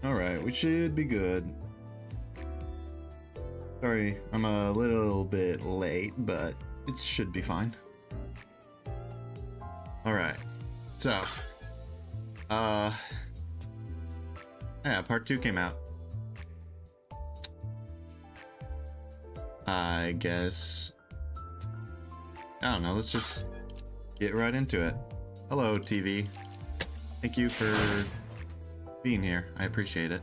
Alright, we should be good. Sorry, I'm a little bit late, but it should be fine. Alright, so, yeah, part 2 came out. I guess, I don't know, let's just get right into it. Hello, TV. Thank you for being here. I appreciate it.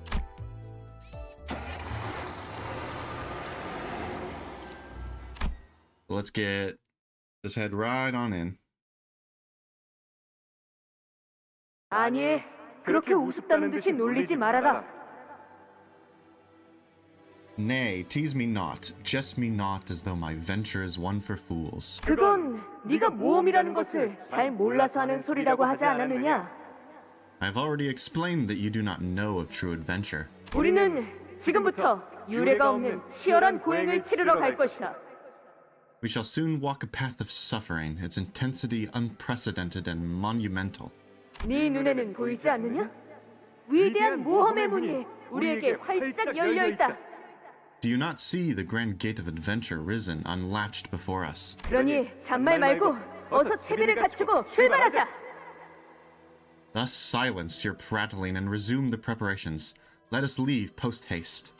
Let's just head right on in. 아니, 그렇게 우습다는 듯이 놀리지 말아라. Nay, tease me not, jest me not as though my venture is one for fools. 그건 네가 모험이라는 것을 잘 몰라서 하는 소리라고 하지 않았느냐? I've already explained that you do not know of true adventure. 우리는 지금부터 유례가 없는 치열한 고행을 치르러 갈 것이다. We shall soon walk a path of suffering, its intensity unprecedented and monumental. 네 눈에는 보이지 않느냐? 위대한 모험의 문이 우리에게 활짝 열려 있다. Do you not see the grand gate of adventure risen, unlatched before us? 그러니 잔말 말고 어서 채비를 갖추고 출발하자. Thus silence your prattling and resume the preparations. Let us leave post-haste.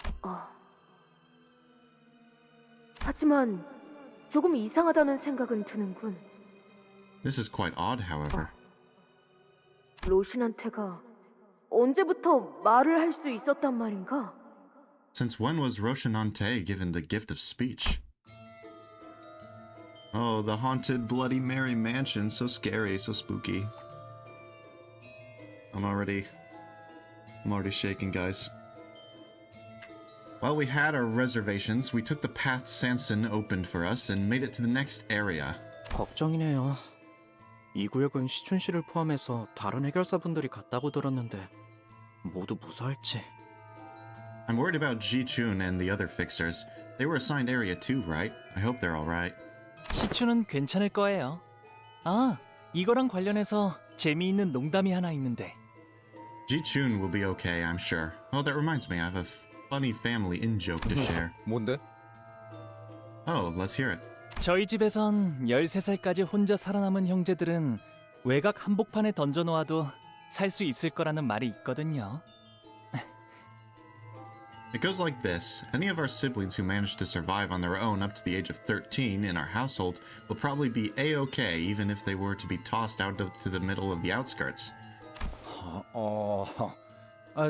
하지만 조금 이상하다는 생각은 드는군. This is quite odd, however. 로신한테가 언제부터 말을 할 수 있었단 말인가? Since when was Rocinante given the gift of speech? Oh, the haunted Bloody Mary mansion, so scary, so spooky. I'm already shaking, guys. While we had our reservations, we took the path Sanson opened for us and made it to the next area. 걱정이네요. 이 구역은 시춘 씨를 포함해서 다른 해결사분들이 갔다고 들었는데 모두 무사할지. I'm worried about Ji-chun and the other fixers. They were assigned Area 2, right? I hope they're alright. 시춘은 괜찮을 거예요. 아, 이거랑 관련해서 재미있는 농담이 하나 있는데. Ji-chun will be okay, I'm sure. Oh, that reminds me, I have a funny family in-joke to share. 뭔데? Oh, let's hear it. 저희 집에선 13살까지 혼자 살아남은 형제들은 외곽 한복판에 던져놓아도 살 수 있을 거라는 말이 있거든요. It goes like this. Any of our siblings who manage to survive on their own up to the age of 13 in our household will probably be A-okay even if they were to be tossed out to the middle of the outskirts.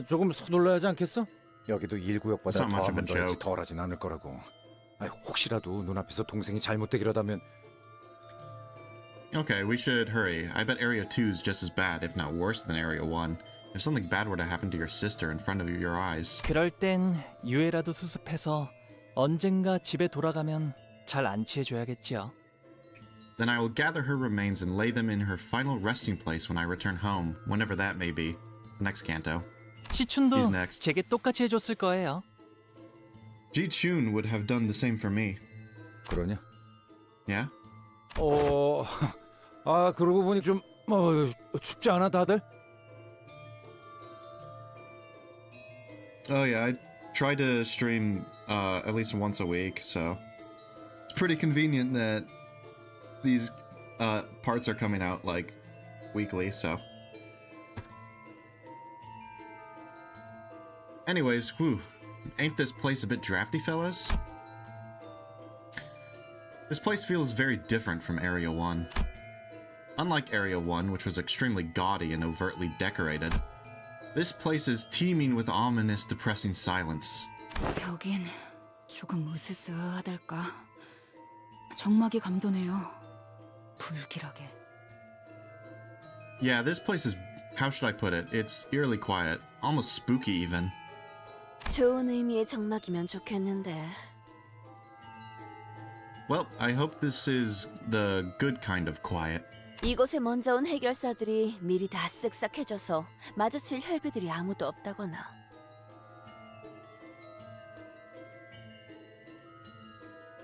조금 서둘러야 하지 않겠어? 여기도 1구역보다 It's not much of a 더하면 joke. 너희지 덜하진 않을 거라고. 혹시라도 눈앞에서 동생이 잘못되기라다면. Okay, we should hurry. I bet Area 2's just as bad, if not worse than Area 1. If something bad were to happen to your sister in front of your eyes. 그럴 땐 유해라도 수습해서 언젠가 집에 돌아가면 잘 안치해줘야겠지요. Then I will gather her remains and lay them in her final resting place when I return home, whenever that may be. Next Canto. 시춘도 He's next. 제게 똑같이 해줬을 거예요. Ji-chun would have done the same for me. 그러냐? Yeah? 그러고 보니 좀 춥지 않아 다들? Oh yeah, I try to stream at least once a week, so it's pretty convenient that these parts are coming out like weekly, so. Anyways, whew, ain't this place a bit drafty, fellas? This place feels very different from Area 1. Unlike Area 1, which was extremely gaudy and overtly decorated, this place is teeming with ominous, depressing silence. 여긴 조금 으스스하달까. 정막이 감도네요. 불길하게. Yeah, this place is, how should I put it? It's eerily quiet, almost spooky even. 좋은 의미의 정막이면 좋겠는데. Well, I hope this is the good kind of quiet. 이곳에 먼저 온 해결사들이 미리 다 쓱싹해줘서 마주칠 혈귀들이 아무도 없다거나.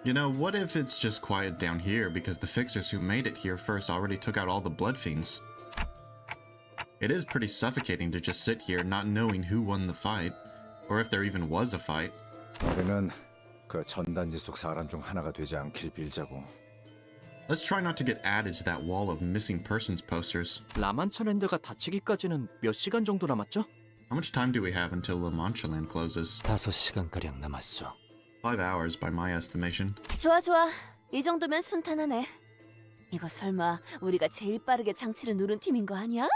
You know, what if it's just quiet down here because the fixers who made it here first already took out all the blood fiends? It is pretty suffocating to just sit here not knowing who won the fight, or if there even was a fight. 우리는 그 전단지 속 사람 중 하나가 되지 않길 빌자고. Let's try not to get added to that wall of missing persons posters. 라만차랜드가 닫히기까지는 몇 시간 정도 남았죠? How much time do we have until Manchaland closes? 5시간가량 남았어. 5 hours by my estimation. 좋아 좋아. 이 정도면 순탄하네. 이거 설마 우리가 제일 빠르게 장치를 누른 팀인 거 아니야?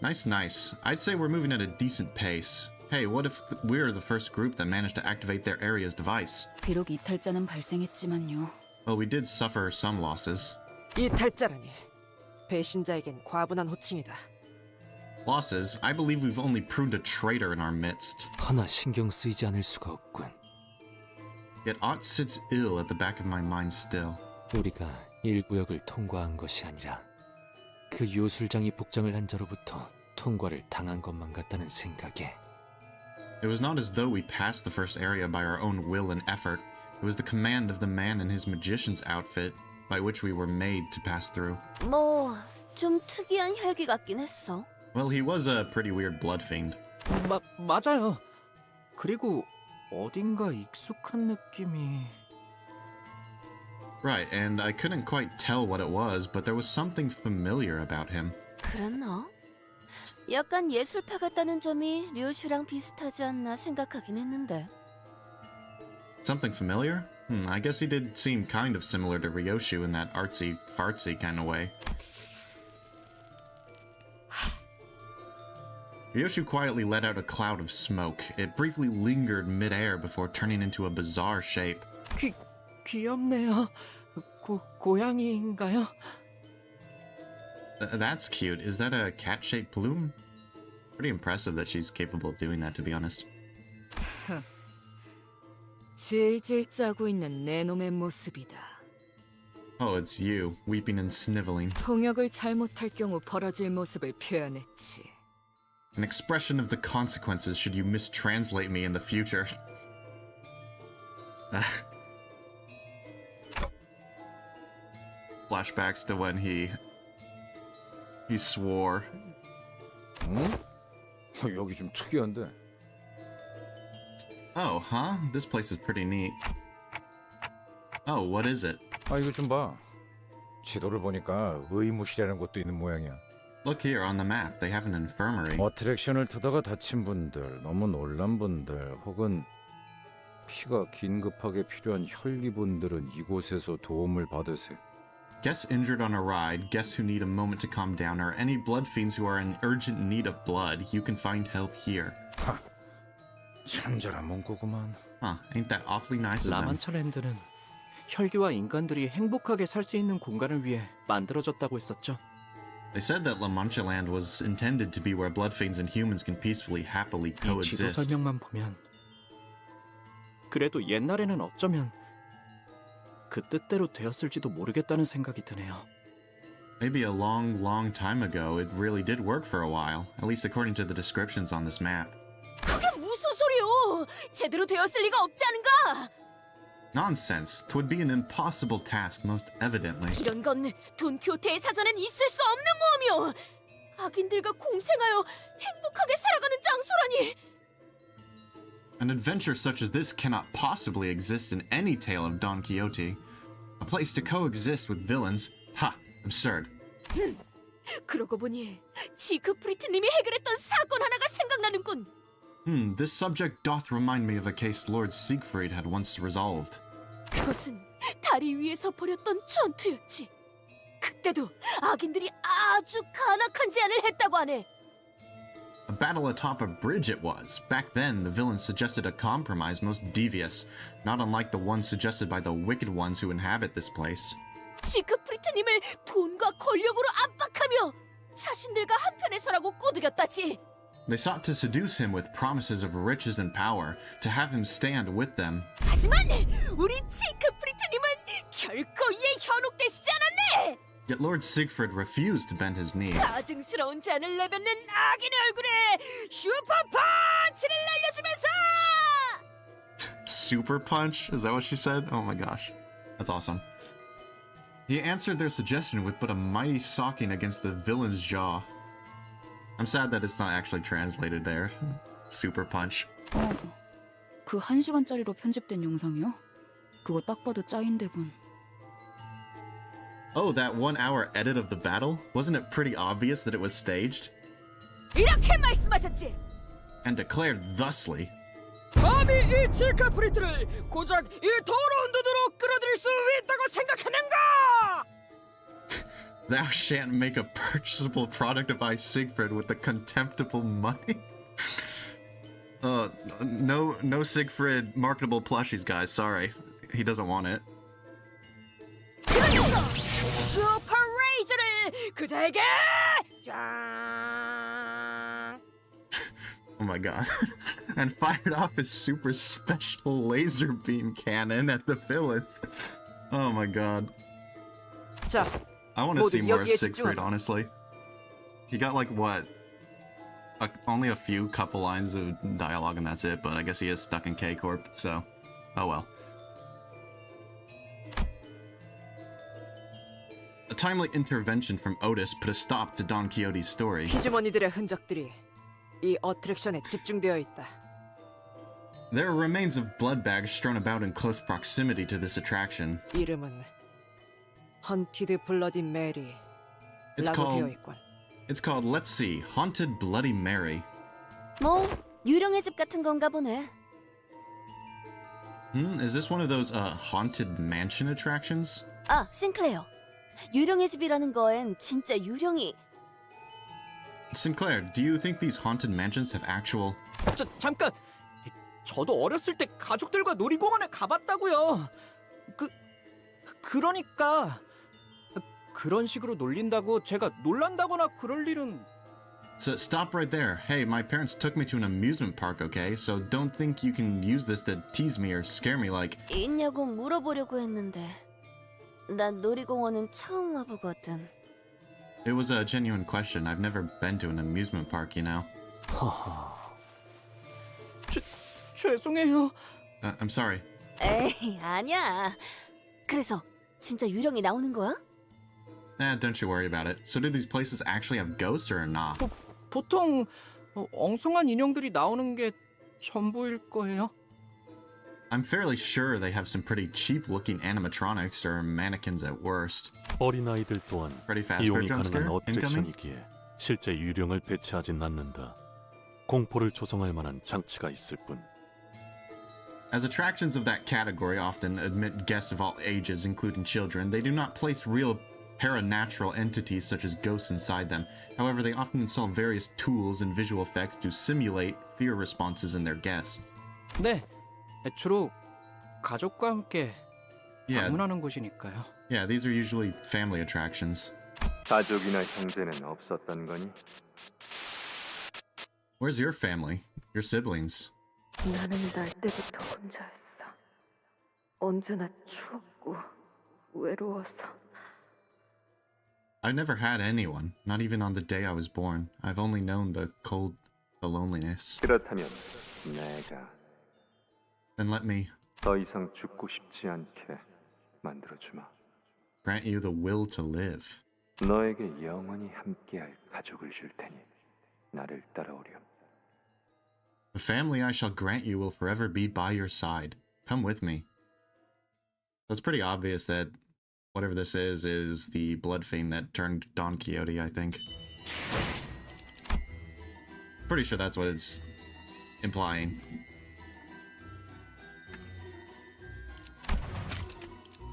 Nice, nice. I'd say we're moving at a decent pace. Hey, what if we're the first group that managed to activate their area's device? 비록 이탈자는 발생했지만요. Well, we did suffer some losses. 이탈자라니. 배신자에겐 과분한 호칭이다. Losses? I believe we've only pruned a traitor in our midst. 하나 신경 쓰이지 않을 수가 없군. Yet aught sits ill at the back of my mind still. 우리가 1구역을 통과한 것이 아니라 그 요술장이 복장을 한 자로부터 통과를 당한 것만 같다는 생각에. It was not as though we passed the first area by our own will and effort. It was the command of the man in his magician's outfit by which we were made to pass through. 뭐 좀 특이한 혈기 같긴 했어. Well, he was a pretty weird blood fiend. 맞아요. 그리고 어딘가 익숙한 느낌이. Right, and I couldn't quite tell what it was, but there was something familiar about him. 그랬나? 약간 예술파 같다는 점이 류슈랑 비슷하지 않나 생각하긴 했는데. Something familiar? I guess he did seem kind of similar to Ryoshu in that artsy-fartsy kind of way. Ryoshu quietly let out a cloud of smoke. It briefly lingered mid-air before turning into a bizarre shape. 귀엽네요. 고양이인가요? That's cute. Is that a cat-shaped plume? Pretty impressive that she's capable of doing that, to be honest. 질질 짜고 있는 내 놈의 모습이다. Oh, it's you, weeping and sniveling. 통역을 잘못할 경우 벌어질 모습을 표현했지. An expression of the consequences should you mistranslate me in the future. Flashbacks to when he swore. 응? 여기 좀 특이한데. Oh, huh? This place is pretty neat. Oh, what is it? 아 이거 좀 봐. 지도를 보니까 의무실이라는 곳도 있는 모양이야. Look here on the map. They have an infirmary. 어트랙션을 타다가 다친 분들, 너무 놀란 분들, 혹은 피가 긴급하게 필요한 혈기분들은 이곳에서 도움을 받으세요. Guests injured on a ride, guests who need a moment to calm down, or any blood fiends who are in urgent need of blood, you can find help here. 친절한 문구구만. Huh, ain't that awfully nice of them? 라만차랜드는 혈기와 인간들이 행복하게 살 수 있는 공간을 위해 만들어졌다고 했었죠. They said that Manchaland was intended to be where blood fiends and humans can peacefully, happily 이 지도 coexist. 설명만 보면 그래도 옛날에는 어쩌면 그 뜻대로 되었을지도 모르겠다는 생각이 드네요. Maybe a long, long time ago, it really did work for a while, at least according to the descriptions on this map. 그게 무슨 소리요? 제대로 되었을 리가 없지 않은가? Nonsense. 'Twould be an impossible task, most evidently. 이런 건 돈키호테의 사전엔 있을 수 없는 모험이요. 악인들과 공생하여 행복하게 살아가는 장소라니. An adventure such as this cannot possibly exist in any tale of Don Quixote. A place to coexist with villains? Ha! Absurd. 그러고 보니 지크프리트님이 해결했던 사건 하나가 생각나는군. This subject doth remind me of a case Lord Siegfried had once resolved. 그것은 다리 위에서 벌였던 전투였지. 그때도 악인들이 아주 간악한 제안을 했다고 하네. A battle atop a bridge it was. Back then, the villains suggested a compromise most devious, not unlike the one suggested by the wicked ones who inhabit this place. 지크프리트님을 돈과 권력으로 압박하며 자신들과 한편에 서라고 꼬드겼다지. They sought to seduce him with promises of riches and power, to have him stand with them. 하지만 우리 지크프리트님은 결코 이에 현혹되시지 않았네. Yet Lord Siegfried refused to bend his knee. 가증스러운 제안을 내뱉는 악인의 얼굴에 슈퍼 펀치를 날려주면서 Super punch? Is that what she said? Oh my gosh. That's awesome. He answered their suggestion with but a mighty socking against the villain's jaw. I'm sad that it's not actually translated there. Super punch. 그 1시간짜리로 편집된 영상이요? 그거 딱 봐도 짜인데군. Oh, that 1 hour edit of the battle? Wasn't it pretty obvious that it was staged? 이렇게 말씀하셨지. And declared thusly. 감히 이 칠카 프린트를 고작 이 더러운 돈으로 끌어들일 수 있다고 생각하는가? Thou shan't make a purchasable product of I Siegfried with the contemptible money. No Siegfried marketable plushies, guys. Sorry, he doesn't want it. 슈퍼 레이저를 그자에게 짱! Oh my god. And fired off his super special laser beam cannon at the villains. Oh my god. 자, I want to see more of 여기에 Siegfried, 집중하라. honestly. He got like what? Only a few couple lines of dialogue and that's it, but I guess he is stuck in K-Corp, so oh well. A timely intervention from Otis put a stop to Don Quixote's story. 피주머니들의 흔적들이 이 어트랙션에 집중되어 있다. There are remains of blood bags strewn about in close proximity to this attraction. 이름은 헌티드 블러디 메리라고 It's 되어 called, 있군. it's called, let's see, Haunted Bloody Mary. 뭐 유령의 집 같은 건가 보네. Is this one of those haunted mansion attractions? 아, 싱클레어. 유령의 집이라는 거엔 진짜 유령이. Sinclair, do you think these haunted mansions have actual... 잠깐! 저도 어렸을 때 가족들과 놀이공원에 가봤다고요. 그러니까 그런 식으로 놀린다고 제가 놀란다거나 그럴 일은... So stop right there. Hey, my parents took me to an amusement park, okay? So don't think you can use this to tease me or scare me like... 있냐고 물어보려고 했는데 난 놀이공원은 처음 와보거든. It was a genuine question. I've never been to an amusement park, you know? 죄송해요. I'm sorry. 에이, 아니야. 그래서 진짜 유령이 나오는 거야? Don't you worry about it. So do these places actually have ghosts or not? 보통 엉성한 인형들이 나오는 게 전부일 거예요. I'm fairly sure they have some pretty cheap-looking animatronics or mannequins at worst. 어린아이들 또한 Pretty fast 이용이 jump scare? 가능한 Incoming? 어트랙션이기에 실제 유령을 배치하진 않는다. 공포를 조성할 만한 장치가 있을 뿐. As attractions of that category often admit guests of all ages, including children, they do not place real paranatural entities such as ghosts inside them. However, they often install various tools and visual effects to simulate fear responses in their guests. 네, 주로 가족과 함께 Yeah, 방문하는 곳이니까요. yeah, these are usually family attractions. 가족이나 형제는 없었던 거니? Where's your family? Your siblings? 나는 날 때부터 혼자였어. 언제나 추웠고 외로워서. I never had anyone, not even on the day I was born. I've only known the cold, the loneliness. 그렇다면 내가 Then let me 더 이상 죽고 싶지 않게 만들어주마. grant you the will to live. 너에게 영원히 함께할 가족을 줄 테니 나를 따라오렴. The family I shall grant you will forever be by your side. Come with me. So it's pretty obvious that whatever this is the blood fiend that turned Don Quixote, I think. Pretty sure that's what it's implying.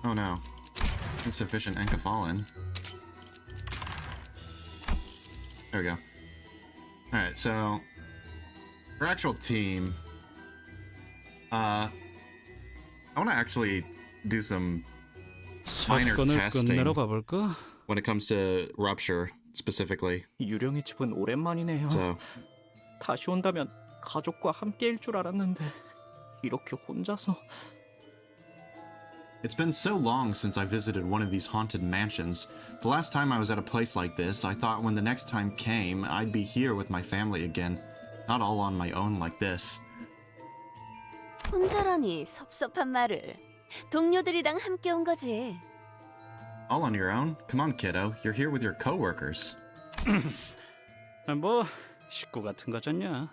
Oh no. Insufficient enkephalin. There we go. Alright, so for actual team, I want to actually do some minor testing when it comes to Rupture specifically. 유령의 집은 오랜만이네요. So 다시 온다면 가족과 함께일 줄 알았는데 이렇게 혼자서. it's been so long since I visited one of these haunted mansions. The last time I was at a place like this, I thought when the next time came, I'd be here with my family again. Not all on my own like this. 혼자라니 섭섭한 말을. 동료들이랑 함께 온 거지. All on your own? Come on, kiddo. You're here with your coworkers. 뭐 식구 같은 거잖냐?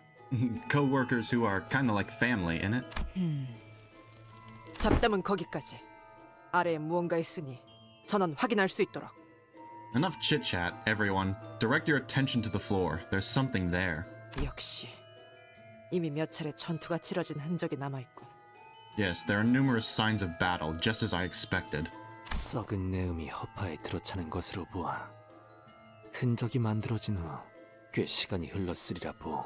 Coworkers who are kind of like family, innit? 잡담은 거기까지. 아래에 무언가 있으니 전원 확인할 수 있도록. Enough chit-chat, everyone. Direct your attention to the floor. There's something there. 역시 이미 몇 차례 전투가 치러진 흔적이 남아있군. Yes, there are numerous signs of battle, just as I expected. 썩은 내음이 허파에 들어차는 것으로 보아 흔적이 만들어진 후 꽤 시간이 흘렀으리라 보.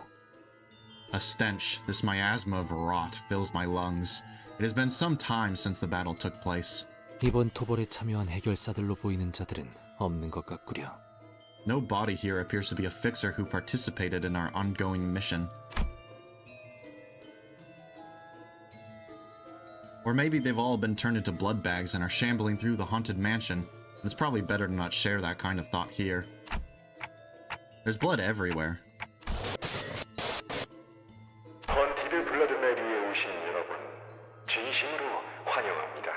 A stench, this miasma of rot, fills my lungs. It has been some time since the battle took place. 이번 토벌에 참여한 해결사들로 보이는 자들은 없는 것 같구려. No body here appears to be a fixer who participated in our ongoing mission. Or maybe they've all been turned into blood bags and are shambling through the haunted mansion. It's probably better to not share that kind of thought here. There's blood everywhere. 헌티드 블러드 메리에 오신 여러분, 진심으로 환영합니다.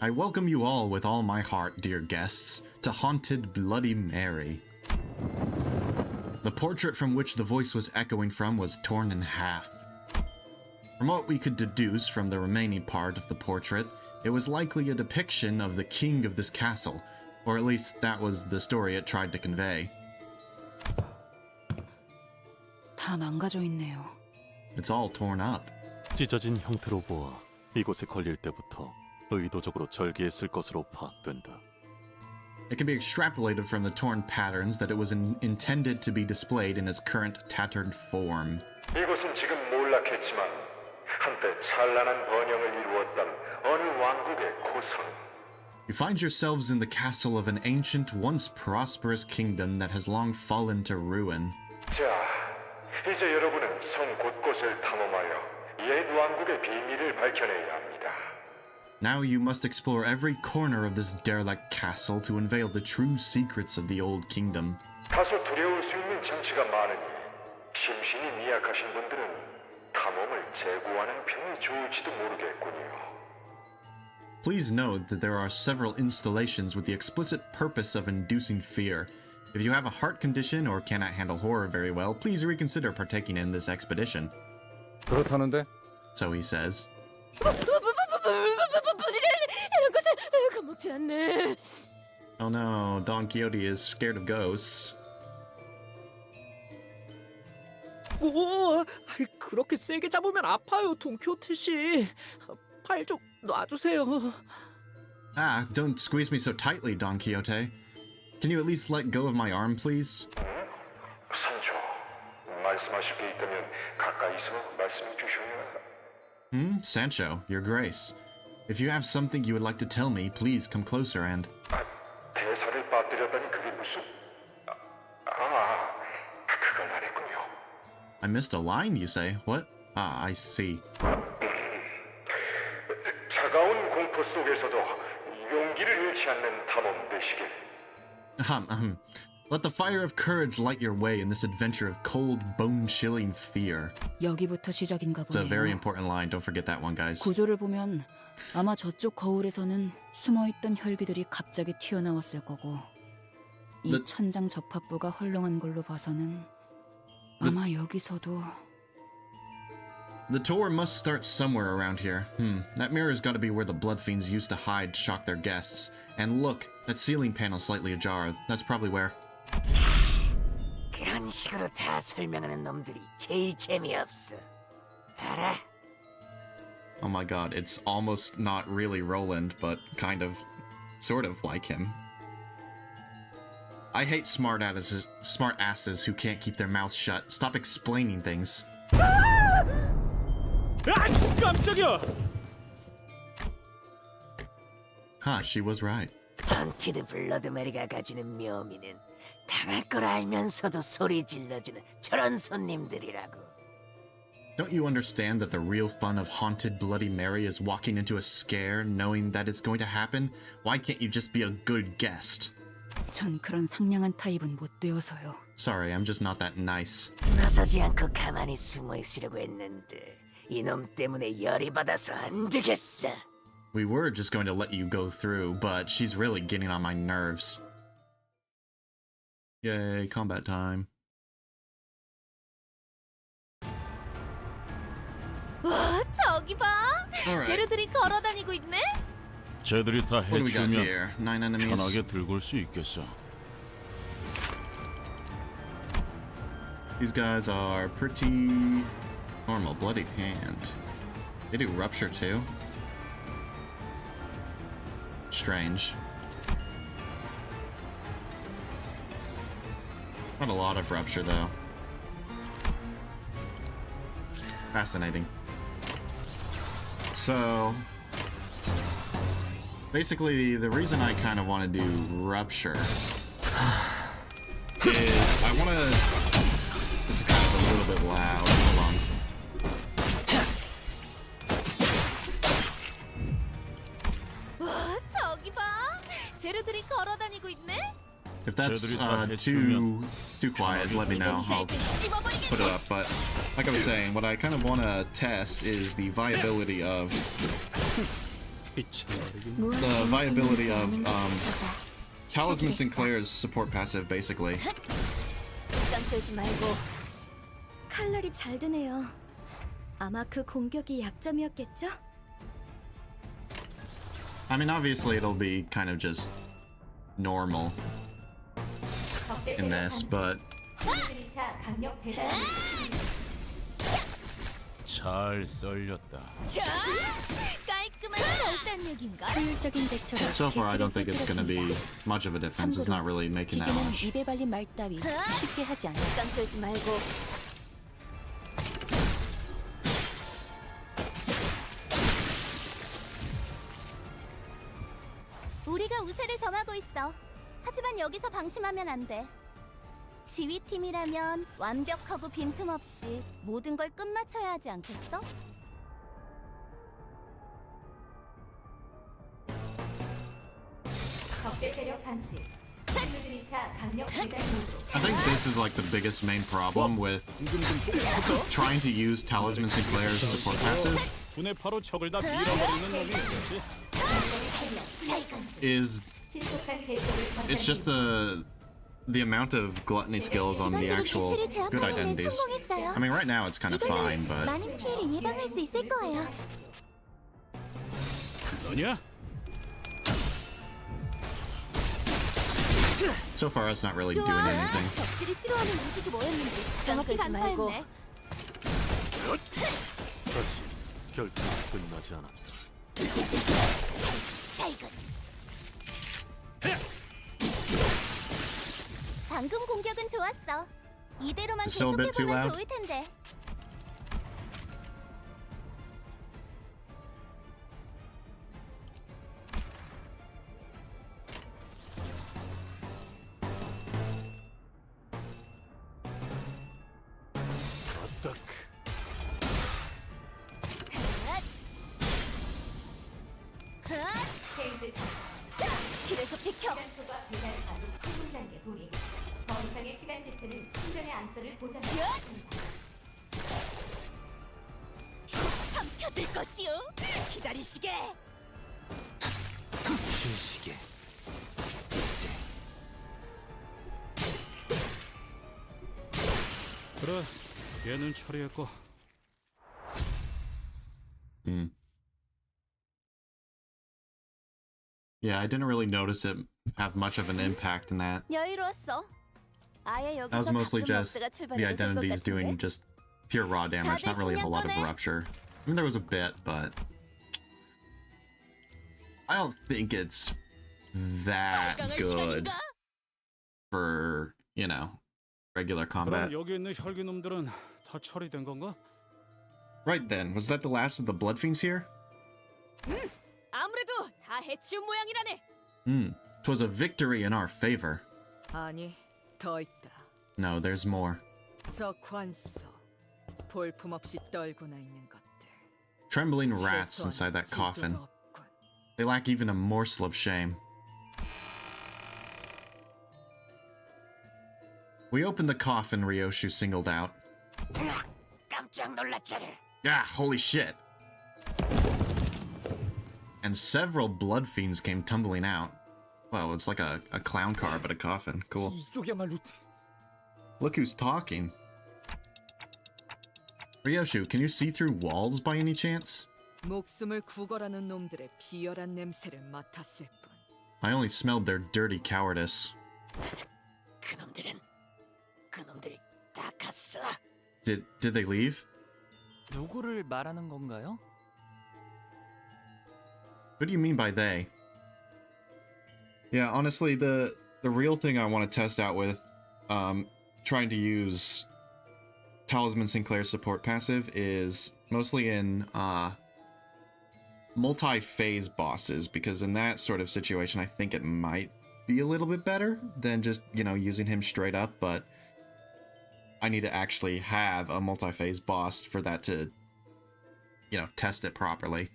I welcome you all with all my heart, dear guests, to Haunted Bloody Mary. The portrait from which the voice was echoing from was torn in half. From what we could deduce from the remaining part of the portrait, it was likely a depiction of the king of this castle, or at least that was the story it tried to convey. 다 망가져 있네요. It's all torn up. 찢어진 형태로 보아 이곳에 걸릴 때부터 의도적으로 절개했을 것으로 파악된다. It can be extrapolated from the torn patterns that it was intended to be displayed in its current tattered form. 이곳은 지금 몰락했지만 한때 찬란한 번영을 이루었던 어느 왕국의 고성. You find yourselves in the castle of an ancient, once prosperous kingdom that has long fallen to ruin. 자, 이제 여러분은 성 곳곳을 탐험하여 옛 왕국의 비밀을 밝혀내야 합니다. Now you must explore every corner of this derelict castle to unveil the true secrets of the old kingdom. 다소 두려울 수 있는 장치가 많으니 심신이 미약하신 분들은 탐험을 재고하는 편이 좋을지도 모르겠군요. Please note that there are several installations with the explicit purpose of inducing fear. If you have a heart condition or cannot handle horror very well, please reconsider partaking in this expedition. 그렇다는데? So he says. 이런 것을 겁먹지 않네. Oh no, Don Quixote is scared of ghosts. 오, 그렇게 세게 잡으면 아파요, 돈키호테 씨. 팔 좀 놔주세요. Ah, don't squeeze me so tightly, Don Quixote. Can you at least let go of my arm, please? 산초, 말씀하실 게 있다면 가까이서 말씀해 주셔야. Sancho, your grace. If you have something you would like to tell me, please come closer and... 대사를 빠뜨렸다니 그게 무슨... 그걸 안 했군요. I missed a line, you say? What? Ah, I see. 차가운 공포 속에서도 용기를 잃지 않는 탐험 되시길. Let the fire of courage light your way in this adventure of cold, bone-chilling fear. 여기부터 시작인가 It's a very 보네요. important line. Don't forget that one, guys. 구조를 보면 아마 저쪽 거울에서는 숨어있던 혈기들이 갑자기 튀어나왔을 거고 이 천장 접합부가 헐렁한 걸로 봐서는 아마 여기서도 The tour must start somewhere around here. That mirror's got to be where the blood fiends used to hide to shock their guests. And look, that ceiling panel's slightly ajar. That's probably where... 그런 식으로 다 설명하는 놈들이 제일 재미없어. 알아? Oh my god, it's almost not really Roland, but kind of, sort of like him. I hate smart asses who can't keep their mouths shut. Stop explaining things. 아이씨, 깜짝이야! Huh, she was right. 헌티드 블러드 메리가 가지는 묘미는 당할 걸 알면서도 소리 질러주는 저런 손님들이라고. Don't you understand that the real fun of Haunted Bloody Mary is walking into a scare knowing that it's going to happen? Why can't you just be a good guest? 전 그런 상냥한 타입은 못 되어서요. Sorry, I'm just not that nice. 나서지 않고 가만히 숨어 있으려고 했는데 이놈 때문에 열이 받아서 안 되겠어. We were just going to let you go through, but she's really getting on my nerves. Yay, combat time. 와, 저기 봐. Alright. 재료들이 걸어다니고 있네. 쟤들이 다 What do we got 해치우면 here? 9 enemies. 편하게 들고 올 수 있겠어. These guys are pretty normal. Bloodied hand. They do rupture too. Strange. Not a lot of rupture though. Fascinating. So basically the reason I kind of want to do rupture is I want to... This is kind of a little bit loud. Hold on. 와, 저기 봐. 재료들이 걸어다니고 있네. If that's too quiet, let me know. I'll put it up. But like I was saying, what I kind of want to test is the viability of Talisman Sinclair's support passive, basically. 시간 끌지 말고. 칼날이 잘 드네요. 아마 그 공격이 약점이었겠죠? I mean, obviously it'll be kind of just normal in this, but 잘 썰렸다. 자, 깔끔한 절단력인가? 효율적인 대처로 so far I don't think it's gonna be much of a difference. It's not really making that 기계는 much. 입에 발린 말 따위 쉽게 하지 않아. 시간 끌지 말고. 우리가 우세를 점하고 있어. 하지만 여기서 방심하면 안 돼. 지휘팀이라면 완벽하고 빈틈없이 모든 걸 끝마쳐야 하지 않겠어? I think this is like the biggest main problem with trying to use Talisman Sinclair's support passive. 분에 바로 적을 다 밀어버리는 놈이 있었지. Is it's just the amount of gluttony skills on the actual good identities. I mean, right now it's kind of fine, but 많은 피해를 예방할 수 있을 거예요. 너냐? so far it's not really doing anything. 적들이 싫어하는 음식이 뭐였는지 정확히 말고. 그렇지. 결코 끝나지 않아. 방금 공격은 좋았어. 이대로만 Still a bit too 계속해보면 loud? 좋을 텐데. 어떡. 길에서 비켜. 삼켜질 것이요. 기다리시게. 쉬시게. 그래, 얘는 처리했고. Yeah, I didn't really notice it have much of an impact in that. 여유로웠어. 아예 That was 여기서 mostly 가끔 just 먹다가 the 출발해도 될것 identities doing 같은데? just pure raw damage, not really a whole lot of rupture. I mean, there was a bit, but I don't think it's that good for, you know, regular combat. 그럼 여기 있는 혈기놈들은 다 처리된 건가? Right then, was that the last of the blood fiends here? 아무래도 다 해치운 모양이라네. 'Twas a victory in our favor. 아니, 더 있다. No, there's more. 저 관소, 볼품없이 떨고나 있는 것들. Trembling rats inside that coffin. They lack even a morsel of shame. We opened the coffin Ryoshu singled out. 깜짝 놀랐잖아. Yeah, holy shit. and several blood fiends came tumbling out. Well, it's like a clown car, but a coffin. Cool. 이쪽이야말로 Look who's talking. Ryoshu, can you see through walls by any chance? 목숨을 구걸하는 놈들의 비열한 냄새를 맡았을 뿐. I only smelled their dirty cowardice. 그놈들이 다 갔어. Did they leave? 누구를 말하는 건가요? What do you mean by they? Yeah, honestly, the real thing I want to test out with trying to use Talisman Sinclair's support passive is mostly in multi-phase bosses, because in that sort of situation I think it might be a little bit better than just, you know, using him straight up, but I need to actually have a multi-phase boss for that to, you know, test it properly.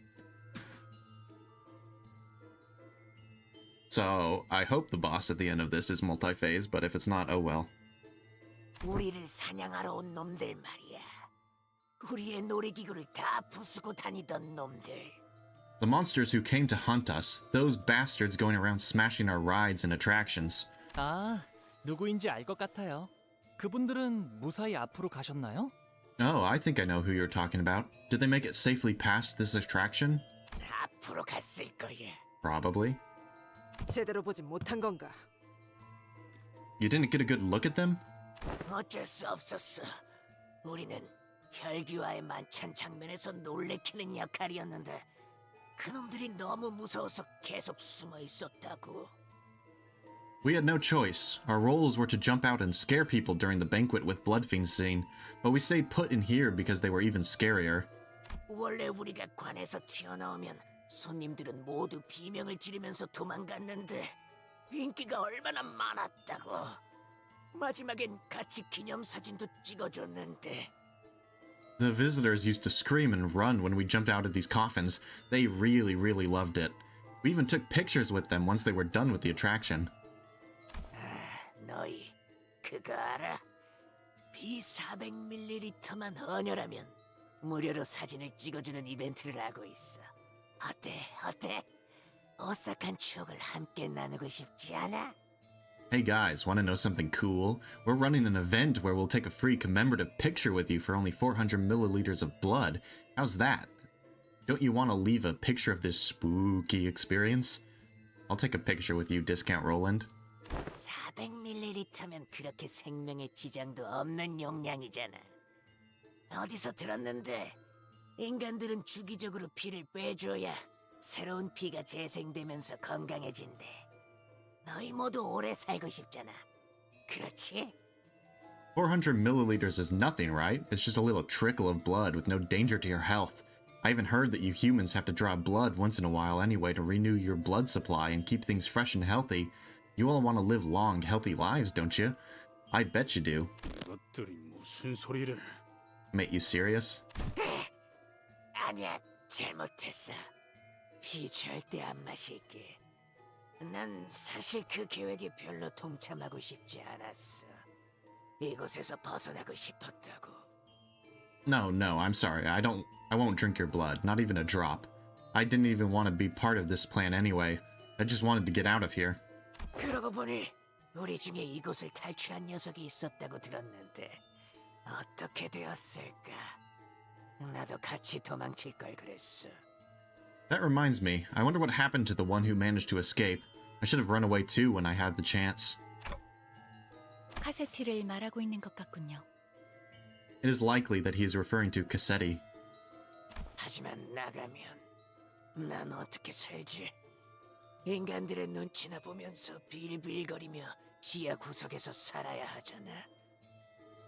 So, I hope the boss at the end of this is multi-phase, but if it's not, oh well. 우리를 사냥하러 온 놈들 말이야. 우리의 놀이기구를 다 부수고 다니던 놈들. The monsters who came to hunt us, those bastards going around smashing our rides and attractions. 아, 누구인지 알 것 같아요. 그분들은 무사히 앞으로 가셨나요? Oh, I think I know who you're talking about. Did they make it safely past this attraction? 앞으로 갔을 거야. Probably. 제대로 보지 못한 건가? You didn't get a good look at them? 어쩔 수 없었어. 우리는 혈기와의 만찬 장면에서 놀래키는 역할이었는데 그놈들이 너무 무서워서 계속 숨어 있었다고. We had no choice. Our roles were to jump out and scare people during the banquet with Bloodfiends scene, but we stayed put in here because they were even scarier. 원래 우리가 관에서 튀어나오면 손님들은 모두 비명을 지르면서 도망갔는데 인기가 얼마나 많았다고. 마지막엔 같이 기념사진도 찍어줬는데. The visitors used to scream and run when we jumped out of these coffins. They really, really loved it. We even took pictures with them once they were done with the attraction. 너희 그거 알아? B400ml만 헌혈하면 무료로 사진을 찍어주는 이벤트를 하고 있어. 어때? 오싹한 추억을 함께 나누고 싶지 않아? Hey guys, want to know something cool? We're running an event where we'll take a free commemorative picture with you for only 400 milliliters of blood. How's that? Don't you want to leave a picture of this spooky experience? I'll take a picture with you, Discount Roland. 400ml면 그렇게 생명에 지장도 없는 용량이잖아. 어디서 들었는데 인간들은 주기적으로 피를 빼줘야 새로운 피가 재생되면서 건강해진대. 너희 모두 오래 살고 싶잖아. 그렇지? 400 milliliters is nothing, right? It's just a little trickle of blood with no danger to your health. I even heard that you humans have to draw blood once in a while anyway to renew your blood supply and keep things fresh and healthy. You all want to live long, healthy lives, don't you? I bet you do. 이것들이 무슨 소리를... Mate, you serious? 아니야, 잘못했어. 피 절대 안 마실게. 난 사실 그 계획에 별로 동참하고 싶지 않았어. 이곳에서 벗어나고 싶었다고. No, I'm sorry. I won't drink your blood, not even a drop. I didn't even want to be part of this plan anyway. I just wanted to get out of here. 그러고 보니 우리 중에 이곳을 탈출한 녀석이 있었다고 들었는데 어떻게 되었을까? 나도 같이 도망칠 걸 그랬어. That reminds me, I wonder what happened to the one who managed to escape. I should have run away too when I had the chance. 카세티를 말하고 있는 것 같군요. It is likely that he is referring to Quixote. 하지만 나가면 난 어떻게 살지? 인간들의 눈치나 보면서 빌빌거리며 지하 구석에서 살아야 하잖아.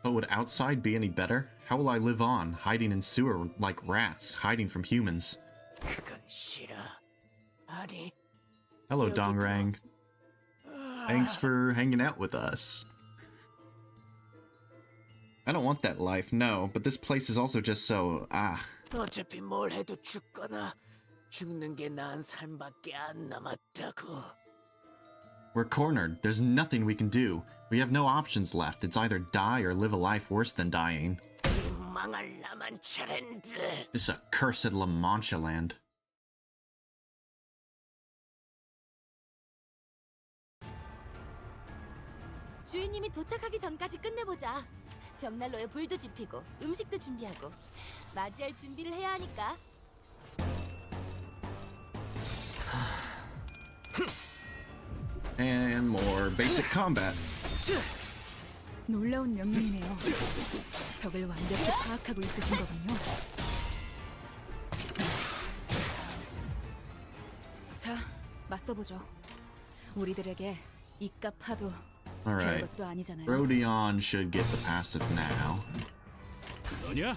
But would outside be any better? How will I live on, hiding in sewer like rats, hiding from humans? 그건 싫어. 아니. Hello, Dongrang. Thanks for hanging out with us. I don't want that life, no, but this place is also just so, 어차피 뭘 해도 죽거나 죽는 게 나은 삶밖에 안 남았다고. We're cornered. There's nothing we can do. We have no options left. It's either die or live a life worse than dying. 이 망할 Manchaland. This accursed Manchaland. 주인님이 도착하기 전까지 끝내보자. 벽난로에 불도 지피고 음식도 준비하고 맞이할 준비를 해야 하니까. And more basic combat. 놀라운 명령이네요. 적을 완벽히 파악하고 있으신 거군요. 자, 맞서보죠. 우리들에게 이깟 파도 Alright. 별것도 아니잖아요. Rodion should get the passive now. 너냐?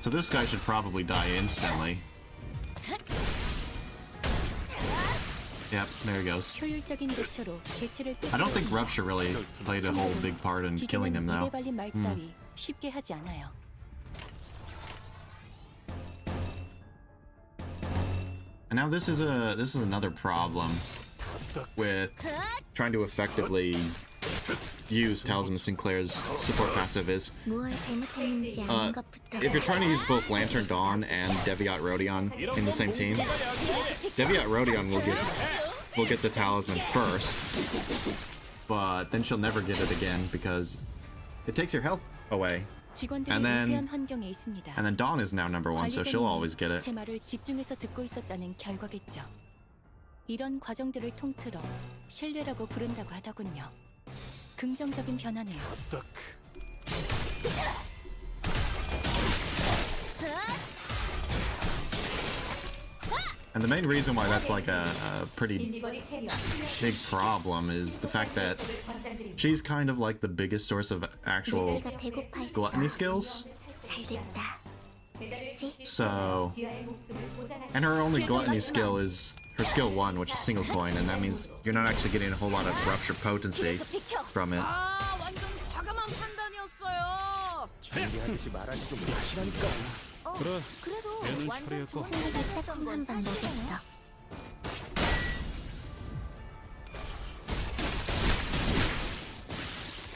So this guy should probably die instantly. Yep, there he goes. 효율적인 대처로 개체를 I don't think Rupture really played a whole big part in killing him though. 입에 발린 말 따위 쉽게 하지 않아요. And now this is another problem with trying to effectively use Talisman Sinclair's support passive is if you're trying to use both Lantern Dawn and Deviat Rodion in the same team, Deviat Rodion will get the talisman first, but then she'll never get it again because it takes your health away. And then Dawn is now number one, so she'll always get it. 제 말을 집중해서 듣고 있었다는 결과겠죠. 이런 과정들을 통틀어 신뢰라고 부른다고 하더군요. 긍정적인 변화네요. And the main reason why that's like a pretty big problem is the fact that she's kind of like the biggest source of actual gluttony skills. So, and her only gluttony skill is her skill 1, which is single coin, and that means you're not actually getting a whole lot of rupture potency from it. 아, 완전 과감한 판단이었어요. 준비하듯이 말하지 좀 마시라니까. 그래, 그래도 얘는 완전 처리했고. 좋은 딱한 방법이었어.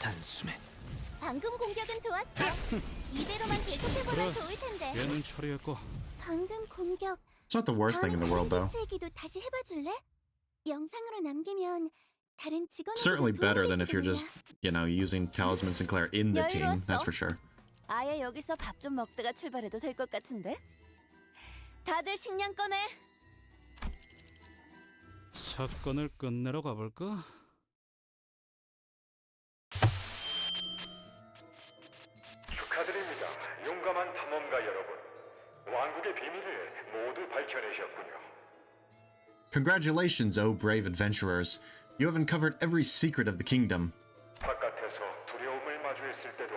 단숨에. 방금 공격은 좋았어. 이대로만 계속해보면 좋을 텐데. 얘는 처리했고. 방금 공격. It's not the worst thing in the world, though. 얘기도 다시 해봐줄래? 영상으로 남기면 다른 직원에게도 Certainly better than if you're 도움이 just, you know, using Talisman Sinclair in the team, that's for sure. 아예 여기서 밥 좀 먹다가 출발해도 될 것 같은데? 다들 식량 꺼내. 사건을 끝내러 가볼까? 축하드립니다. 용감한 탐험가 여러분. 왕국의 비밀을 모두 밝혀내셨군요. Congratulations, O brave adventurers. You have uncovered every secret of the kingdom. 바깥에서 두려움을 마주했을 때도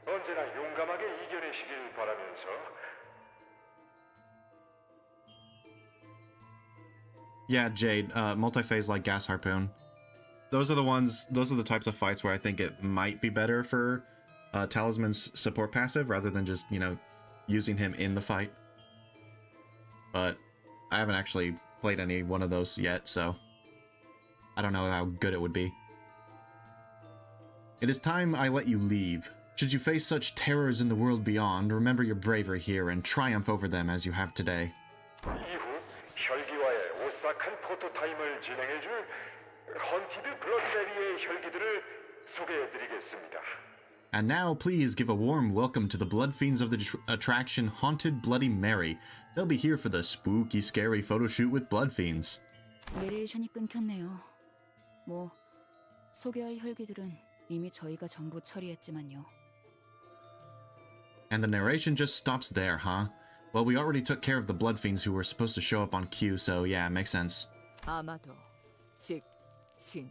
언제나 용감하게 이겨내시길 바라면서 Yeah, Jade, multi-phase like Gas Harpoon. Those are the types of fights where I think it might be better for Talisman's support passive rather than just, you know, using him in the fight. But I haven't actually played any one of those yet, so I don't know how good it would be. It is time I let you leave. Should you face such terrors in the world beyond, remember your bravery here and triumph over them as you have today. 이후 혈기와의 오싹한 포토타임을 진행해줄 헌티드 블러드베리의 혈기들을 소개해드리겠습니다. And now, please give a warm welcome to the Blood Fiends of the attraction Haunted Bloody Mary. They'll be here for the spooky, scary photo shoot with Blood Fiends. 내레이션이 끊겼네요. 뭐 소개할 혈기들은 이미 저희가 전부 처리했지만요. And the narration just stops there, huh? Well, we already took care of the Blood Fiends who were supposed to show up on cue, so yeah, it makes sense. 아마도 직진.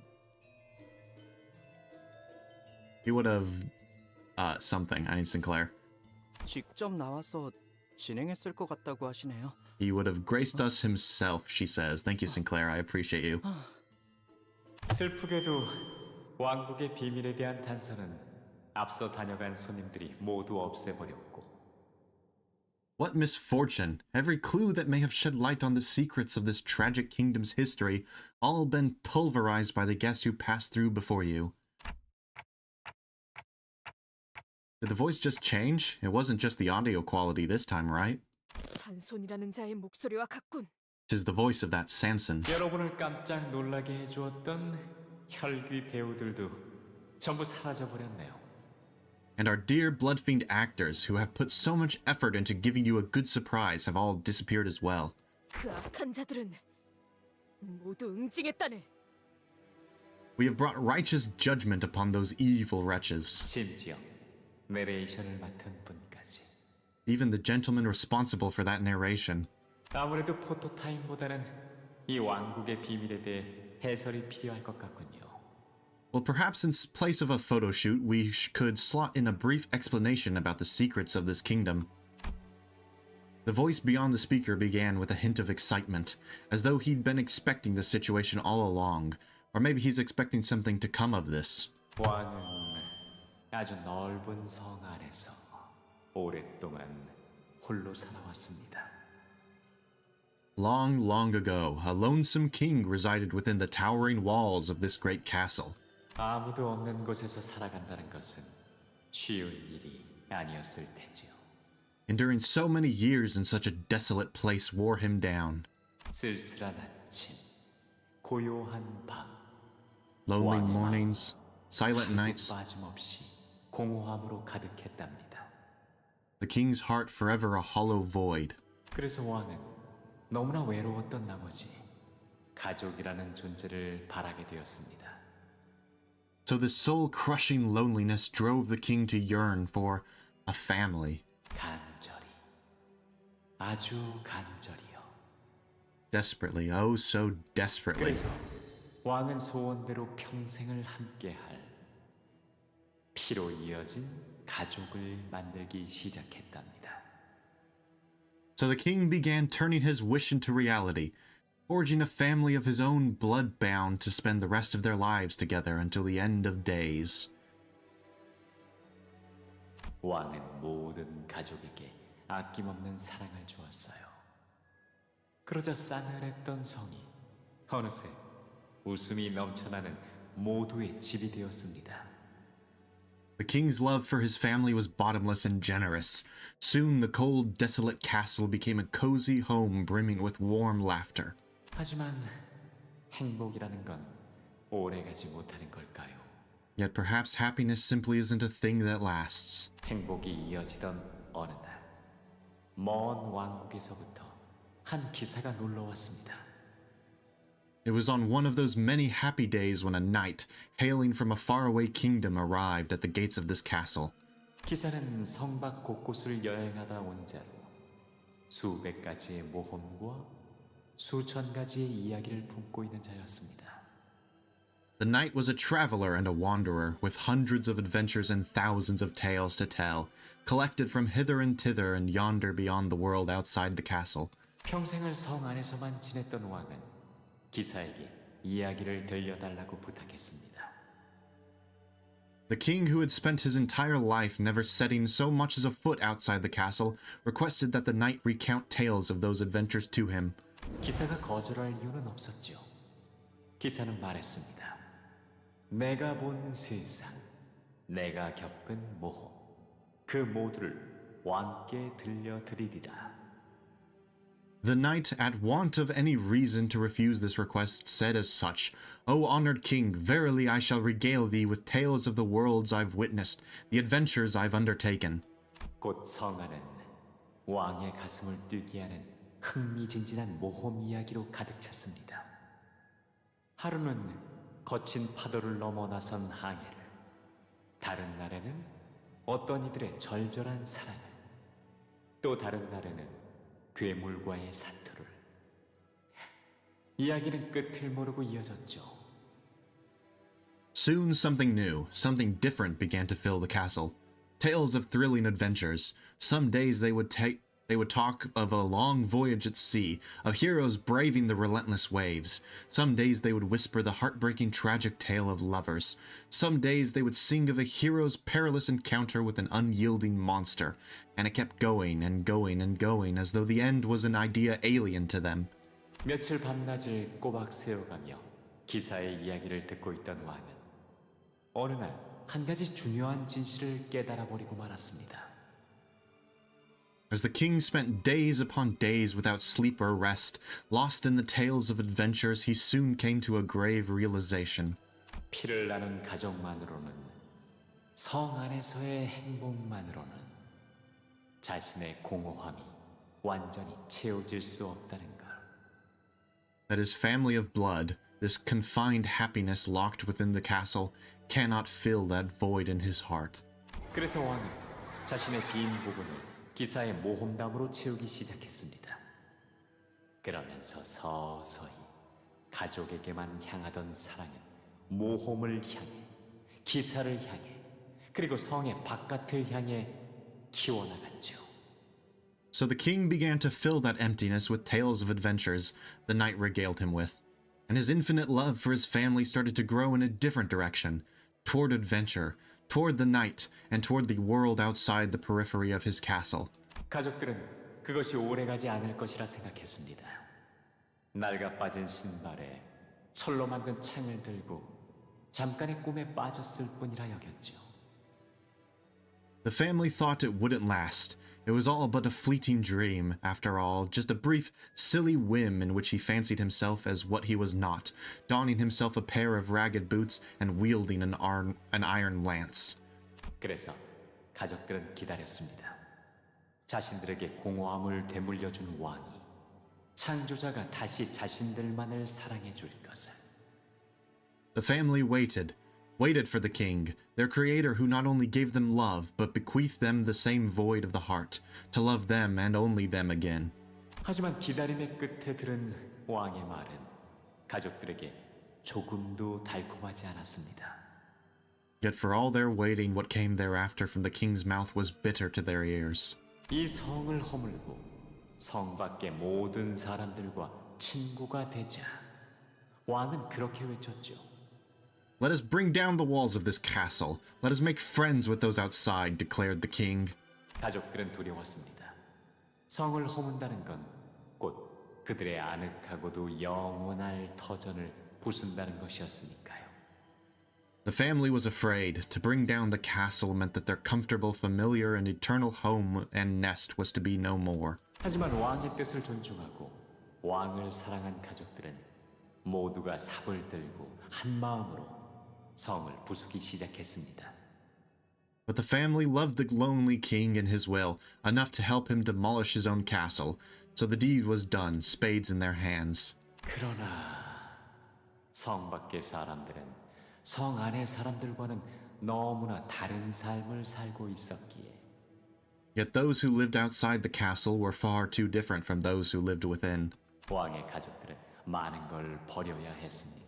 He would have... something. I need Sinclair. 직접 나와서 진행했을 것 같다고 하시네요. He would have graced us himself, she says. Thank you, Sinclair. I appreciate you. 슬프게도 왕국의 비밀에 대한 단서는 앞서 다녀간 손님들이 모두 없애버렸고. What misfortune! Every clue that may have shed light on the secrets of this tragic kingdom's history, all been pulverized by the guests who passed through before you. Did the voice just change? It wasn't just the audio quality this time, right? 산손이라는 자의 목소리와 같군. 'Tis the voice of that Sanson. 여러분을 깜짝 놀라게 해주었던 혈귀 배우들도 전부 사라져 버렸네요. And our dear blood-fiend actors, who have put so much effort into giving you a good surprise, have all disappeared as well. 그 악한 자들은 모두 응징했다네. We have brought righteous judgment upon those evil wretches. 심지어 내레이션을 맡은 분까지. Even the gentleman responsible for that narration. 아무래도 포토타임보다는 이 왕국의 비밀에 대해 해설이 필요할 것 같군요. Well, perhaps in place of a photo shoot, we could slot in a brief explanation about the secrets of this kingdom. The voice beyond the speaker began with a hint of excitement, as though he'd been expecting the situation all along, or maybe he's expecting something to come of this. 왕은 아주 넓은 성 안에서 오랫동안 홀로 살아왔습니다. Long, long ago, a lonesome king resided within the towering walls of this great castle. 아무도 없는 곳에서 살아간다는 것은 쉬운 일이 아니었을 테지요. Enduring so many years in such a desolate place wore him down. 쓸쓸한 아침, 고요한 밤, Lonely mornings, silent nights. 빠짐없이 공허함으로 가득했답니다. The king's heart forever a hollow void. 그래서 왕은 너무나 외로웠던 나머지 가족이라는 존재를 바라게 되었습니다. So the soul-crushing loneliness drove the king to yearn for a family. 간절히, 아주 간절히요. Desperately, oh so desperately. 그래서 왕은 소원대로 평생을 함께할 피로 이어진 가족을 만들기 시작했답니다. So the king began turning his wish into reality, forging a family of his own blood-bound to spend the rest of their lives together until the end of days. 왕은 모든 가족에게 아낌없는 사랑을 주었어요. 그러자 싸늘했던 성이 어느새 웃음이 넘쳐나는 모두의 집이 되었습니다. The king's love for his family was bottomless and generous. Soon the cold, desolate castle became a cozy home brimming with warm laughter. 하지만 행복이라는 건 오래가지 못하는 걸까요? Yet perhaps happiness simply isn't a thing that lasts. 행복이 이어지던 어느 날, 먼 왕국에서부터 한 기사가 놀러 왔습니다. It was on one of those many happy days when a knight, hailing from a faraway kingdom, arrived at the gates of this castle. 기사는 성밖 곳곳을 여행하다 온 자로 수백 가지의 모험과 수천 가지의 이야기를 품고 있는 자였습니다. The knight was a traveler and a wanderer, with hundreds of adventures and thousands of tales to tell, collected from hither and thither and yonder beyond the world outside the castle. 평생을 성 안에서만 지냈던 왕은 기사에게 이야기를 들려달라고 부탁했습니다. The king, who had spent his entire life never setting so much as a foot outside the castle, requested that the knight recount tales of those adventures to him. 기사가 거절할 이유는 없었죠. 기사는 말했습니다. 내가 본 세상, 내가 겪은 모험, 그 모두를 왕께 들려드리리라. The knight, at want of any reason to refuse this request, said as such, O honored king, verily I shall regale thee with tales of the worlds I've witnessed, the adventures I've undertaken. 곧 성안은 왕의 가슴을 뛰게 하는 흥미진진한 모험 이야기로 가득 찼습니다. 하루는 거친 파도를 넘어 나선 항해를, 다른 날에는 어떤 이들의 절절한 사랑을, 또 다른 날에는 괴물과의 사투를. 이야기는 끝을 모르고 이어졌죠. Soon something new, something different began to fill the castle. Tales of thrilling adventures. Some days they would talk of a long voyage at sea, of heroes braving the relentless waves. Some days they would whisper the heartbreaking tragic tale of lovers. Some days they would sing of a hero's perilous encounter with an unyielding monster. And it kept going and going and going, as though the end was an idea alien to them. 며칠 밤낮을 꼬박 세워가며 기사의 이야기를 듣고 있던 왕은 어느 날 한 가지 중요한 진실을 깨달아 버리고 말았습니다. As the king spent days upon days without sleep or rest, lost in the tales of adventures, he soon came to a grave realization. 피를 나눈 가족만으로는, 성 안에서의 행복만으로는 자신의 공허함이 완전히 채워질 수 없다는 걸. That his family of blood, this confined happiness locked within the castle, cannot fill that void in his heart. 그래서 왕은 자신의 빈 부분을 기사의 모험담으로 채우기 시작했습니다. 그러면서 서서히 가족에게만 향하던 사랑은 모험을 향해, 기사를 향해, 그리고 성의 바깥을 향해 키워나갔죠. So the king began to fill that emptiness with tales of adventures the knight regaled him with, and his infinite love for his family started to grow in a different direction, toward adventure, toward the knight, and toward the world outside the periphery of his castle. 가족들은 그것이 오래가지 않을 것이라 생각했습니다. 낡아 빠진 신발에 철로 만든 창을 들고 잠깐의 꿈에 빠졌을 뿐이라 여겼죠. The family thought it wouldn't last. It was all but a fleeting dream, after all, just a brief, silly whim in which he fancied himself as what he was not, donning himself a pair of ragged boots and wielding an iron lance. 그래서 가족들은 기다렸습니다. 자신들에게 공허함을 되물려준 왕이 창조자가 다시 자신들만을 사랑해 줄 것을. The family waited for the king, their creator who not only gave them love, but bequeathed them the same void of the heart, to love them and only them again. 하지만 기다림의 끝에 들은 왕의 말은 가족들에게 조금도 달콤하지 않았습니다. Yet for all their waiting, what came thereafter from the king's mouth was bitter to their ears. 이 성을 허물고 성 밖의 모든 사람들과 친구가 되자. 왕은 그렇게 외쳤죠. Let us bring down the walls of this castle. Let us make friends with those outside, declared the king. 가족들은 두려웠습니다. 성을 허문다는 건 곧 그들의 아늑하고도 영원할 터전을 부순다는 것이었으니까요. The family was afraid. To bring down the castle meant that their comfortable, familiar, and eternal home and nest was to be no more. 하지만 왕의 뜻을 존중하고 왕을 사랑한 가족들은 모두가 삽을 들고 한 마음으로 성을 부수기 시작했습니다. But the family loved the lonely king and his will, enough to help him demolish his own castle. So the deed was done, spades in their hands. 그러나 성 밖의 사람들은 성 안의 사람들과는 너무나 다른 삶을 살고 있었기에. Yet those who lived outside the castle were far too different from those who lived within. 왕의 가족들은 많은 걸 버려야 했습니다.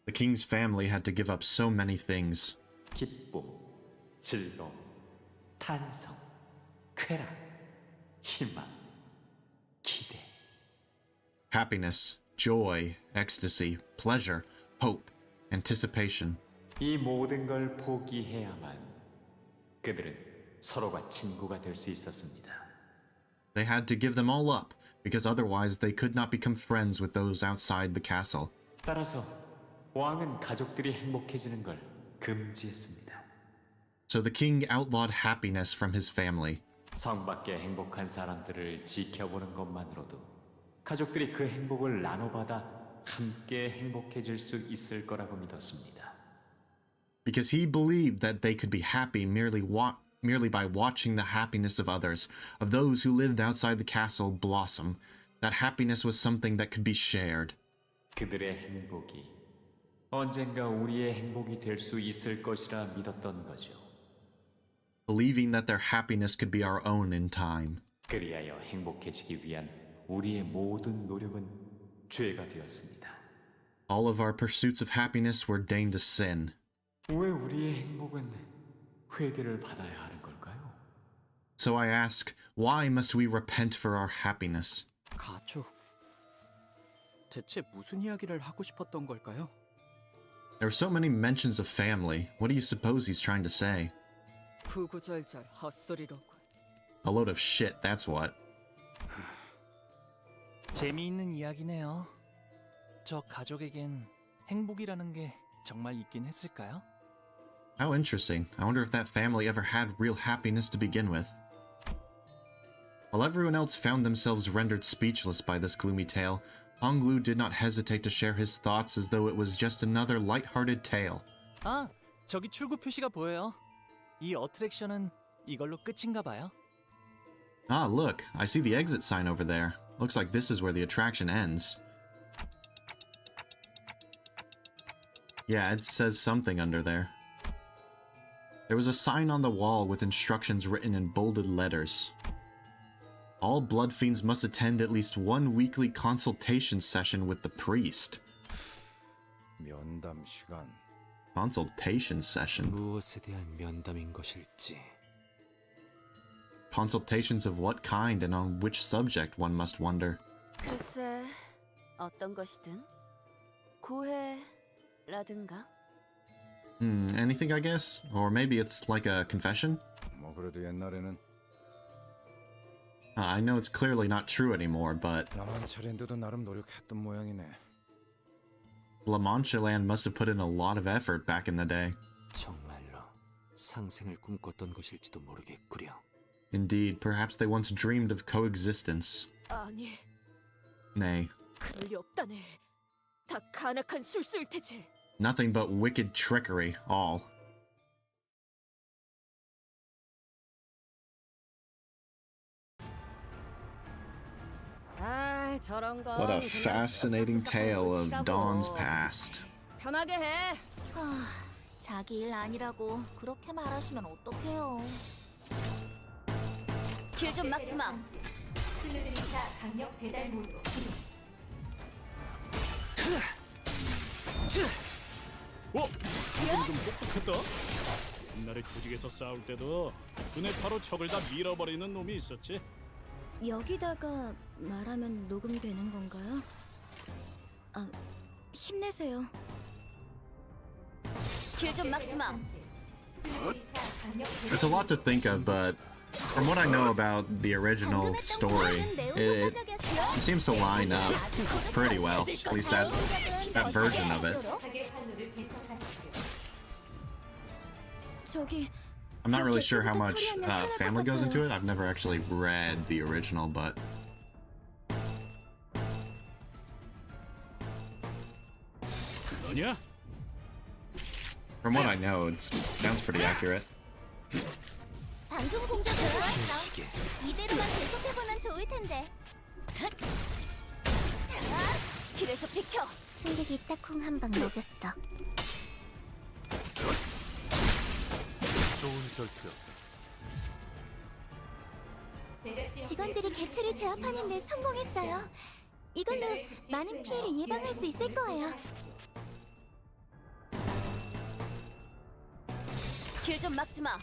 The king's family had to give up so many things. 기쁨, 즐거움, 탄성, 쾌락, 희망, 기대. Happiness, joy, ecstasy, pleasure, hope, anticipation. 이 모든 걸 포기해야만 그들은 서로가 친구가 될 수 있었습니다. They had to give them all up, because otherwise they could not become friends with those outside the castle. 따라서 왕은 가족들이 행복해지는 걸 금지했습니다. So the king outlawed happiness from his family. 성 밖의 행복한 사람들을 지켜보는 것만으로도 가족들이 그 행복을 나눠받아 함께 행복해질 수 있을 거라고 믿었습니다. Because he believed that they could be happy merely by watching the happiness of others, of those who lived outside the castle, blossom. That happiness was something that could be shared. 그들의 행복이 언젠가 우리의 행복이 될 수 있을 것이라 믿었던 거죠. Believing that their happiness could be our own in time. 그리하여 행복해지기 위한 우리의 모든 노력은 죄가 되었습니다. All of our pursuits of happiness were deigned a sin. 왜 우리의 행복은 회개를 받아야 하는 걸까요? So I ask, why must we repent for our happiness? 가족. 대체 무슨 이야기를 하고 싶었던 걸까요? There were so many mentions of family. What do you suppose he's trying to say? 구구절절 헛소리로군. A load of shit, that's what. 재미있는 이야기네요. 저 가족에겐 행복이라는 게 정말 있긴 했을까요? How interesting. I wonder if that family ever had real happiness to begin with. While everyone else found themselves rendered speechless by this gloomy tale, Honglu did not hesitate to share his thoughts as though it was just another light-hearted tale. 아, 저기 출구 표시가 보여요. 이 어트랙션은 이걸로 끝인가 봐요. Ah, look, I see the exit sign over there. Looks like this is where the attraction ends. Yeah, it says something under there. There was a sign on the wall with instructions written in bolded letters. All blood fiends must attend at least one weekly consultation session with the priest. 면담 시간. Consultation session? 무엇에 대한 면담인 것일지. Consultations of what kind and on which subject, one must wonder. 글쎄, 어떤 것이든 고해라든가. Anything, I guess? Or maybe it's like a confession? 뭐 그래도 옛날에는 I know it's clearly not true anymore, but 만차랜드도 나름 노력했던 모양이네. Manchaland must have put in a lot of effort back in the day. 정말로 상생을 꿈꿨던 것일지도 모르겠구려. Indeed, perhaps they once dreamed of coexistence. 아니, Nay, 그럴 리 없다네. 다 간악한 술수일 테지. nothing but wicked trickery, all. 아, 저런 거. What a fascinating tale of Dawn's past. 편하게 해. 자기 일 아니라고 그렇게 말하시면 어떡해요. 길 좀 막지 마. 클레드리차 강력 배달 모드로 지금 좀 똑똑했다. 옛날에 조직에서 싸울 때도 눈에 바로 적을 다 밀어버리는 놈이 있었지. 여기다가 말하면 녹음되는 건가요? 아, 힘내세요. 길 좀 막지 마. It's a lot to think of, but from what I know about the original story, it seems to line up pretty well. At least that version of it. I'm not really sure how much family goes into it. I've never actually read the original, but 너냐? from what I know, it sounds pretty accurate. 방금 공격 좋았어. 이대로만 계속해보면 좋을 텐데. 길에서 비켜. 승객이 딱콩 한 방 먹였어. 좋은 결투였다. 직원들이 개체를 제압하는 데 성공했어요. 이걸로 많은 피해를 예방할 수 있을 거예요. 길 좀 막지 마.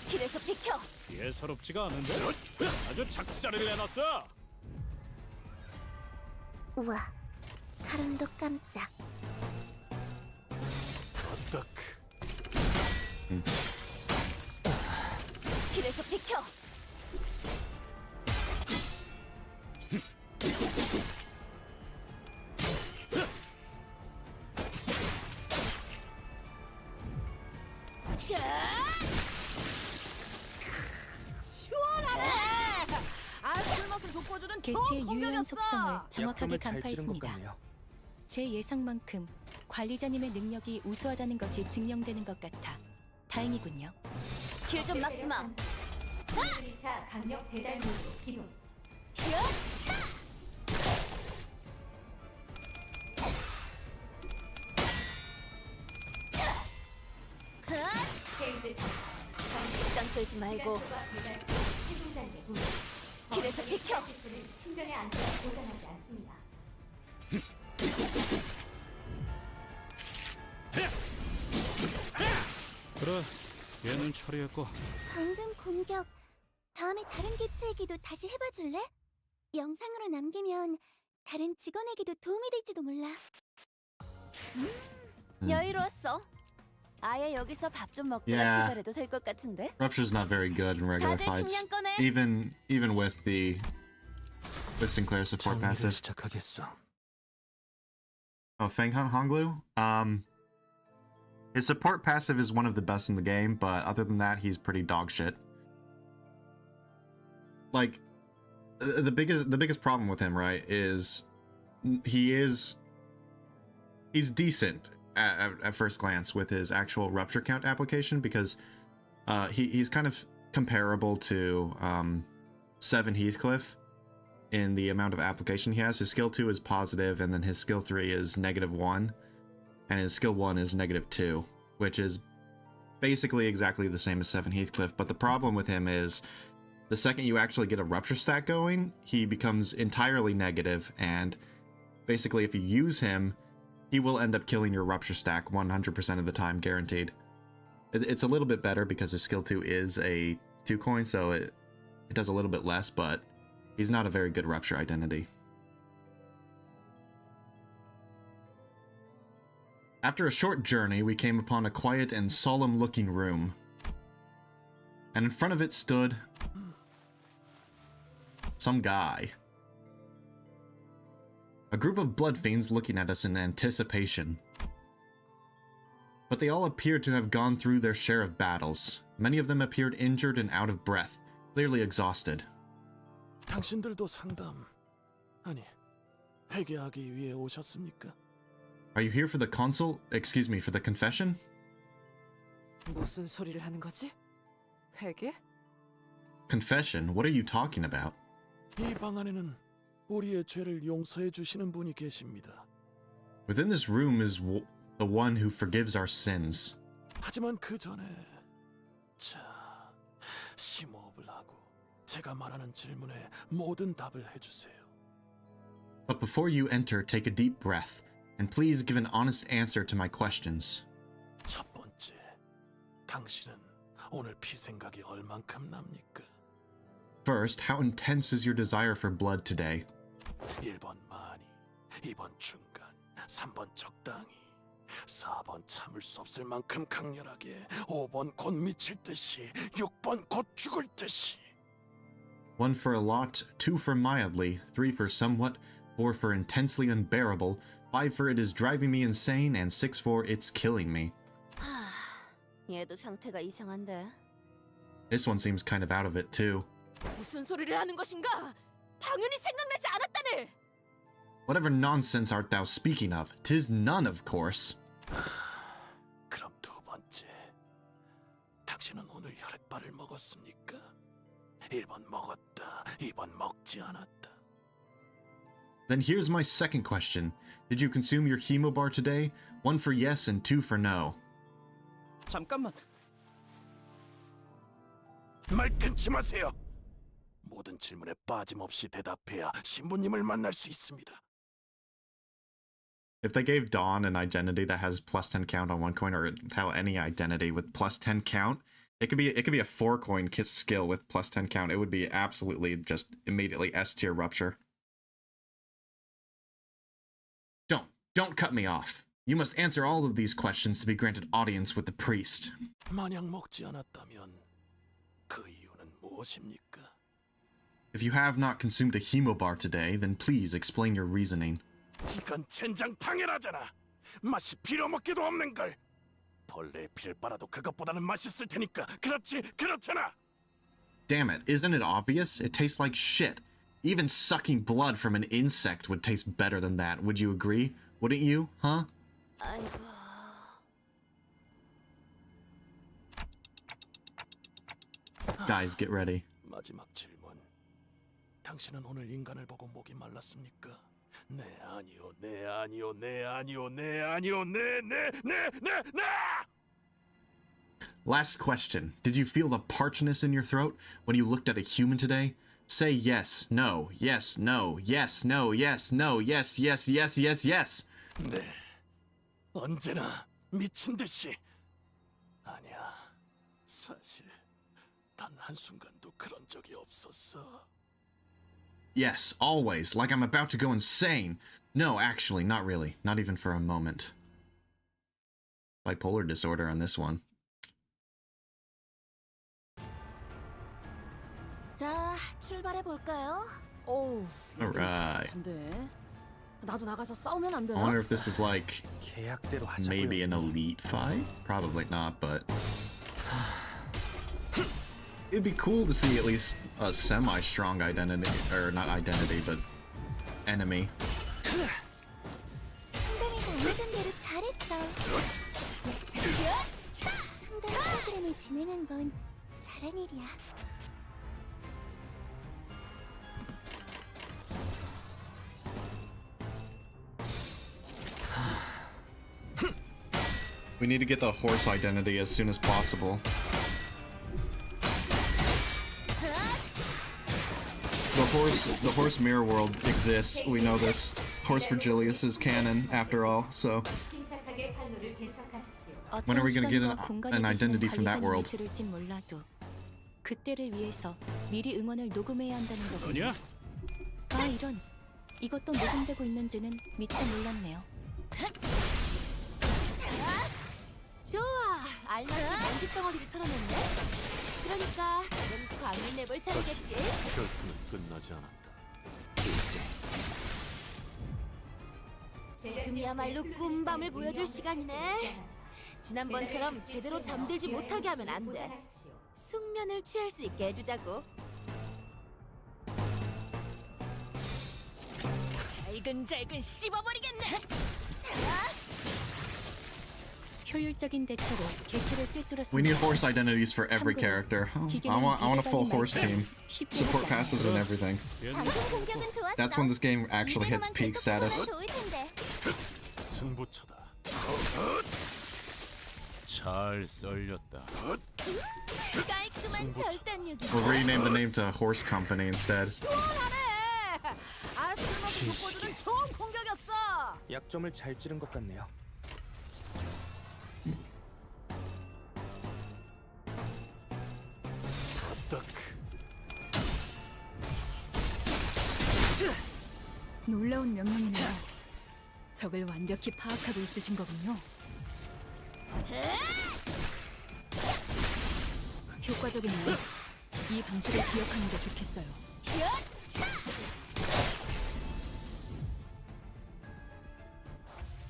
길에서 비켜. 예사롭지가 않은데? 아주 작살을 내놨어. 우와, 사람도 깜짝. 딱. 길에서 비켜. 시원하네. 술맛을 돋궈주는 개체의 좋은 유효한 공격이었어. 속성을 정확하게 약점을 잘 찌른 것 간파했습니다. 같네요. 제 예상만큼 관리자님의 능력이 우수하다는 것이 증명되는 것 같아 다행이군요. 길 좀 막지 마. 클레드리차 강력 배달 모드로 기동. 시간 끌지 말고 길에서 비켜. 신변의 안전을 보장하지 않습니다. 그래, 얘는 처리했고. 방금 공격 다음에 다른 개체에게도 다시 해봐줄래? 영상으로 남기면 다른 직원에게도 도움이 될지도 몰라. 여유로웠어. 아예 여기서 밥 좀 먹다가 Yeah. 출발해도 될 것 같은데? Rupture's not very good in regular 다들 fights, 식량 꺼내. even with Sinclair's support 정리를 passive. 시작하겠어. Oh, Fenghan Honglu? His support passive is one of the best in the game, but other than that, he's pretty dog shit. Like, the biggest problem with him, right, is he's decent at first glance with his actual rupture count application, because he's kind of comparable to VII Heathcliff in the amount of application he has. His skill 2 is positive, and then his skill 3 is -1, and his skill 1 is -2, which is basically exactly the same as VII Heathcliff. But the problem with him is the second you actually get a rupture stat going, he becomes entirely negative, and basically if you use him, he will end up killing your rupture stack 100% of the time, guaranteed. It's a little bit better because his skill 2 is a 2 coin, so it does a little bit less, but he's not a very good rupture identity. After a short journey, we came upon a quiet and solemn-looking room, and in front of it stood some guy. A group of blood fiends looking at us in anticipation. But they all appeared to have gone through their share of battles. Many of them appeared injured and out of breath, clearly exhausted. 당신들도 상담, 아니, 회개하기 위해 오셨습니까? Are you here for the consult? Excuse me, for the confession? 무슨 소리를 하는 거지? 회개? Confession? What are you talking about? 이 방 안에는 우리의 죄를 용서해 주시는 분이 계십니다. Within this room is the one who forgives our sins. 하지만 그 전에 자, 심호흡을 하고 제가 말하는 질문에 모든 답을 해주세요. But before you enter, take a deep breath, and please give an honest answer to my questions. 첫 번째, 당신은 오늘 피 생각이 얼만큼 납니까? First, how intense is your desire for blood today? 1번 많이, 2번 중간, 3번 적당히, 4번 참을 수 없을 만큼 강렬하게, 5번 곧 미칠 듯이, 6번 곧 죽을 듯이. 1 for a lot, 2 for mildly, 3 for somewhat, 4 for intensely unbearable, 5 for it is driving me insane, and 6 for it's killing me. 얘도 상태가 이상한데. This one seems kind of out of it too. 무슨 소리를 하는 것인가? 당연히 생각나지 않았다네. Whatever nonsense art thou speaking of? 'Tis none, of course. 그럼 두 번째, 당신은 오늘 혈액발을 먹었습니까? 1번 먹었다, 2번 먹지 않았다. Then here's my second question. Did you consume your hemobar today? 1 for yes and 2 for no. 잠깐만. 말 끊지 마세요. 모든 질문에 빠짐없이 대답해야 신부님을 만날 수 있습니다. If they gave Dawn an identity that has +10 count on 1 coin, or hell, any identity with +10 count, it could be a 4 coin skill with +10 count. It would be absolutely just immediately S tier rupture. Don't cut me off. You must answer all of these questions to be granted audience with the priest. 만약 먹지 않았다면 그 이유는 무엇입니까? If you have not consumed a hemobar today, then please explain your reasoning. 이건 젠장 당연하잖아. 맛이 빌어먹기도 없는 걸. 벌레의 피를 빨아도 그것보다는 맛있을 테니까. 그렇지, 그렇잖아. Damn it, isn't it obvious? It tastes like shit. Even sucking blood from an insect would taste better than that. Would you agree? Wouldn't you, huh? 아이고. Guys, get ready. 마지막 질문. 당신은 오늘 인간을 보고 목이 말랐습니까? 네, 아니요, 네, 아니요, 네, 아니요, 네, 아니요, 네, 네, 네, 네, 네! Last question. Did you feel the parchness in your throat when you looked at a human today? Say yes, no, yes, no, yes, no, yes, no, yes, yes, yes, yes, yes. 네, 언제나 미친 듯이. 아니야, 사실 단 한순간도 그런 적이 없었어. Yes, always, like I'm about to go insane. No, actually, not really. Not even for a moment. bipolar disorder on this one. 자, 출발해 볼까요? 어우, Alright. 근데 나도 나가서 싸우면 안 I 되나? wonder if this is like 계약대로 하자고요. maybe an elite fight? Probably not, but it'd be cool to see at least a semi-strong identity, or not identity, but enemy. 상당히 정해진 대로 잘했어. 상당히 프로그램을 진행한 건 잘한 일이야. We need to get the horse identity as soon as possible. The horse mirror world exists. We know this. Horse Virgilius is canon after all. So when are we gonna get an identity from that world? 몰라도 그때를 위해서 미리 응원을 녹음해야 한다는 거군요. 아 이런 이것도 녹음되고 있는지는 미처 몰랐네요. 좋아, 알맞은 먼지 덩어리를 털어냈네. 그러니까 넌 광을 내볼 차례겠지. 결투는 끝나지 않았다. 지금이야말로 꿈밤을 보여줄 시간이네. 지난번처럼 제대로 잠들지 못하게 하면 안 돼. 숙면을 취할 수 있게 해주자고. 잘근잘근 씹어버리겠네. 효율적인 대처로 개체를 꿰뚫었습니다. We need horse identities for every character. I want a full horse team. Support passives and everything. 방금 공격은 좋았어. That's when this game actually hits 이대로만 peak 계속해보면 status. 좋을 텐데. 승부처다. 잘 썰렸다. 깔끔한 절단력이. We'll rename the name to Horse Company instead. 시원하네. 아, 쓸모없는 족보들은 좋은 공격이었어. 약점을 잘 찌른 것 같네요. 놀라운 명령이네요. 적을 완벽히 파악하고 있으신 거군요. 효과적이네요. 이 방식을 기억하는 게 좋겠어요.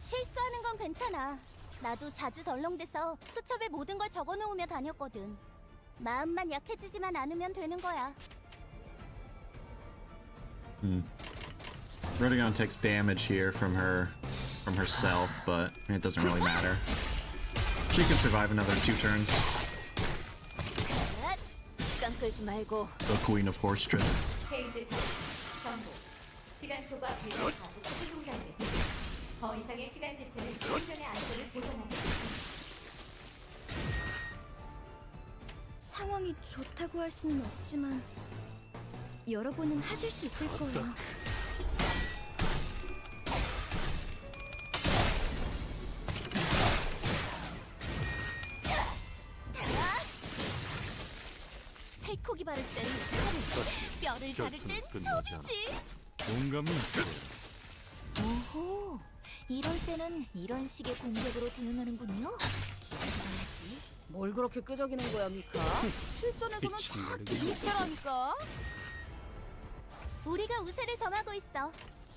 실수하는 건 괜찮아. 나도 자주 덜렁대서 수첩에 모든 걸 적어놓으며 다녔거든. 마음만 약해지지만 않으면 되는 거야. Rodigon takes damage here from herself, but it doesn't really matter. She can survive another 2 turns. 시간 끌지 말고. The Queen of Horse Trip. 시간 소가 비록 가속도 생산돼. 더 이상의 시간 지체는 생존의 안전을 보장하지. 상황이 좋다고 할 수는 없지만 여러분은 하실 수 있을 거예요. 살코기 바를 땐 뼈를 자를 땐 소리지. 공감이 오호, 이럴 때는 이런 식의 공격으로 대응하는군요. 기억해봐야지. 뭘 그렇게 끄적이는 거야, 미카? 실전에서는 다 비슷하라니까. 우리가 우세를 점하고 있어.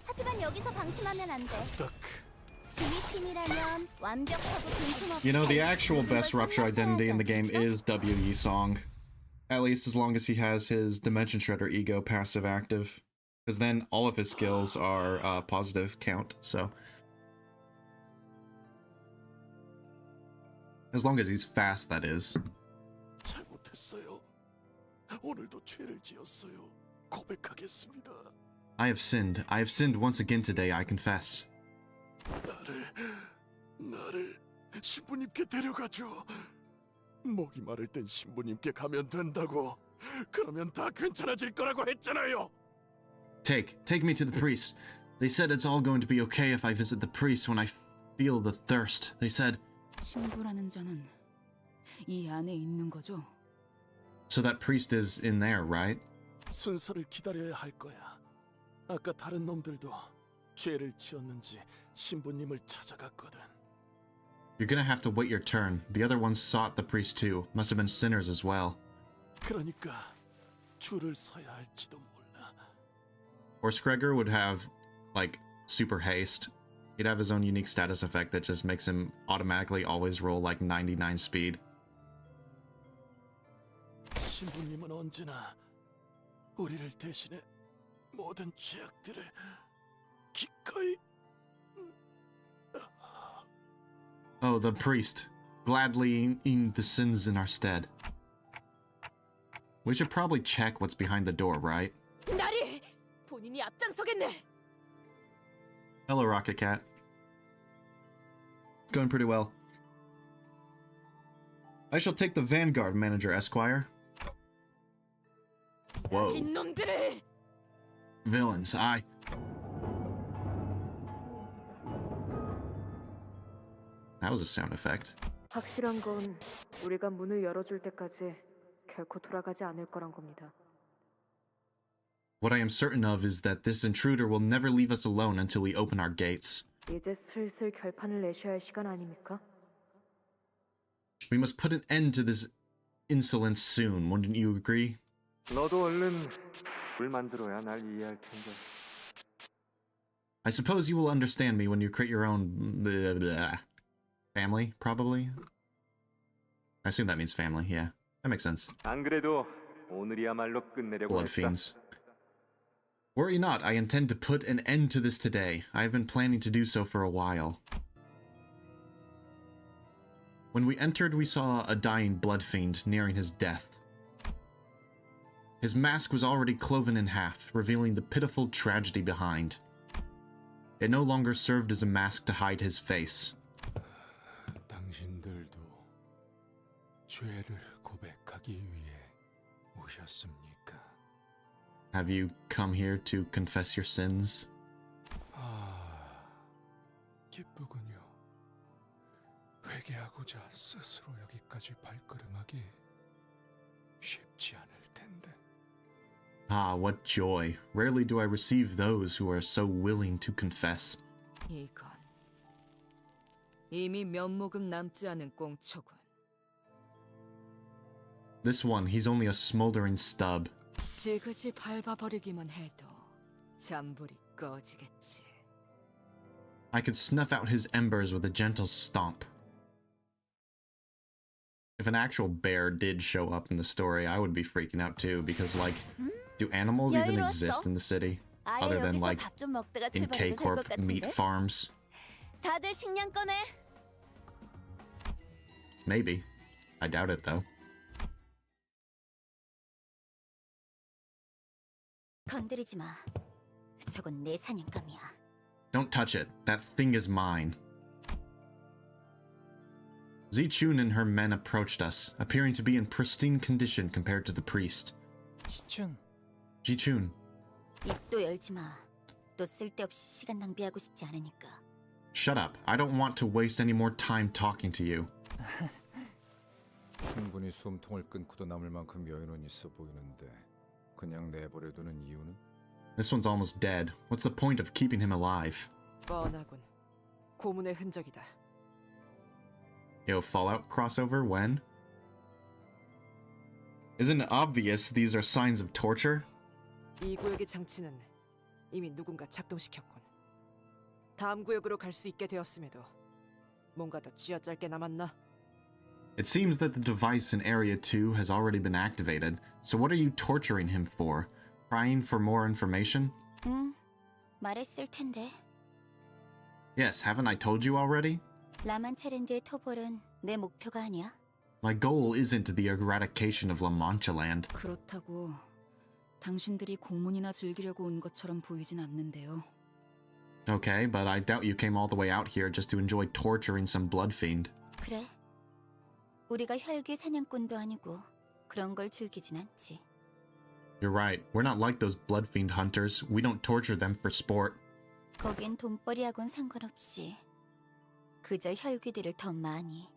하지만 여기서 방심하면 안 돼. 지휘 팀이라면 완벽하고 빈틈없이. You know, the actual best Rupture identity in the game is WE Song. At least as long as he has his Dimension Shredder ego passive active. Because then all of his skills are positive count, so. As long as he's fast, that is. 잘못했어요. 오늘도 죄를 지었어요. 고백하겠습니다. I have sinned. I have sinned once again today, I confess. 나를 신부님께 데려가줘. 목이 마를 땐 신부님께 가면 된다고. 그러면 다 괜찮아질 거라고 했잖아요. Take me to the priest. They said it's all going to be okay if I visit the priest when I feel the thirst. They said. 신부라는 자는 이 안에 있는 거죠? So that priest is in there, right? 순서를 기다려야 할 거야. 아까 다른 놈들도 죄를 지었는지 신부님을 찾아갔거든. You're gonna have to wait your turn. The other ones sought the priest too. Must have been sinners as well. 그러니까 줄을 서야 할지도 몰라. Or Skregor would have, like, super haste. He'd have his own unique status effect that just makes him automatically always roll like 99 speed. 신부님은 언제나 우리를 대신해 모든 죄악들을 기꺼이. Oh, the priest. Gladly eating the sins in our stead. We should probably check what's behind the door, right? 나리! 본인이 앞장서겠네! Hello, Rocket Cat. It's going pretty well. I shall take the Vanguard, Manager Esquire. Whoa. 놈들을! Villains, that was a sound effect. 확실한 건 우리가 문을 열어줄 때까지 결코 돌아가지 않을 거란 겁니다. What I am certain of is that this intruder will never leave us alone until we open our gates. 이제 슬슬 결판을 내셔야 할 시간 아닙니까? We must put an end to this insolence soon, wouldn't you agree? 너도 얼른 물 만들어야 날 이해할 텐데. I suppose you will understand me when you create your own family, probably? I assume that means family, yeah. That makes sense. 안 그래도 오늘이야말로 끝내려고 Blood 했다. fiends. Worry not, I intend to put an end to this today. I have been planning to do so for a while. When we entered, we saw a dying blood fiend nearing his death. His mask was already cloven in half, revealing the pitiful tragedy behind. It no longer served as a mask to hide his face. 당신들도 죄를 고백하기 위해 오셨습니까? Have you come here to confess your sins? 기쁘군요. 회개하고자 스스로 여기까지 발걸음하기 쉽지 않을 텐데. Ah, what joy. Rarely do I receive those who are so willing to confess. 이건 이미 면목은 남지 않은 꽁초군. This one, he's only a smoldering stub. 지그지 밟아버리기만 해도 잔불이 꺼지겠지. I could snuff out his embers with a gentle stomp. If an actual bear did show up in the story, I would be freaking out too, because, like, do animals even exist in the city? Other than, like, in K-Corp meat farms? 다들 식량 꺼내. Maybe. I doubt it, though. 건드리지 마. 저건 내 사냥감이야. Don't touch it. That thing is mine. Zichun and her men approached us, appearing to be in pristine condition compared to the priest. 시춘. Zichun. 입도 열지 마. 또 쓸데없이 시간 낭비하고 싶지 않으니까. Shut up. I don't want to waste any more time talking to you. 충분히 숨통을 끊고도 남을 만큼 여유는 있어 보이는데 그냥 내버려두는 이유는? This one's almost dead. What's the point of keeping him alive? 뻔하군. 고문의 흔적이다. Yo, Fallout crossover? When? Isn't it obvious these are signs of torture? 이 구역의 장치는 이미 누군가 작동시켰군. 다음 구역으로 갈 수 있게 되었음에도 뭔가 더 쥐어짤게 남았나? It seems that the device in Area 2 has already been activated, so what are you torturing him for? Prying for more information? 말했을 텐데. Yes, haven't I told you already? 라만차랜드의 토벌은 내 목표가 아니야. My goal isn't the eradication of Manchaland. 그렇다고 당신들이 고문이나 즐기려고 온 것처럼 보이진 않는데요. Okay, but I doubt you came all the way out here just to enjoy torturing some blood fiend. 그래. 우리가 혈귀 사냥꾼도 아니고 그런 걸 즐기진 않지. You're right. We're not like those blood fiend hunters. We don't torture them for sport. 거긴 돈벌이하고는 상관없이 그저 혈귀들을 더 많이,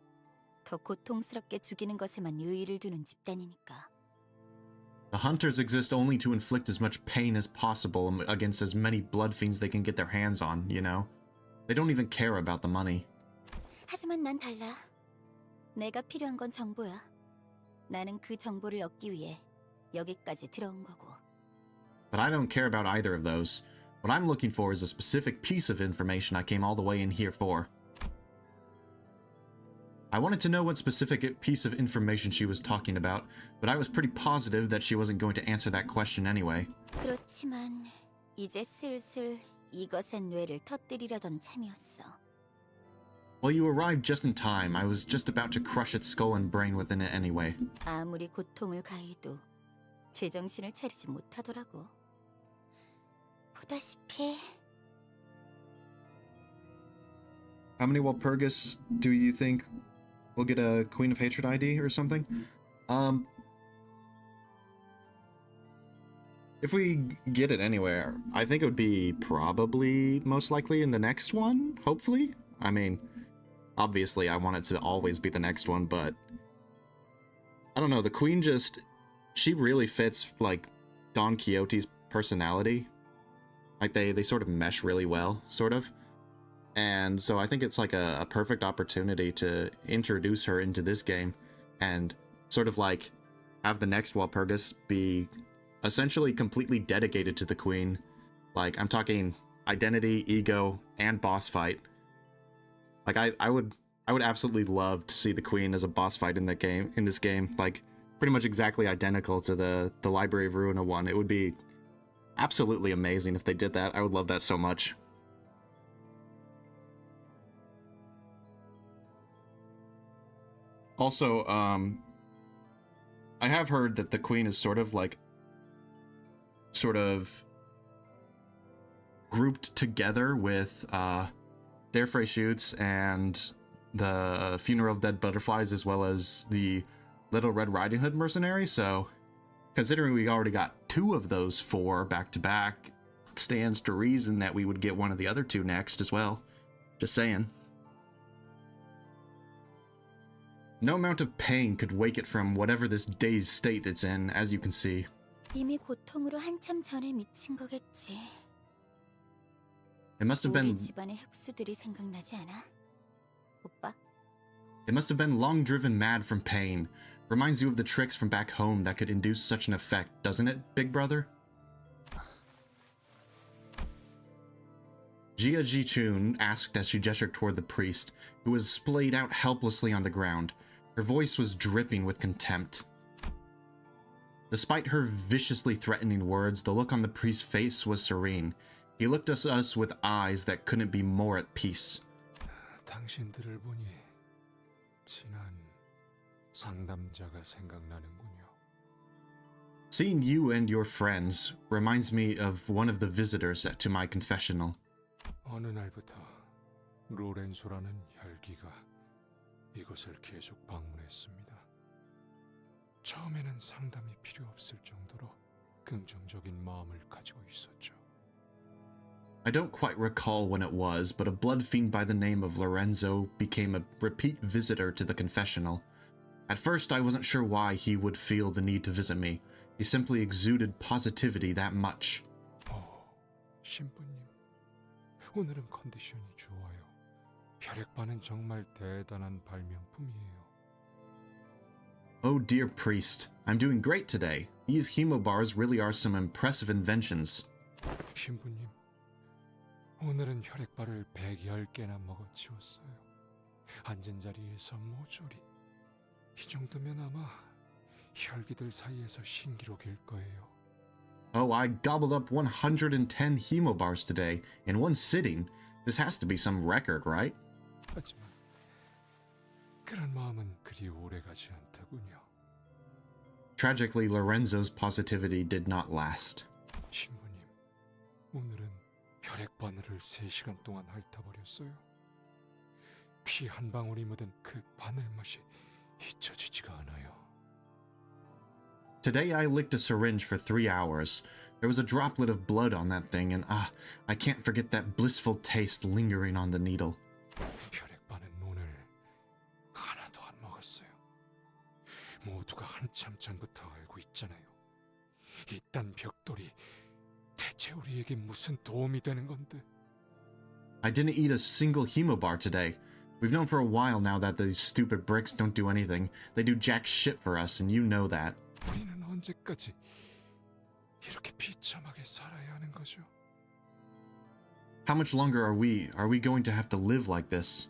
더 고통스럽게 죽이는 것에만 의의를 두는 집단이니까. The hunters exist only to inflict as much pain as possible against as many blood fiends they can get their hands on, you know? They don't even care about the money. 하지만 난 달라. 내가 필요한 건 정보야. 나는 그 정보를 얻기 위해 여기까지 들어온 거고. But I don't care about either of those. What I'm looking for is a specific piece of information I came all the way in here for. I wanted to know what specific piece of information she was talking about, but I was pretty positive that she wasn't going to answer that question anyway. 그렇지만 이제 슬슬 이것의 뇌를 터뜨리려던 참이었어. Well, you arrived just in time. I was just about to crush its skull and brain within it anyway. 아무리 고통을 가해도 제정신을 차리지 못하더라고. 보다시피 How many Walpurgis do you think will get a Queen of Hatred ID or something? If we get it anywhere, I think it would be probably most likely in the next one, hopefully. I mean, obviously I want it to always be the next one, but I don't know, the Queen she really fits, like, Don Quixote's personality. Like, they sort of mesh really well, sort of. And so I think it's like a perfect opportunity to introduce her into this game and sort of like have the next Walpurgis be essentially completely dedicated to the Queen. Like, I'm talking identity, ego, and boss fight. Like, I would absolutely love to see the Queen as a boss fight in this game. Like, pretty much exactly identical to the Library of Ruina one. It would be absolutely amazing if they did that. I would love that so much. Also, I have heard that the Queen is sort of grouped together with Dare Shoots and the Funeral of Dead Butterflies, as well as the Little Red Riding Hood mercenary. So, considering we already got 2 of those 4 back to back, it stands to reason that we would get one of the other 2 next as well. Just saying. No amount of pain could wake it from whatever this dazed state it's in, as you can see. 이미 고통으로 한참 전에 미친 거겠지. It must have 우리 been 집안의 흑수들이 생각나지 않아? 오빠? It must have been long driven mad from pain. Reminds you of the tricks from back home that could induce such an effect, doesn't it, big brother? Jia Ji-chun asked as she gestured toward the priest, who was splayed out helplessly on the ground. Her voice was dripping with contempt. Despite her viciously threatening words, the look on the priest's face was serene. He looked at us with eyes that couldn't be more at peace. 당신들을 보니 지난 상담자가 생각나는군요. Seeing you and your friends reminds me of one of the visitors to my confessional. 어느 날부터 로렌소라는 혈기가 이곳을 계속 방문했습니다. 처음에는 상담이 필요 없을 정도로 긍정적인 마음을 가지고 있었죠. I don't quite recall when it was, but a blood fiend by the name of Lorenzo became a repeat visitor to the confessional. At first, I wasn't sure why he would feel the need to visit me. He simply exuded positivity that much. 신부님, 오늘은 컨디션이 좋아요. 혈액반은 정말 대단한 발명품이에요. Oh dear priest, I'm doing great today. These hemobars really are some impressive inventions. 신부님, 오늘은 혈액발을 110개나 먹어치웠어요. 앉은 자리에서 모조리. 이 정도면 아마 혈기들 사이에서 신기록일 거예요. Oh, I gobbled up 110 hemobars today in one sitting. This has to be some record, right? 하지만 그런 마음은 그리 오래가지 않더군요. Tragically, Lorenzo's positivity did not last. 신부님, 오늘은 혈액 바늘을 3시간 동안 핥아버렸어요. 피 한 방울이 묻은 그 바늘 맛이 잊혀지지가 않아요. Today I licked a syringe for 3 hours. There was a droplet of blood on that thing, and I can't forget that blissful taste lingering on the needle. 혈액바는 오늘 하나도 안 먹었어요. 모두가 한참 전부터 알고 있잖아요. 이딴 벽돌이 대체 우리에게 무슨 도움이 되는 건데? I didn't eat a single hemobar today. We've known for a while now that these stupid bricks don't do anything. They do jack shit for us, and you know that. 우리는 언제까지 이렇게 비참하게 살아야 하는 거죠? How much longer are we going to have to live like this?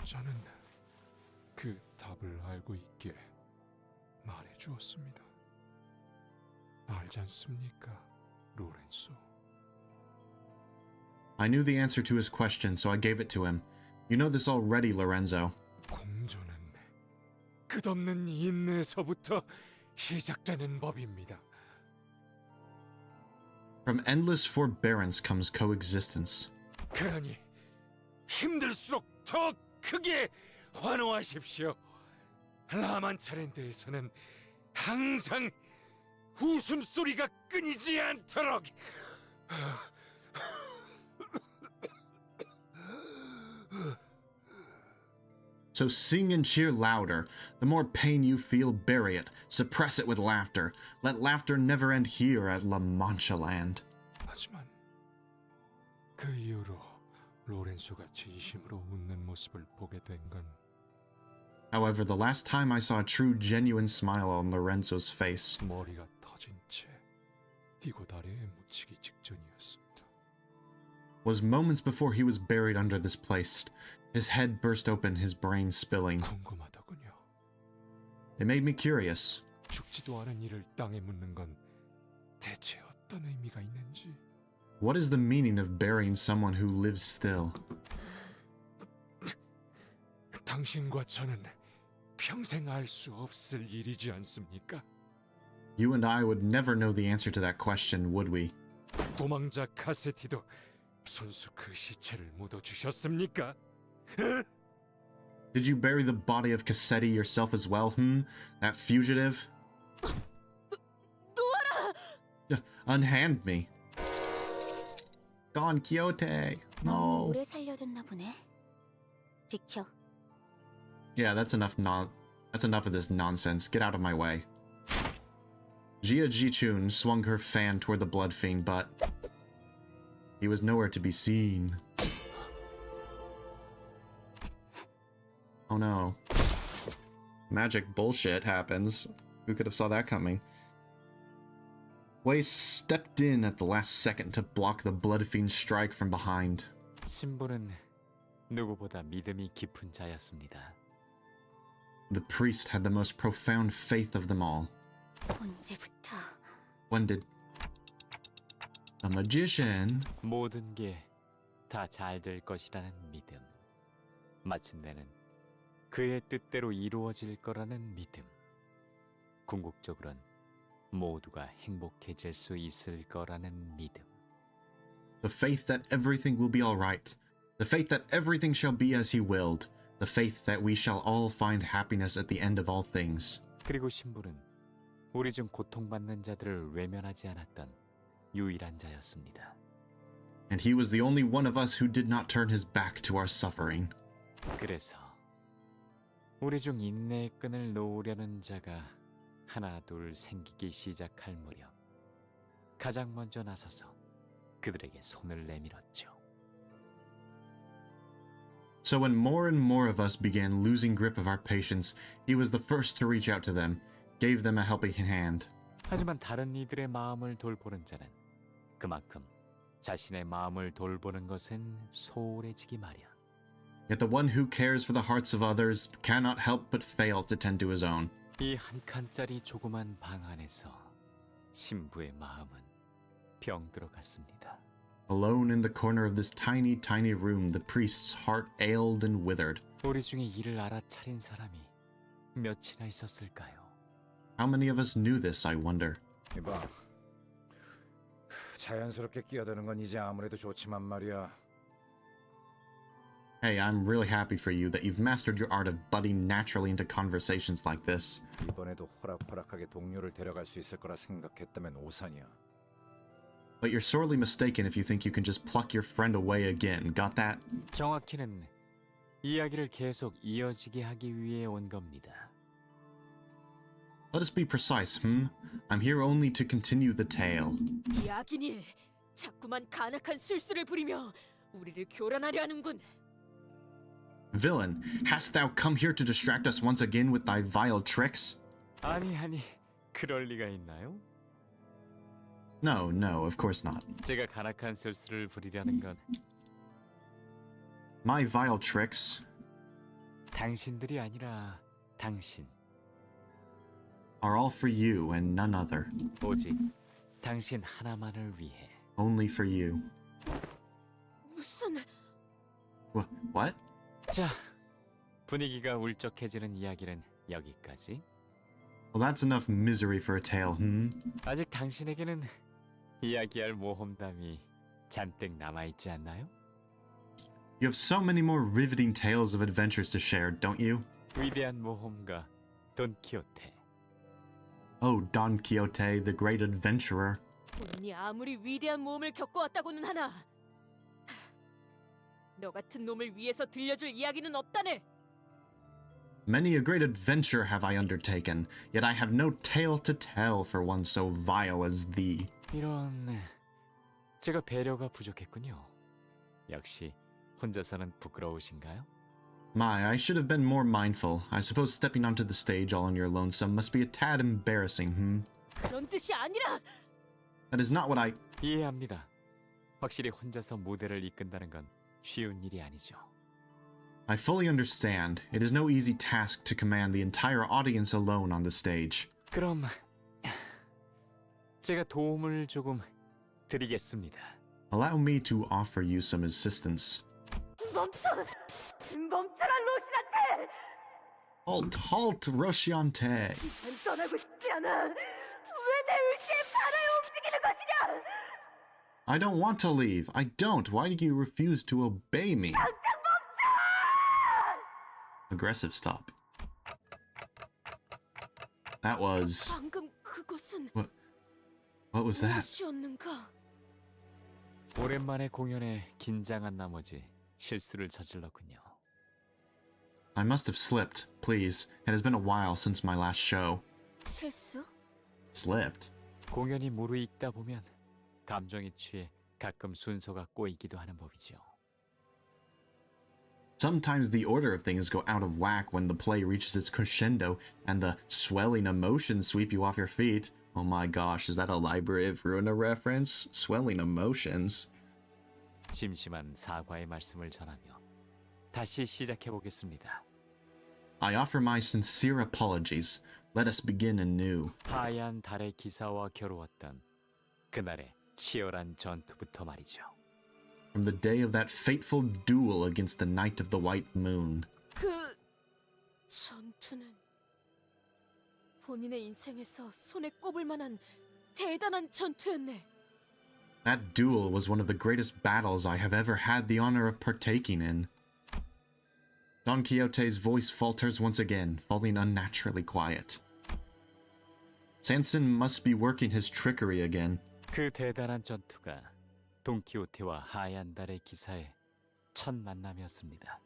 저는 그 답을 알고 있기에 말해 주었습니다. 알지 않습니까, 로렌소? I knew the answer to his question, so I gave it to him. You know this already, Lorenzo. 공존은 끝없는 인내에서부터 시작되는 법입니다. From endless forbearance comes coexistence. 그러니 힘들수록 더 크게 환호하십시오. 라만차랜드에서는 항상 웃음소리가 끊이지 않도록. So sing and cheer louder. The more pain you feel, bury it. Suppress it with laughter. Let laughter never end here at La Manchaland. 하지만 그 이후로 로렌소가 진심으로 웃는 모습을 보게 된 건 However, the last time I saw a true, genuine smile on Lorenzo's face 머리가 터진 채 이곳 아래에 묻히기 직전이었습니다. was moments before he was buried under this place. His head burst open, his brain spilling. 궁금하더군요. It made me curious. 죽지도 않은 이를 땅에 묻는 건 대체 어떤 의미가 있는지. What is the meaning of burying someone who lives still? 당신과 저는 평생 알 수 없을 일이지 않습니까? You and I would never know the answer to that question, would we? 도망자 카세티도 손수 그 시체를 묻어주셨습니까? Did you bury the body of Cassetti yourself as well, That fugitive? Unhand me. Don Quixote. No. 오래 살려뒀나 보네. 비켜. Yeah, that's enough of this nonsense. Get out of my way. Jia Ji-chun swung her fan toward the blood fiend, but he was nowhere to be seen. Oh no. Magic bullshit happens. Who could have saw that coming? Wei stepped in at the last second to block the blood fiend's strike from behind. 신부는 누구보다 믿음이 깊은 자였습니다. The priest had the most profound faith of them all. 언제부터? When did a magician? 모든 게 다 잘 될 것이라는 믿음. 마침내는 그의 뜻대로 이루어질 거라는 믿음. 궁극적으론 모두가 행복해질 수 있을 거라는 믿음. The faith that everything will be all right. The faith that everything shall be as he willed. The faith that we shall all find happiness at the end of all things. 그리고 신부는 우리 중 고통받는 자들을 외면하지 않았던 유일한 자였습니다. And he was the only one of us who did not turn his back to our suffering. 그래서 우리 중 인내의 끈을 놓으려는 자가 하나 둘 생기기 시작할 무렵 가장 먼저 나서서 그들에게 손을 내밀었죠. So when more and more of us began losing grip of our patience, he was the first to reach out to them, gave them a helping hand. 하지만 다른 이들의 마음을 돌보는 자는 그만큼 자신의 마음을 돌보는 것은 소홀해지기 마련. Yet the one who cares for the hearts of others cannot help but fail to tend to his own. 이 한 칸짜리 조그만 방 안에서 신부의 마음은 병들어 갔습니다. Alone in the corner of this tiny, tiny room, the priest's heart ailed and withered. 우리 중에 이를 알아차린 사람이 몇이나 있었을까요? How many of us knew this, I wonder? 이봐, 자연스럽게 끼어드는 건 이제 아무래도 좋지만 말이야. Hey, I'm really happy for you that you've mastered your art of butting naturally into conversations like this. 이번에도 호락호락하게 동료를 데려갈 수 있을 거라 생각했다면 오산이야. But you're sorely mistaken if you think you can just pluck your friend away again. Got that? 정확히는 이야기를 계속 이어지게 하기 위해 온 겁니다. Let us be precise, I'm here only to continue the tale. 이 악인이 자꾸만 간악한 술수를 부리며 우리를 교란하려 하는군. Villain, hast thou come here to distract us once again with thy vile tricks? 아니, 그럴 리가 있나요? No, no, of course not. 제가 간악한 술수를 부리려는 건 My vile tricks 당신들이 아니라 당신. are all for you and none other. 오직 당신 하나만을 위해. Only for you. 무슨... What? 자, 분위기가 울적해지는 이야기는 여기까지. Well, that's enough misery for a tale, 아직 당신에게는 이야기할 모험담이 잔뜩 남아있지 않나요? You have so many more riveting tales of adventures to share, don't you? 위대한 모험가 돈키호테. Oh, Don Quixote, the great adventurer. 본인이 아무리 위대한 모험을 겪어왔다고는 하나 너 같은 놈을 위해서 들려줄 이야기는 없다네. Many a great adventure have I undertaken, yet I have no tale to tell for one so vile as thee. 이런... 제가 배려가 부족했군요. 역시 혼자서는 부끄러우신가요? My, I should have been more mindful. I suppose stepping onto the stage all on your lonesome must be a tad embarrassing, 그런 뜻이 아니라... That is not what I... 이해합니다. 확실히 혼자서 무대를 이끈다는 건 쉬운 일이 아니죠. I fully understand. It is no easy task to command the entire audience alone on the stage. 그럼 제가 도움을 조금 드리겠습니다. Allow me to offer you some assistance. 멈춰라 로시한테! Halt, Rosciante! 떠나고 싶지 않아. 왜 내 의지에 발을 움직이는 것이냐? I don't want to leave. I don't. Why do you refuse to obey me? Aggressive stop. That was... 방금 그것은... What was that? 무엇이었는가? 오랜만에 공연에 긴장한 나머지 실수를 저질렀군요. I must have slipped. Please. It has been a while since my last show. 실수? Slipped? 공연이 무르익다 보면 감정에 취해 가끔 순서가 꼬이기도 하는 법이죠. Sometimes the order of things go out of whack when the play reaches its crescendo and the swelling emotions sweep you off your feet. Oh my gosh, is that a Library of Ruina reference? Swelling emotions. 심심한 사과의 말씀을 전하며 다시 시작해 보겠습니다. I offer my sincere apologies. Let us begin anew. 하얀 달의 기사와 겨루었던 그날의 치열한 전투부터 말이죠. From the day of that fateful duel against the Knight of the White Moon. 그... 전투는... 본인의 인생에서 손에 꼽을 만한 대단한 전투였네. That duel was one of the greatest battles I have ever had the honor of partaking in. Don Quixote's voice falters once again, falling unnaturally quiet. Sanson must be working his trickery again. 그 대단한 전투가 돈키호테와 하얀 달의 기사의 첫 만남이었습니다.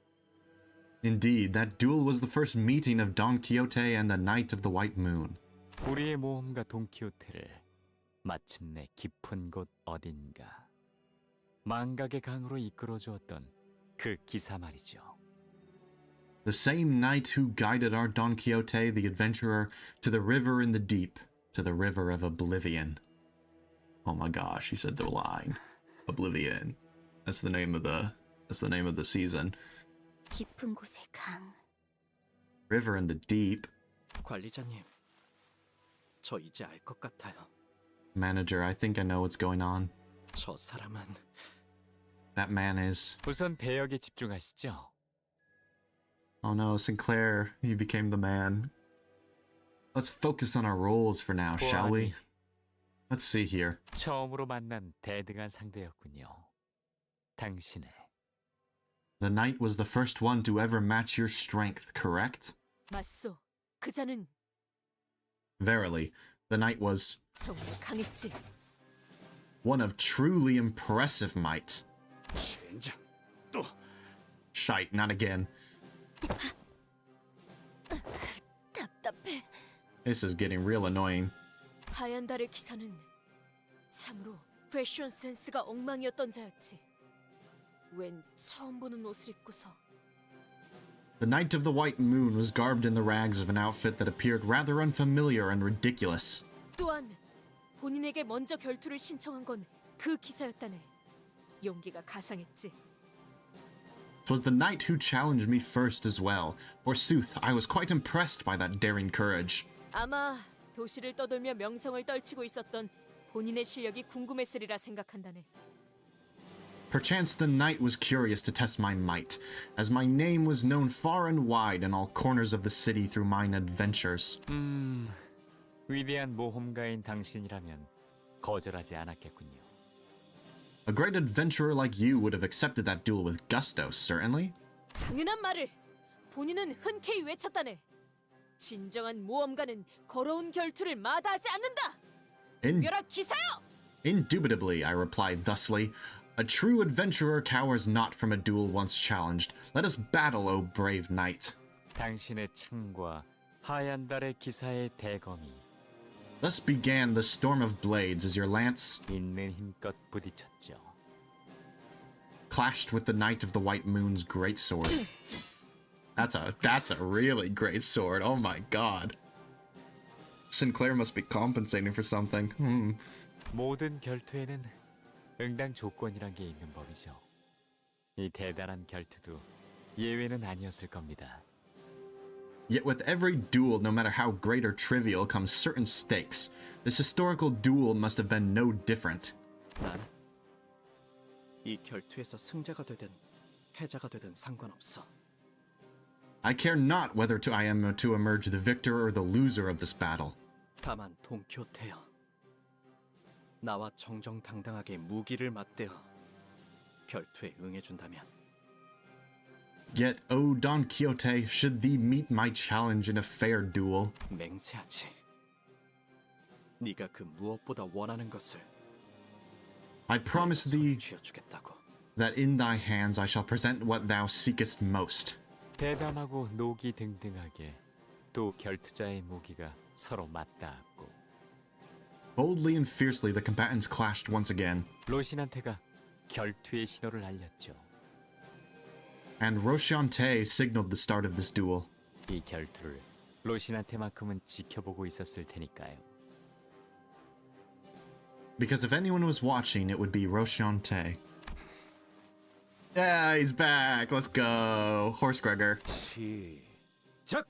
Indeed, that duel was the first meeting of Don Quixote and the Knight of the White Moon. 우리의 모험가 돈키호테를 마침내 깊은 곳 어딘가 망각의 강으로 이끌어 주었던 그 기사 말이죠. The same knight who guided our Don Quixote, the adventurer, to the river in the deep, to the river of oblivion. Oh my gosh, he said the line. Oblivion. That's the name of the season. 깊은 곳의 강. River in the deep. 관리자님, 저 이제 알 것 같아요. Manager, I think I know what's going on. 저 사람은 That man is... 우선 배역에 집중하시죠. Oh no, Sinclair, he became the man. Let's focus on our roles for now, shall we? Let's see here. 처음으로 만난 대등한 상대였군요. 당신의. The knight was the first one to ever match your strength, correct? 맞소. 그자는 Verily, the knight was 정말 강했지. one of truly impressive might. 젠장, 또 Shite, not again. 답답해. This is getting real annoying. 하얀 달의 기사는 참으로 패션 센스가 엉망이었던 자였지. 웬 처음 보는 옷을 입고서 The Knight of the White Moon was garbed in the rags of an outfit that appeared rather unfamiliar and ridiculous. 또한 본인에게 먼저 결투를 신청한 건 그 기사였다네. 용기가 가상했지. 'Twas the knight who challenged me first as well. Forsooth, I was quite impressed by that daring courage. 아마 도시를 떠돌며 명성을 떨치고 있었던 본인의 실력이 궁금했으리라 생각한다네. Perchance the knight was curious to test my might, as my name was known far and wide in all corners of the city through mine adventures. 위대한 모험가인 당신이라면 거절하지 않았겠군요. A great adventurer like you would have accepted that duel with gusto, certainly. 당연한 말을 본인은 흔쾌히 외쳤다네. 진정한 모험가는 걸어온 결투를 마다하지 않는다. 멸하 기사여! Indubitably, I replied thusly. A true adventurer cowers not from a duel once challenged. Let us battle, O brave knight. 당신의 창과 하얀 달의 기사의 대검이 Thus began the storm of blades as your lance 있는 힘껏 부딪혔죠. clashed with the Knight of the White Moon's great sword. That's a really great sword. Oh my god. Sinclair must be compensating for something. 모든 결투에는 응당 조건이란 게 있는 법이죠. 이 대단한 결투도 예외는 아니었을 겁니다. Yet with every duel, no matter how great or trivial, comes certain stakes. This historical duel must have been no different. 난 이 결투에서 승자가 되든 패자가 되든 상관없어. I care not whether I am to emerge the victor or the loser of this battle. 다만 돈키호테여, 나와 정정당당하게 무기를 맞대어 결투에 응해준다면. Yet, O Don Quixote, should thee meet my challenge in a fair duel, 맹세하지. 네가 그 무엇보다 원하는 것을 I promise thee 쥐어주겠다고. that in thy hands I shall present what thou seekest most. 대담하고 노기 등등하게 또 결투자의 무기가 서로 맞닿았고 Boldly and fiercely the combatants clashed once again, 로신한테가 결투의 신호를 알렸죠. and Rochiante signaled the start of this duel. 이 결투를 로신한테만큼은 지켜보고 있었을 테니까요. Because if anyone was watching, it would be Rochiante. Yeah, he's back. Let's go. Horse Gregor. 시작!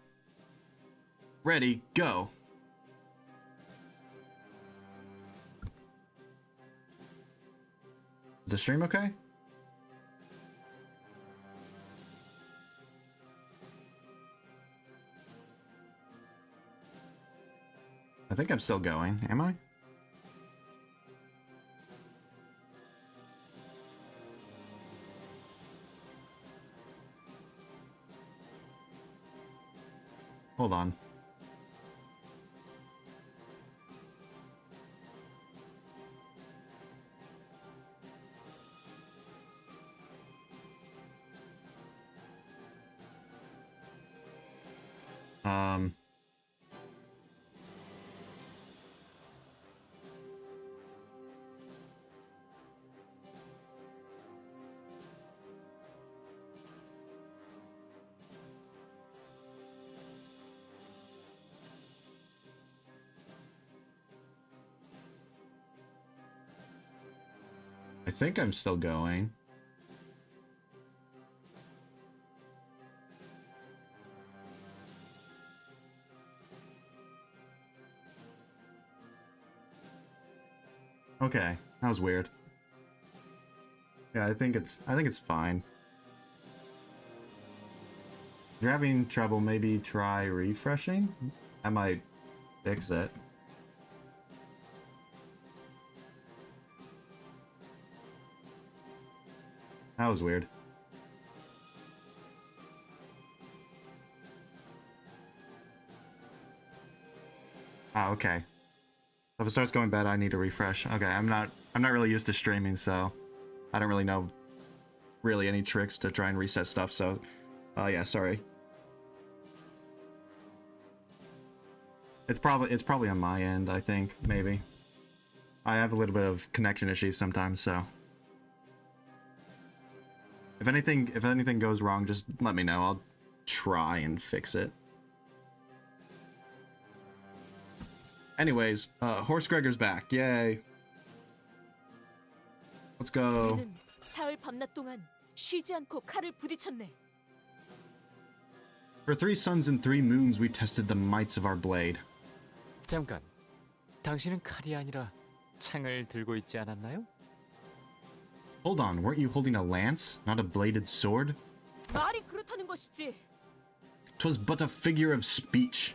Ready, go. Is the stream okay? I think I'm still going. Am I? Hold on. I think I'm still going. Okay, that was weird. Yeah, I think it's fine. If you're having trouble, maybe try refreshing? I might fix it. That was weird. Ah, okay. So if it starts going bad, I need to refresh. Okay, I'm not really used to streaming, so I don't really know any tricks to try and reset stuff, so yeah, sorry. It's probably on my end, I think, maybe. I have a little bit of connection issues sometimes, so if anything goes wrong, just let me know. try and fix it. Anyways, Horse Gregor's back. Yay. Let's go. 우리는 사흘 밤낮 동안 쉬지 않고 칼을 부딪혔네. For 3 suns and 3 moons, we tested the mights of our blade. 잠깐, 당신은 칼이 아니라 창을 들고 있지 않았나요? Hold on, weren't you holding a lance, not a bladed sword? 말이 그렇다는 것이지. 'Twas but a figure of speech.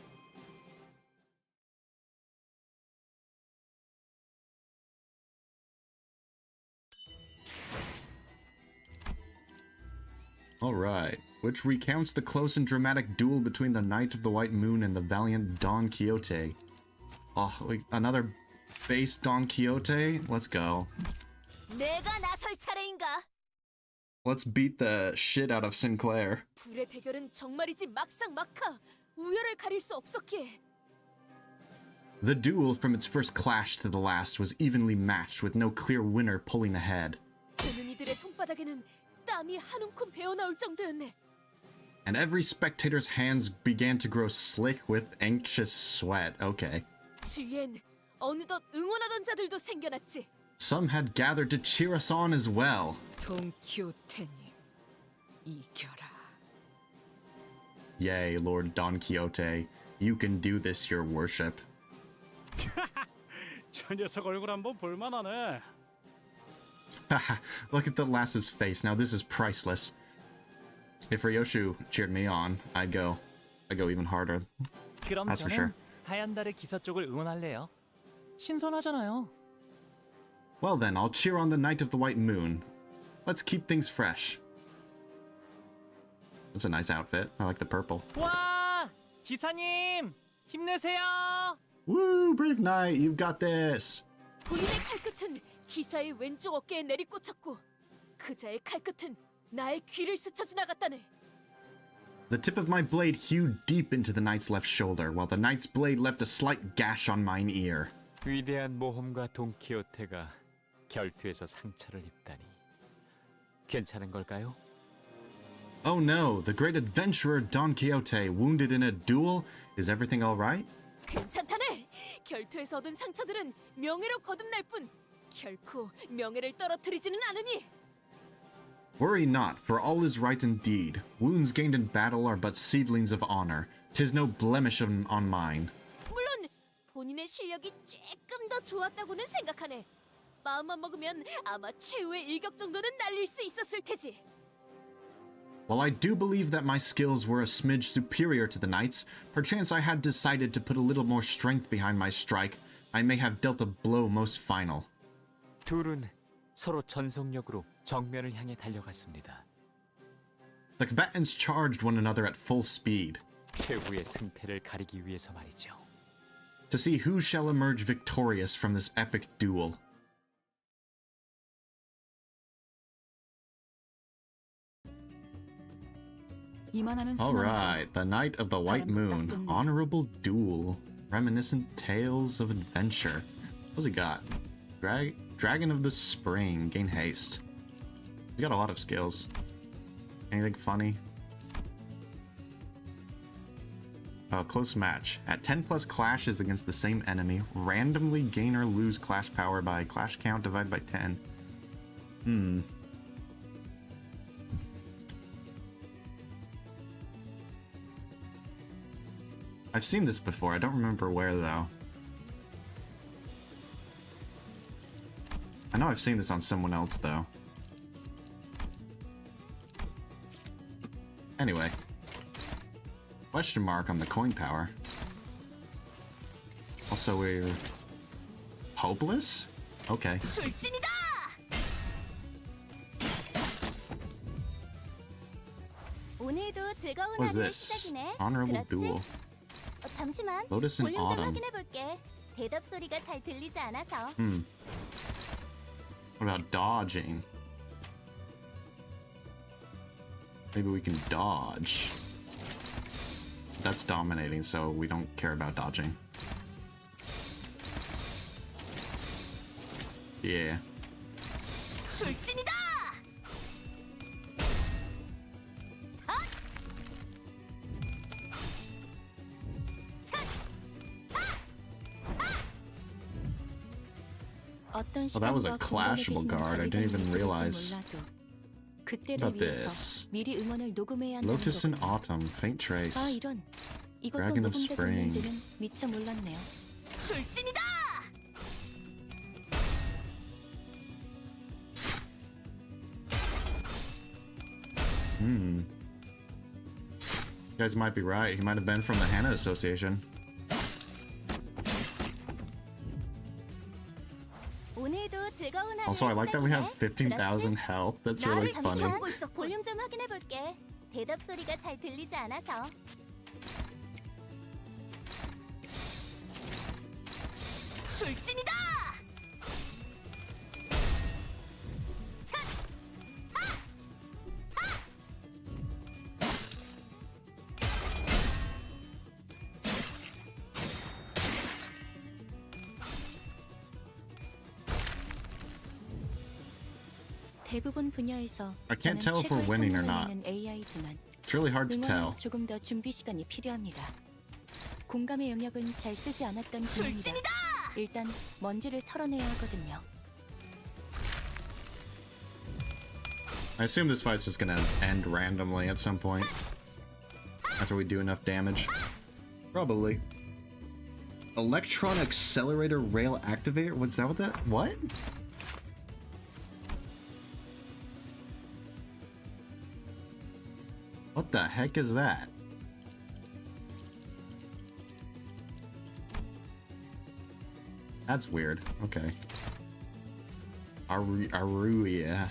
Alright, which recounts the close and dramatic duel between the Knight of the White Moon and the valiant Don Quixote. Oh, another base Don Quixote? Let's go. 내가 나설 차례인가? Let's beat the shit out of Sinclair. 불의 대결은 정말이지 막상막하. 우열을 가릴 수 없었기에. The duel from its first clash to the last was evenly matched with no clear winner pulling ahead. 보는 이들의 손바닥에는 땀이 한 움큼 배어나올 정도였네. And every spectator's hands began to grow slick with anxious sweat. Okay. 주위엔 어느덧 응원하던 자들도 생겨났지. Some had gathered to cheer us on as well. 돈키호테님, 이겨라. Yea, Lord Don Quixote, you can do this, your worship. 저 녀석 얼굴 한번 볼만하네. Haha, look at the lass's face. Now this is priceless. If Ryoshu cheered me on, I'd go even harder. 그럼 That's for 저는 sure. 하얀 달의 기사 쪽을 응원할래요. 신선하잖아요. Well then, I'll cheer on the Knight of the White Moon. Let's keep things fresh. That's a nice outfit. I like the purple. 와! 기사님! 힘내세요! Woo, brave knight, you've got this! 본인의 칼끝은 기사의 왼쪽 어깨에 내리꽂혔고 그자의 칼끝은 나의 귀를 스쳐 지나갔다네. The tip of my blade hewed deep into the knight's left shoulder, while the knight's blade left a slight gash on mine ear. 위대한 모험가 돈키호테가 결투에서 상처를 입다니 괜찮은 걸까요? Oh no, the great adventurer Don Quixote wounded in a duel? Is everything alright? 괜찮다네. 결투에서 얻은 상처들은 명예로 거듭날 뿐 결코 명예를 떨어뜨리지는 않으니. Worry not, for all is right indeed. Wounds gained in battle are but seedlings of honor. 'Tis no blemish on mine. 물론 본인의 실력이 조금 더 좋았다고는 생각하네. 마음만 먹으면 아마 최후의 일격 정도는 날릴 수 있었을 테지. While I do believe that my skills were a smidge superior to the knight's, perchance I had decided to put a little more strength behind my strike, I may have dealt a blow most final. 둘은 서로 전속력으로 정면을 향해 달려갔습니다. The combatants charged one another at full speed. 최후의 승패를 가리기 위해서 말이죠. To see who shall emerge victorious from this epic duel. Alright, the Knight of the White Moon. Honorable duel. Reminiscent tales of adventure. What's he got? Dragon of the Spring. Gain haste. He's got a lot of skills. Anything funny? Close match. At 10 plus clashes against the same enemy, randomly gain or lose clash power by clash count divided by 10. I've seen this before. I don't remember where, though. I know I've seen this on someone else, though. Anyway. Question mark on the coin power. Also, we're... hopeless? Okay. 오늘도 즐거운 What is 하루의 this? 시작이네. Honorable 그렇지? duel. 잠시만. Lotus in 볼륨 좀 Autumn. 확인해볼게. 대답 소리가 잘 들리지 않아서. What about dodging? Maybe we can dodge. That's dominating, so we don't care about dodging. Yeah. 출진이다. 어떤 Oh, that was a 시간과 공간에 clashable 계시는 guard. I didn't even 관리자님이 realize. 몰라도 What 그때를 about 위해서 this? 미리 응원을 녹음해야 한다는 Lotus in 거군요. Autumn, Faint Trace. 아 이런 이것도 Dragon of 녹음되고 Spring. 있는지는 미처 몰랐네요. 출진이다! You guys might be right. He might have been from the Hannah Association. 오늘도 즐거운 하루 Also, I like that we have 15,000 health. That's really 나를 funny. 지켜보고 있어. 볼륨 좀 확인해 볼게. 대답 소리가 잘 들리지 않아서. 출진이다! 차! 대부분 분야에서 I can't 저는 tell if we're 최고의 winning or 성능을 not. 내는 AI지만 It's really hard to tell. 응원은 조금 더 준비 시간이 필요합니다. 공감의 영역은 잘 쓰지 않았던 분야이라 일단 먼지를 털어내야 하거든요. I assume this fight's just gonna end randomly at some point. After we do enough damage. Probably. Electron Accelerator Rail Activator? What's that? What? What the heck is that? That's weird. Okay. Aruia.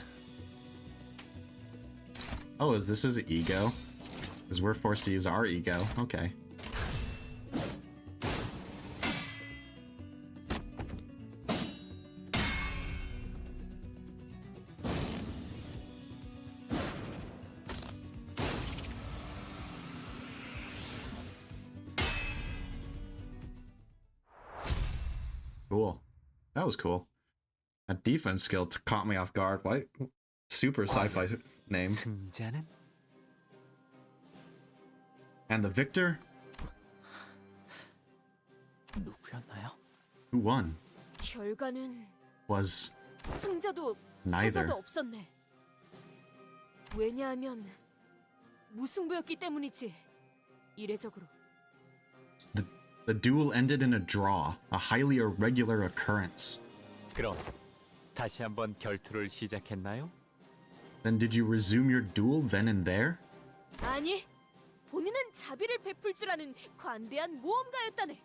Oh, is this his ego? Because we're forced to use our ego. Okay. Cool. That was cool. That defense skill caught me off guard. What? Super sci-fi name. 승자는 And the victor? 누구였나요? Who won? 결과는 Was 승자도 neither. 패자도 없었네. 왜냐하면 무승부였기 때문이지. 이례적으로. The duel ended in a draw, a highly irregular occurrence. 그럼 다시 한번 결투를 시작했나요? Then did you resume your duel then and there? 아니, 본인은 자비를 베풀 줄 아는 관대한 모험가였다네.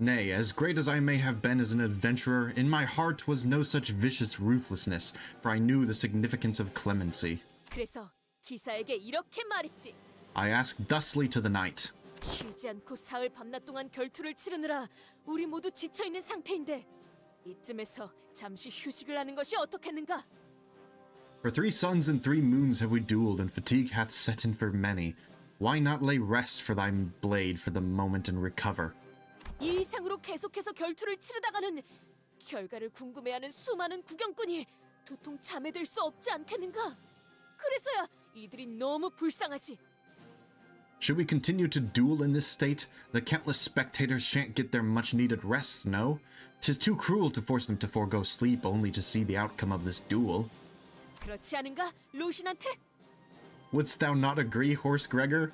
Nay, as great as I may have been as an adventurer, in my heart was no such vicious ruthlessness, for I knew the significance of clemency. 그래서 기사에게 이렇게 말했지. I asked thusly to the knight. 쉬지 않고 사흘 밤낮 동안 결투를 치르느라 우리 모두 지쳐 있는 상태인데 이쯤에서 잠시 휴식을 하는 것이 어떻겠는가? For 3 suns and 3 moons have we duelled, and fatigue hath set in for many. Why not lay rest for thy blade for the moment and recover? 이 이상으로 계속해서 결투를 치르다가는 결과를 궁금해하는 수많은 구경꾼이 도통 잠에 들 수 없지 않겠는가? 그래서야 이들이 너무 불쌍하지. Should we continue to duel in this state? The countless spectators shan't get their much-needed rest, no? 'Tis too cruel to force them to forego sleep only to see the outcome of this duel. 그렇지 않은가, 루신한테? Wouldst thou not agree, Horse Gregor?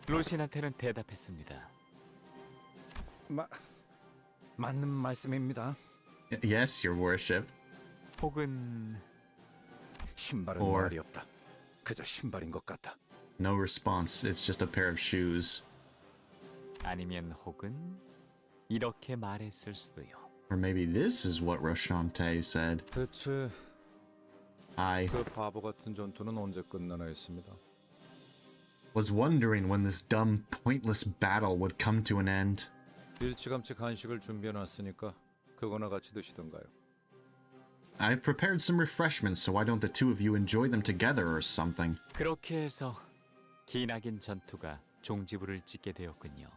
로신한테는 대답했습니다. 맞는 말씀입니다. Yes, your worship. 혹은 신발은 Or- 말이 없다. 그저 신발인 것 같다. No response, it's just a pair of shoes. 아니면 혹은 이렇게 말했을 수도요. Or maybe this is what Roshante said. 대체 I 그 바보 같은 전투는 언제 끝나나 했습니다. was wondering when this dumb, pointless battle would come to an end. 일찌감치 간식을 준비해놨으니까 그거나 같이 드시던가요. I've prepared some refreshments, so why don't the two of you enjoy them together or something? 그렇게 해서 기나긴 전투가 종지부를 찍게 되었군요.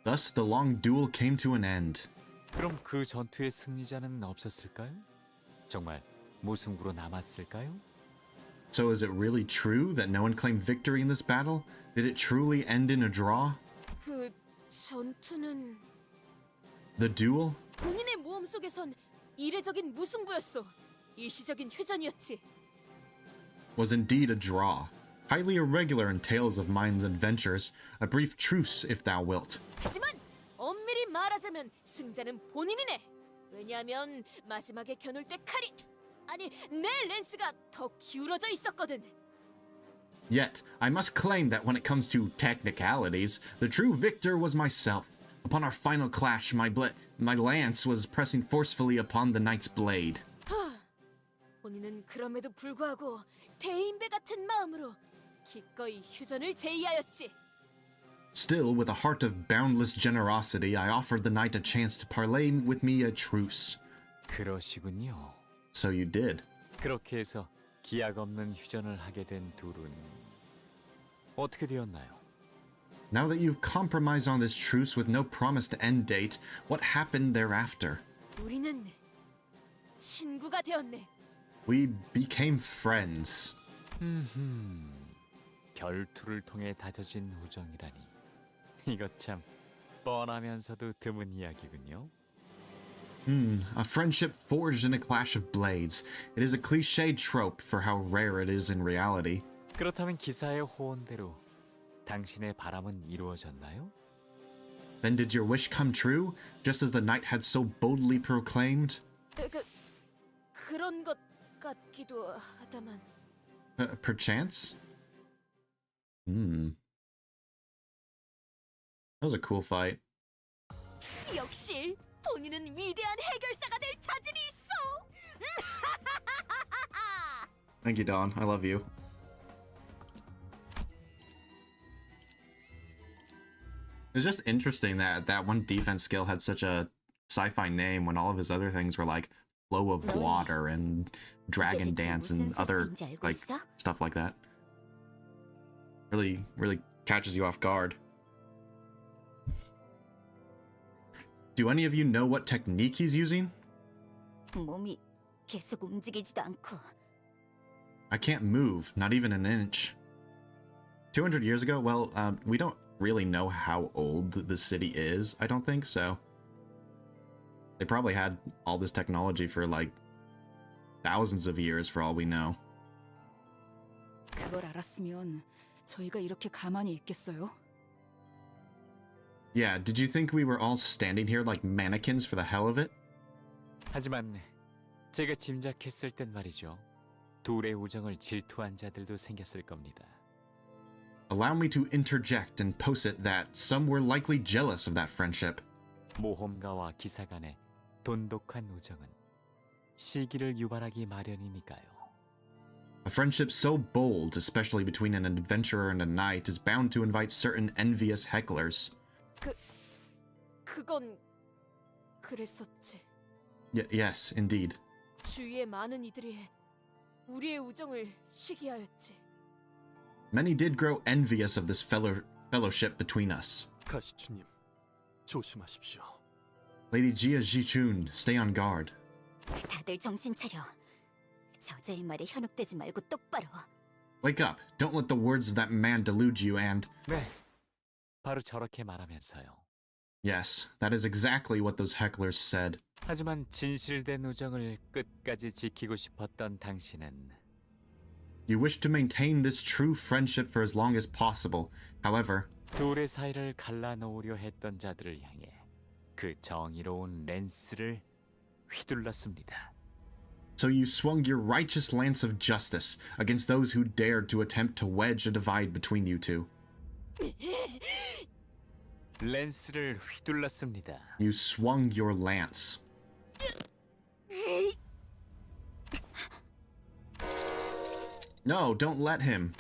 Thus the long duel came to an end. 그럼 그 전투의 승리자는 없었을까요? 정말 무승부로 남았을까요? So is it really true that no one claimed victory in this battle? Did it truly end in a draw? 그 전투는 The duel? 본인의 모험 속에선 이례적인 무승부였어. 일시적인 휴전이었지. Was indeed a draw. Highly irregular in tales of mine's adventures. A brief truce, if thou wilt. 하지만 엄밀히 말하자면 승자는 본인이네. 왜냐하면 마지막에 겨눌 때 칼이 아니 내 렌스가 더 기울어져 있었거든. Yet, I must claim that when it comes to technicalities, the true victor was myself. Upon our final clash, my lance was pressing forcefully upon the knight's blade. 본인은 그럼에도 불구하고 대인배 같은 마음으로 기꺼이 휴전을 제의하였지. Still, with a heart of boundless generosity, I offered the knight a chance to parley with me a truce. 그러시군요. So you did. 그렇게 해서 기약 없는 휴전을 하게 된 둘은 어떻게 되었나요? Now that you've compromised on this truce with no promised end date, what happened thereafter? 우리는 친구가 되었네. We became friends. 결투를 통해 다져진 우정이라니. 이거 참 뻔하면서도 드문 이야기군요. A friendship forged in a clash of blades. It is a cliched trope for how rare it is in reality. 그렇다면 기사의 호언대로 당신의 바람은 이루어졌나요? Then did your wish come true, just as the knight had so boldly proclaimed? 그런 것 같기도 하다만. Perchance? That was a cool fight. 역시 본인은 위대한 해결사가 될 자질이 있어. Thank you, Dawn. I love you. It's just interesting that that one defense skill had such a sci-fi name when all of his other things were like flow of water and dragon dance and other like stuff like that. Really catches you off guard. Do any of you know what technique he's using? 몸이 계속 움직이지도 않고. I can't move, not even an inch. 200 years ago, well, we don't really know how old the city is, I don't think, so they probably had all this technology for like thousands of years for all we know. 그걸 알았으면 저희가 이렇게 가만히 있겠어요? Yeah, did you think we were all standing here like mannequins for the hell of it? 하지만 제가 짐작했을 땐 말이죠. 둘의 우정을 질투한 자들도 생겼을 겁니다. Allow me to interject and posit that some were likely jealous of that friendship. 모험가와 기사 간의 돈독한 우정은 시기를 유발하기 마련이니까요. A friendship so bold, especially between an adventurer and a knight, is bound to invite certain envious hecklers. 그건 그랬었지. Yes, indeed. 주위의 많은 이들이 우리의 우정을 시기하였지. Many did grow envious of this fellowship between us. 가시추님, 조심하십시오. Lady Jia Jichun, stay on guard. 다들 정신 차려. 저자의 말에 현혹되지 말고 똑바로. Wake up. Don't let the words of that man delude you and... 네, 바로 저렇게 말하면서요. Yes, that is exactly what those hecklers said. 하지만 진실된 우정을 끝까지 지키고 싶었던 당신은 You wish to maintain this true friendship for as long as possible. However, 둘의 사이를 갈라놓으려 했던 자들을 향해 그 정의로운 랜스를 휘둘렀습니다. so you swung your righteous lance of justice against those who dared to attempt to wedge a divide between you two. 랜스를 휘둘렀습니다. You swung your lance. No, don't let him.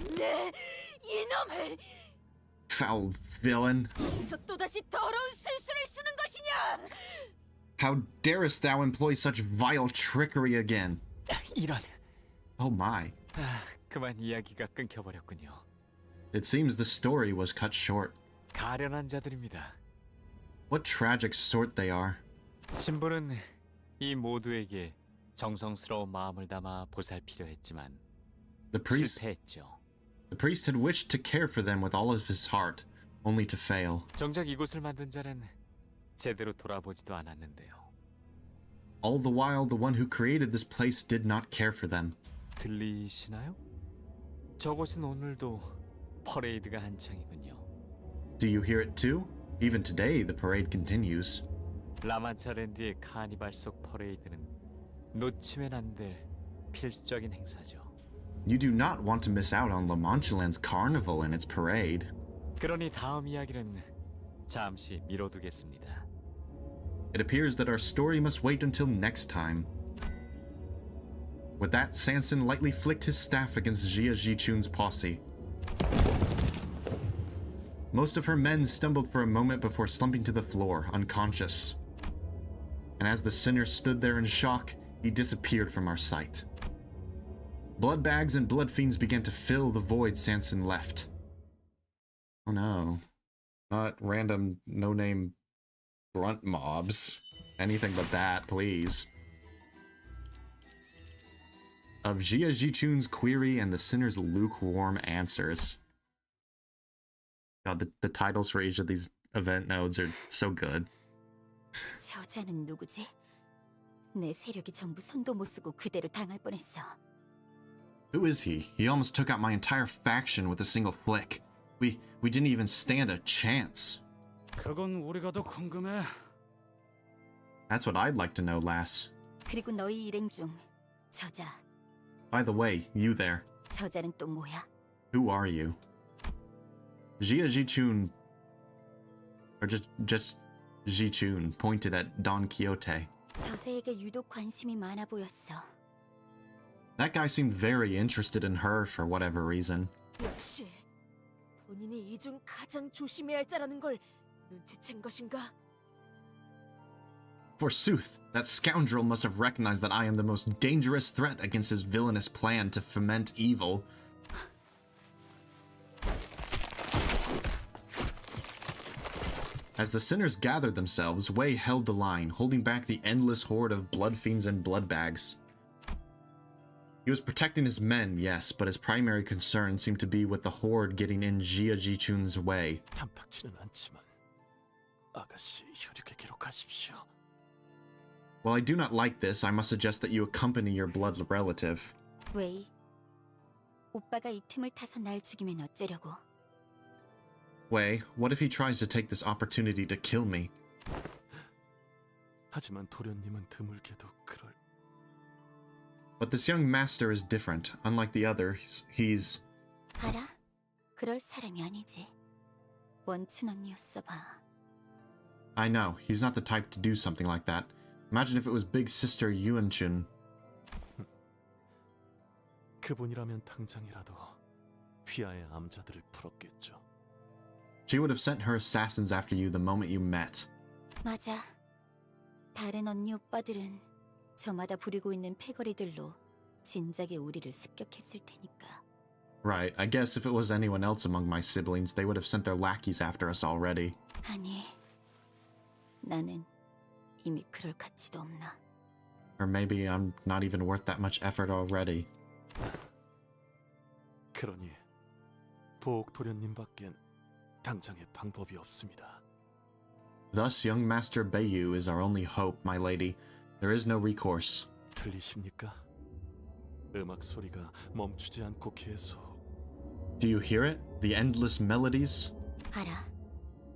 이놈을! Foul villain. 어디서 또다시 더러운 술수를 쓰는 것이냐! How darest thou employ such vile trickery again? 이런. Oh my. 그만 이야기가 끊겨버렸군요. It seems the story was cut short. 가련한 자들입니다. What tragic sort they are. 신부는 이 모두에게 정성스러운 마음을 담아 보살피려 했지만 실패했죠. The priest had wished to care for them with all of his heart, only to fail. 정작 이곳을 만든 자는 제대로 돌아보지도 않았는데요. All the while, the one who created this place did not care for them. 들리시나요? 저곳은 오늘도 퍼레이드가 한창이군요. Do you hear it too? Even today, the parade continues. 라만차랜드의 카니발 속 퍼레이드는 놓치면 안 될 필수적인 행사죠. You do not want to miss out on Manchaland's carnival and its parade. 그러니 다음 이야기는 잠시 미뤄두겠습니다. It appears that our story must wait until next time. With that, Sanson lightly flicked his staff against Jia Jichun's posse. Most of her men stumbled for a moment before slumping to the floor, unconscious. And as the sinner stood there in shock, he disappeared from our sight. Blood bags and blood fiends began to fill the void Sanson left. Oh no. Not random, no-name grunt mobs. Anything but that, please. Of Jia Jichun's query and the sinner's lukewarm answers. God, the titles for each of these event nodes are so good. 저자는 누구지? 내 세력이 전부 손도 못 쓰고 그대로 당할 뻔했어. Who is he? He almost took out my entire faction with a single flick. We didn't even stand a chance. 그건 우리가 더 궁금해. That's what I'd like to know, lass. 그리고 너희 일행 중 저자. By the way, you there. 저자는 또 뭐야? Who are you? Jia Jichun, or just Jichun, pointed at Don Quixote. 저자에게 유독 관심이 많아 보였어. That guy seemed very interested in her for whatever reason. 역시 본인이 이 중 가장 조심해야 할 자라는 걸 눈치챈 것인가? Forsooth, that scoundrel must have recognized that I am the most dangerous threat against his villainous plan to foment evil. As the sinners gathered themselves, Wei held the line, holding back the endless horde of blood fiends and blood bags. He was protecting his men, yes, but his primary concern seemed to be with the horde getting in Jia Jichun's way. 탐탁지는 않지만 아가씨 혈육에게로 가십시오. While I do not like this, I must suggest that you accompany your blood relative. 웨이, 오빠가 이 틈을 타서 날 죽이면 어쩌려고? Wei, what if he tries to take this opportunity to kill me? 하지만 도련님은 드물게도 그럴. But this young master is different. Unlike the others, he's... 알아? 그럴 사람이 아니지. 원춘 언니였어 봐. I know, he's not the type to do something like that. Imagine if it was big sister Yuanchun. 그분이라면 당장이라도 휘하의 암자들을 풀었겠죠. She would have sent her assassins after you the moment you met. 맞아. 다른 언니 오빠들은 저마다 부리고 있는 패거리들로 진작에 우리를 습격했을 테니까. Right, I guess if it was anyone else among my siblings, they would have sent their lackeys after us already. 아니, 나는 이미 그럴 가치도 없나. Or maybe I'm not even worth that much effort already. 그러니 보옥 도련님밖엔 당장의 방법이 없습니다. Thus, young Master Beiyu is our only hope, my lady. There is no recourse. 들리십니까? 음악 소리가 멈추지 않고 계속. Do you hear it? The endless melodies? 알아.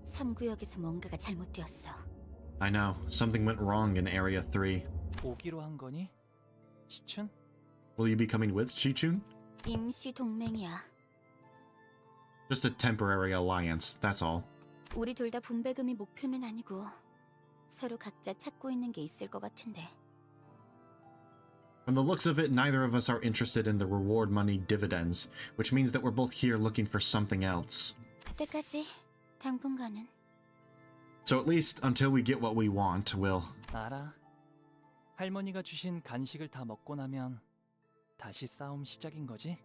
3구역에서 뭔가가 잘못되었어. I know. Something went wrong in Area 3. 오기로 한 거니? 시춘? Will you be coming with Chichun? 임시 동맹이야. Just a temporary alliance, that's all. 우리 둘 다 분배금이 목표는 아니고 서로 각자 찾고 있는 게 있을 것 같은데. From the looks of it, neither of us are interested in the reward money dividends, which means that we're both here looking for something else. 그때까지 당분간은. So at least until we get what we want, we'll... 알아. 할머니가 주신 간식을 다 먹고 나면 다시 싸움 시작인 거지?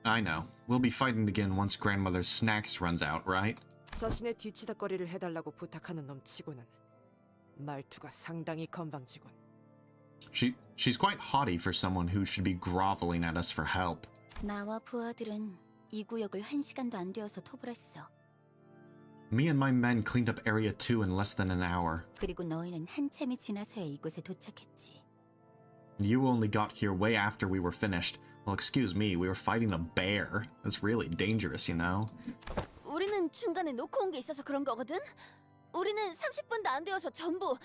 I know. We'll be fighting again once grandmother's snacks runs out, right? 자신의 뒤치다거리를 해달라고 부탁하는 놈 치고는 말투가 상당히 건방지군. She's quite haughty for someone who should be groveling at us for help. 나와 부하들은 이 구역을 1시간도 안 되어서 토벌했어. Me and my men cleaned up Area 2 in less than an hour. 그리고 너희는 한참이 지나서야 이곳에 도착했지. You only got here way after we were finished. Well, excuse me, we were fighting a bear. That's really dangerous, you know? 우리는 중간에 놓고 온 게 있어서 그런 거거든. 우리는 30분도 안 되어서 전부.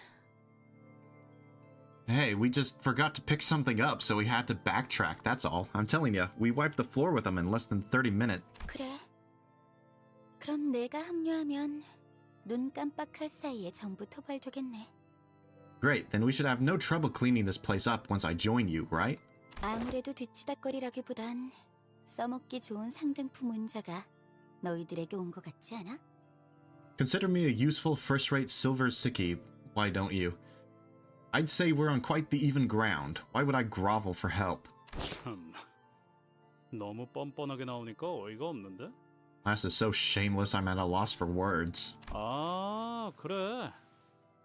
Hey, we just forgot to pick something up, so we had to backtrack, that's all. I'm telling you, we wiped the floor with them in less than 30 minutes. 그래. 그럼 내가 합류하면 눈 깜빡할 사이에 전부 토발되겠네. Great, then we should have no trouble cleaning this place up once I join you, right? 아무래도 뒤치다거리라기보단 써먹기 좋은 상등품 운자가 너희들에게 온 것 같지 않아? Consider me a useful first-rate silver sickie, why don't you? I'd say we're on quite the even ground. Why would I grovel for help? 참, 너무 뻔뻔하게 나오니까 어이가 없는데? This is so shameless I'm at a loss for words. 아, 그래.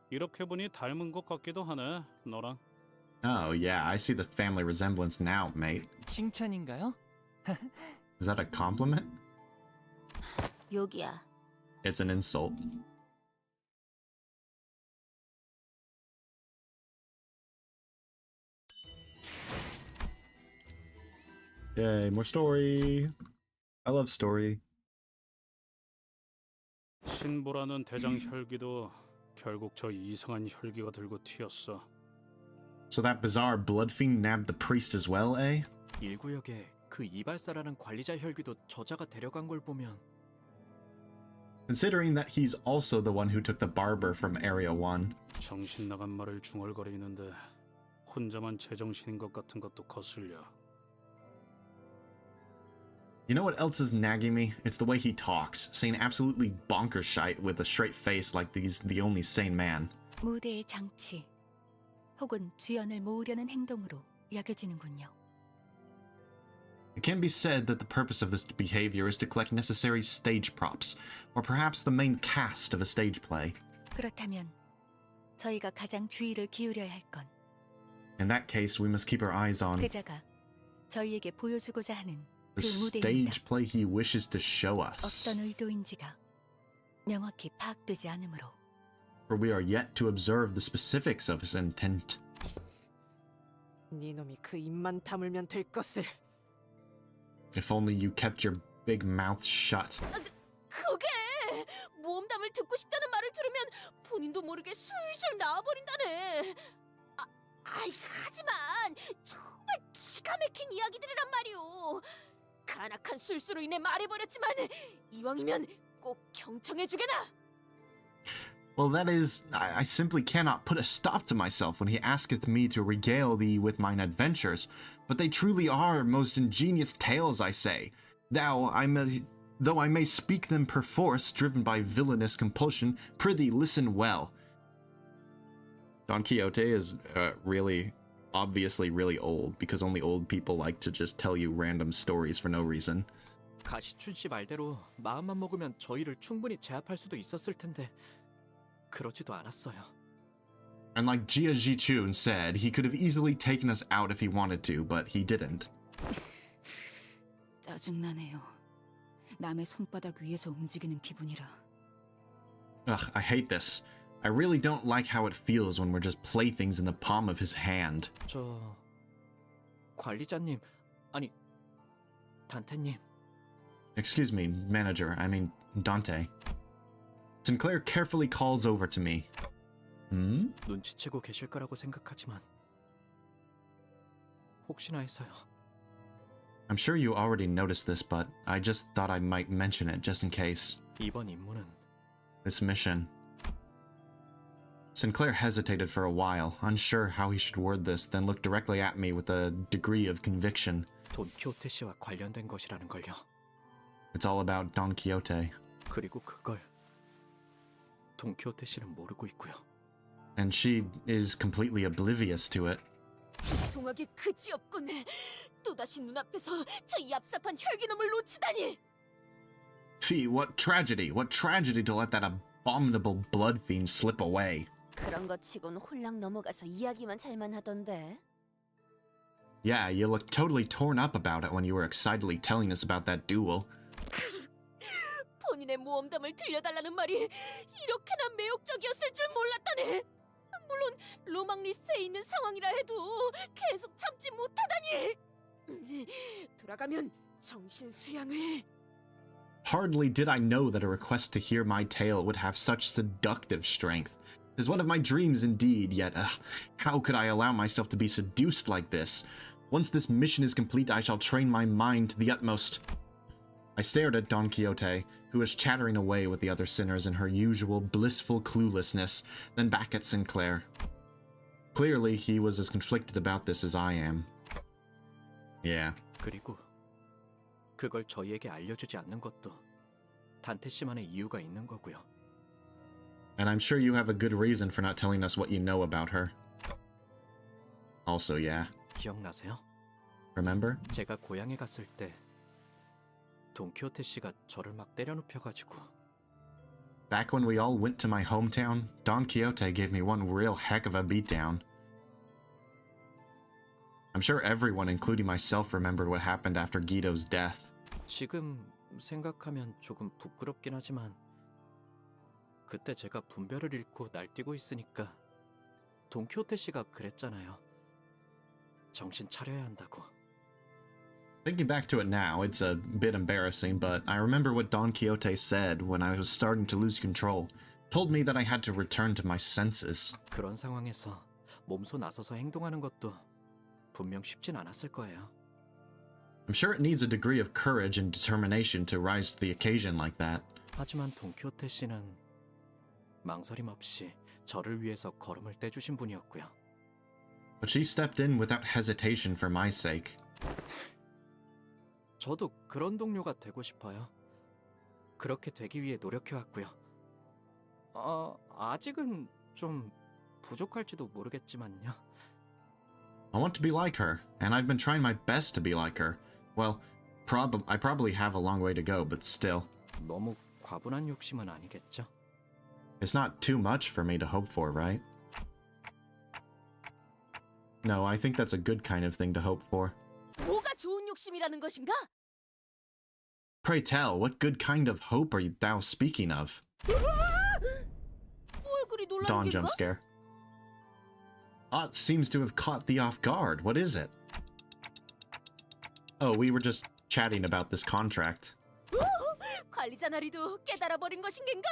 이렇게 보니 닮은 것 같기도 하네, 너랑. Oh yeah, I see the family resemblance now, mate. 칭찬인가요? Is that a compliment? 여기야. It's an insult. Yay, more story. I love story. 신보라는 대장 혈기도 결국 저 이상한 혈기가 들고 튀었어. So that bizarre blood fiend nabbed the priest as well, eh? 1구역에 그 이발사라는 관리자 혈기도 저자가 데려간 걸 보면 Considering that he's also the one who took the barber from Area 1. 정신 나간 말을 중얼거리는데 혼자만 제정신인 것 같은 것도 거슬려. You know what else is nagging me? It's the way he talks, saying absolutely bonkers shite with a straight face like he's the only sane man. 무대의 장치 혹은 주연을 모으려는 행동으로 여겨지는군요. It can be said that the purpose of this behavior is to collect necessary stage props, or perhaps the main cast of a stage play. 그렇다면 저희가 가장 주의를 기울여야 할 건 In that case, we must keep our eyes on 그자가 저희에게 보여주고자 하는 그 the 무대입니다. stage play he wishes to show us. 어떤 의도인지가 명확히 파악되지 않으므로 For we are yet to observe the specifics of his intent. 네 놈이 그 입만 다물면 될 것을. If only you kept your big mouth shut. 그게 모험담을 듣고 싶다는 말을 들으면 본인도 모르게 술술 나와버린다네. 하지만 정말 기가 막힌 이야기들이란 말이오. 간악한 술수로 인해 말해버렸지만 이왕이면 꼭 경청해주게나. Well, that is, I simply cannot put a stop to myself when he asketh me to regale thee with mine adventures. But they truly are most ingenious tales, I say. Though I may speak them perforce, driven by villainous compulsion, prithee listen well. Don Quixote is really, obviously really old, because only old people like to just tell you random stories for no reason. 가시춘 씨 말대로 마음만 먹으면 저희를 충분히 제압할 수도 있었을 텐데 그러지도 않았어요. And like Jia Jichun said, he could have easily taken us out if he wanted to, but he didn't. 짜증나네요. 남의 손바닥 위에서 움직이는 기분이라. Ugh, I hate this. I really don't like how it feels when we're just playthings in the palm of his hand. 저 관리자님, 아니 단테님. Excuse me, manager, I mean Dante. Sinclair carefully calls over to me. 눈치채고 계실 거라고 생각하지만 혹시나 해서요. I'm sure you already noticed this, but I just thought I might mention it just in case. 이번 임무는 This mission. Sinclair hesitated for a while, unsure how he should word this, then looked directly at me with a degree of conviction. 돈키호테 씨와 관련된 것이라는 걸요. It's all about Don Quixote. 그리고 그걸 돈키호테 씨는 모르고 있고요. And she is completely oblivious to it. 동하게 그지없군. 또다시 눈앞에서 저 얍삽한 혈기놈을 놓치다니. Fee, what tragedy to let that abominable blood fiend slip away. 그런 것 치곤 홀랑 넘어가서 이야기만 잘만 하던데. Yeah, you looked totally torn up about it when you were excitedly telling us about that duel. 본인의 내 모험담을 들려달라는 말이 이렇게나 매혹적이었을 줄 몰랐다네. 물론 로망 리스트에 있는 상황이라 해도 계속 참지 못하다니. 돌아가면 정신 수양을. Hardly did I know that a request to hear my tale would have such seductive strength. It is one of my dreams indeed, yet how could I allow myself to be seduced like this? Once this mission is complete, I shall train my mind to the utmost. I stared at Don Quixote, who was chattering away with the other sinners in her usual blissful cluelessness, then back at Sinclair. Clearly, he was as conflicted about this as I am. Yeah. 그리고 그걸 저희에게 알려주지 않는 것도 단테 씨만의 이유가 있는 거고요. And I'm sure you have a good reason for not telling us what you know about her. Also, yeah. 기억나세요? Remember? 제가 고향에 갔을 때 돈키호테 씨가 저를 막 때려눕혀가지고. Back when we all went to my hometown, Don Quixote gave me one real heck of a beatdown. I'm sure everyone, including myself, remembered what happened after Guido's death. 지금 생각하면 조금 부끄럽긴 하지만 그때 제가 분별을 잃고 날뛰고 있으니까 돈키호테 씨가 그랬잖아요. 정신 차려야 한다고. Thinking back to it now, it's a bit embarrassing, but I remember what Don Quixote said when I was starting to lose control. Told me that I had to return to my senses. 그런 상황에서 몸소 나서서 행동하는 것도 분명 쉽진 않았을 거예요. I'm sure it needs a degree of courage and determination to rise to the occasion like that. 하지만 돈키호테 씨는 망설임 없이 저를 위해서 걸음을 떼주신 분이었고요. But she stepped in without hesitation for my sake. 저도 그런 동료가 되고 싶어요. 그렇게 되기 위해 노력해왔고요. 아직은 좀 부족할지도 모르겠지만요. I want to be like her, and I've been trying my best to be like her. Well, I probably have a long way to go, but still. 너무 과분한 욕심은 아니겠죠? It's not too much for me to hope for, right? No, I think that's a good kind of thing to hope for. 뭐가 좋은 욕심이라는 것인가? Pray tell, what good kind of hope are thou speaking of? 뭘 그리 놀라는 Dawn 게인가? jump scare. Aught seems to have caught thee off guard. What is it? Oh, we were just chatting about this contract. 관리자 나리도 깨달아버린 것인가?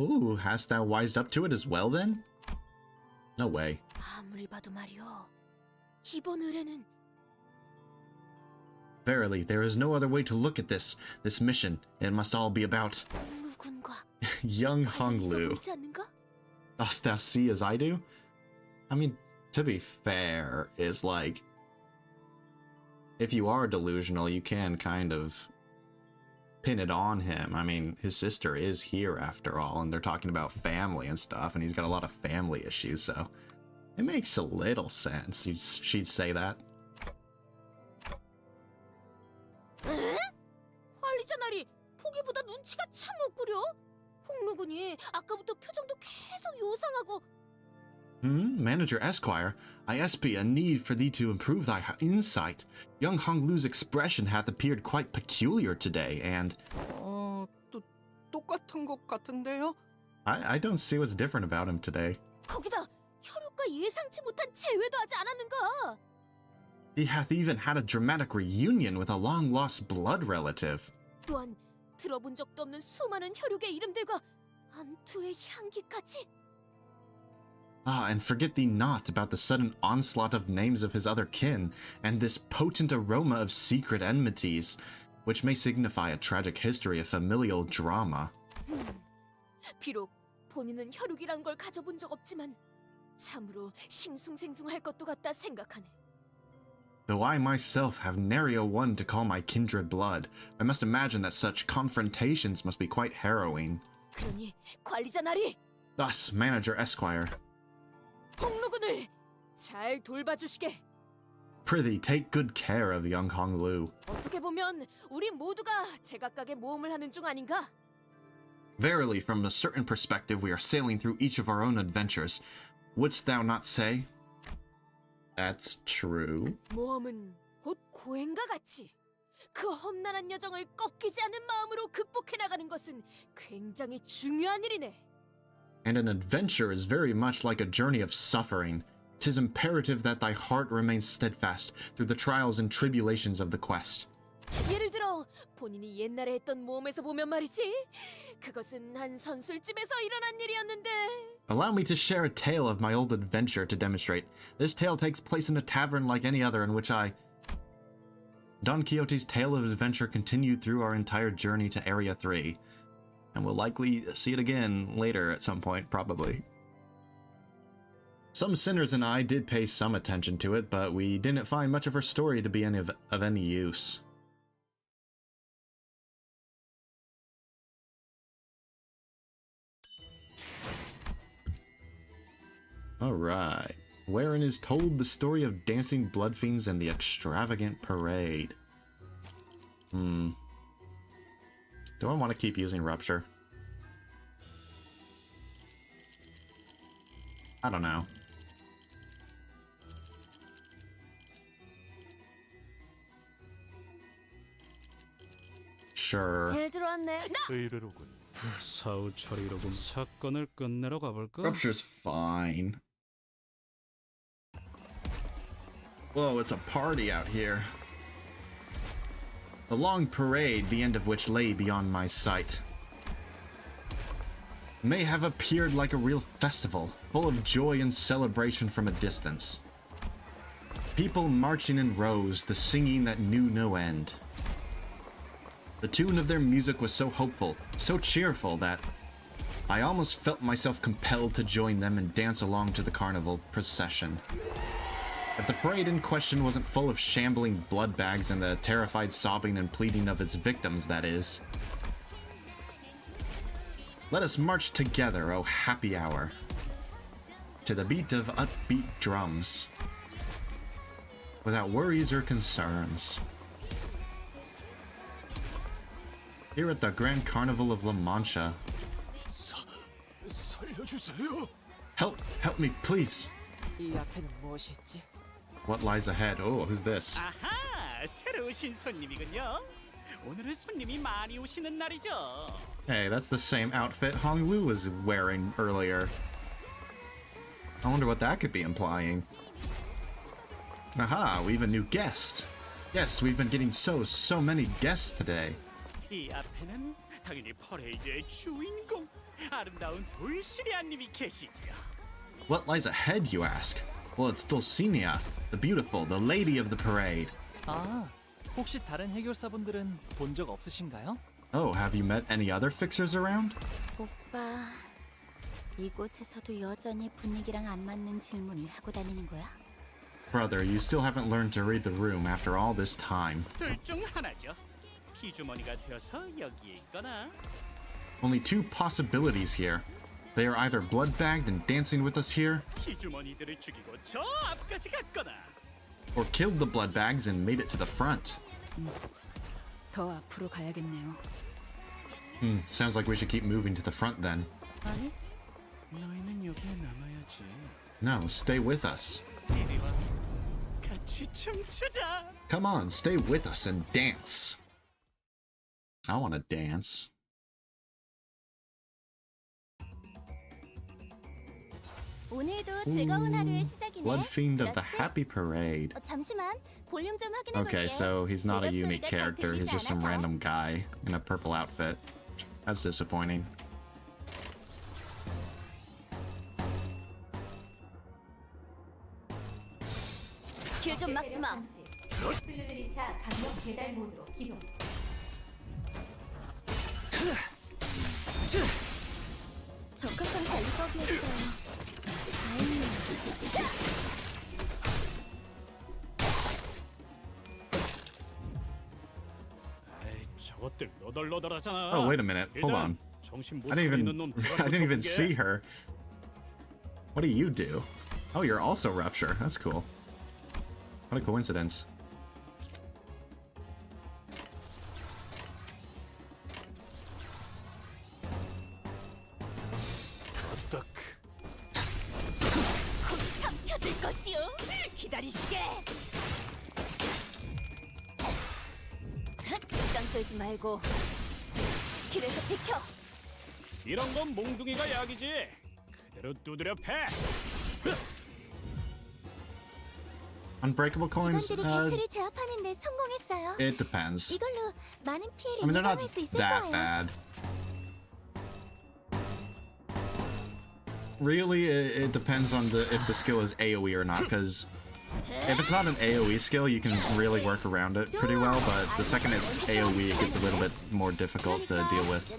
Ooh, hast thou wised up to it as well then? No way. 아무리 봐도 말이오. 이번 의뢰는 Verily, there is no other way to look at this mission. It must all be about 누군가 young Hong 있어 Lu. 보이지 않는가? Dost thou see as I do? I mean, to be fair, is like, if you are delusional, you can kind of pin it on him. I mean, his sister is here after all, and they're talking about family and stuff, and he's got a lot of family issues, so it makes a little sense she'd say that. 에? 관리자 나리 보기보다 눈치가 참 없구려. 홍루군이 아까부터 표정도 계속 요상하고. Manager Esquire, I espy a need for thee to improve thy insight. Young Hong Lu's expression hath appeared quite peculiar today, and 똑같은 것 같은데요? I don't see what's different about him today. 거기다 혈육과 예상치 못한 재회도 하지 않았는가? He hath even had a dramatic reunion with a long-lost blood relative. 또한 들어본 적도 없는 수많은 혈육의 이름들과 암투의 향기까지. Ah, and forget thee not about the sudden onslaught of names of his other kin, and this potent aroma of secret enmities, which may signify a tragic history of familial drama. 비록 본인은 혈육이란 걸 가져본 적 없지만 참으로 싱숭생숭할 것도 같다 생각하네. Though I myself have nary a one to call my kindred blood, I must imagine that such confrontations must be quite harrowing. 그러니 관리자 나리, Thus, Manager Esquire, 홍루군을 잘 돌봐주시게. prithee take good care of young Hong Lu. 어떻게 보면 우리 모두가 제각각의 모험을 하는 중 아닌가? Verily, from a certain perspective, we are sailing through each of our own adventures. Wouldst thou not say? That's true. 모험은 곧 고행과 같이 그 험난한 여정을 꺾이지 않는 마음으로 극복해 나가는 것은 굉장히 중요한 일이네. And an adventure is very much like a journey of suffering. 'Tis imperative that thy heart remains steadfast through the trials and tribulations of the quest. 예를 들어 본인이 옛날에 했던 모험에서 보면 말이지. 그것은 한 선술집에서 일어난 일이었는데. Allow me to share a tale of my old adventure to demonstrate. This tale takes place in a tavern like any other in which Don Quixote's tale of adventure continued through our entire journey to Area 3, and we'll likely see it again later at some point, probably. Some sinners and I did pay some attention to it, but we didn't find much of her story to be of any use. Alright. Wherein is told the story of dancing blood fiends and the extravagant parade. Do I want to keep using Rupture? I don't know. Sure. 잘 들어왔네. 의뢰로군. 사후 처리로군. 사건을 끝내러 가볼까? Rupture's fine. Whoa, it's a party out here. The long parade, the end of which lay beyond my sight, may have appeared like a real festival, full of joy and celebration from a distance. People marching in rows, the singing that knew no end. The tune of their music was so hopeful, so cheerful that I almost felt myself compelled to join them and dance along to the carnival procession. If the parade in question wasn't full of shambling blood bags and the terrified sobbing and pleading of its victims, that is. Let us march together, O happy hour, to the beat of upbeat drums, without worries or concerns. Here at the Grand Carnival of La Mancha. Help me, please. 이 앞에는 무엇이 있지? What lies ahead? Oh, who's this? 아하, 새로 오신 손님이군요. 오늘은 손님이 많이 오시는 날이죠. Hey, that's the same outfit Hong Lu was wearing earlier. I wonder what that could be implying. Aha, we have a new guest. Yes, we've been getting so many guests today. 이 앞에는 당연히 퍼레이드의 주인공, 아름다운 돌시리아님이 계시죠. What lies ahead, you ask? Well, it's Dulcinea, the beautiful, the lady of the parade. 아, 혹시 다른 해결사분들은 본 적 없으신가요? Oh, have you met any other fixers around? 오빠, 이곳에서도 여전히 분위기랑 안 맞는 질문을 하고 다니는 거야? Brother, you still haven't learned to read the room after all this time. 둘 중 하나죠. 피주머니가 되어서 여기에 있거나. Only two possibilities here. They are either blood-bagged and dancing with us here, 피주머니들을 죽이고 저 앞까지 갔거나. or killed the blood-bags and made it to the front. 더 앞으로 가야겠네요. Sounds like we should keep moving to the front then. 아니, 너희는 여기에 남아야지. No, stay with us. 이리 와, 같이 춤추자. Come on, stay with us and dance. I want to dance. 오늘도 즐거운 하루의 시작이네. Blood Fiend of the 그렇지? Happy Parade. 잠시만, 볼륨 좀 확인해 볼게. Okay, so he's not a unique character, he's just some random guy in a purple outfit. That's disappointing. 길 좀 막지 마. 플루드리차 강력 배달 모드로 기동. 적합한 관리법이었어요. 다행이에요. 에이, 저것들 너덜너덜하잖아. Oh, wait a minute. Hold on. 정신 못 I didn't 차리는 even 놈 I didn't even see her. What do you do? Oh, you're also Rupture. That's cool. What a coincidence. 곧 삼켜질 것이오. 기다리시게. 끌지 말고 길에서 비켜. 이런 건 몽둥이가 약이지. 그대로 두드려 패. Unbreakable coins? 직원들이 개체를 제압하는데 성공했어요. It depends. 이걸로 많은 피해를 I mean, they're not 예방할 수 있을 that 거예요. bad. Really, it depends on if the skill is AoE or not, because if it's not an AoE skill, you can really work around it pretty well, but the second it's AoE, it gets a little bit more difficult to deal with.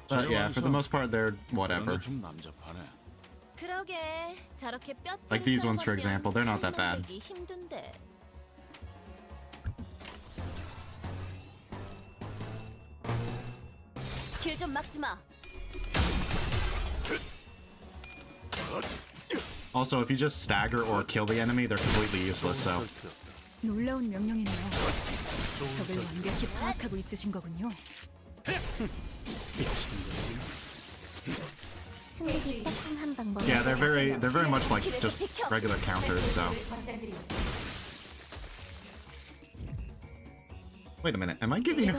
But yeah, for the most part, they're whatever. 그러게 저렇게 Like these ones, for example, they're not that bad. 힘든데. 길 좀 막지 마. Also, if you just stagger or kill the enemy, they're completely useless, so... 놀라운 명령이네요. 적을 완벽히 파악하고 있으신 거군요. 승리기 딱한 방법. Yeah, they're very much like just regular counters, so... Wait a minute, am I giving her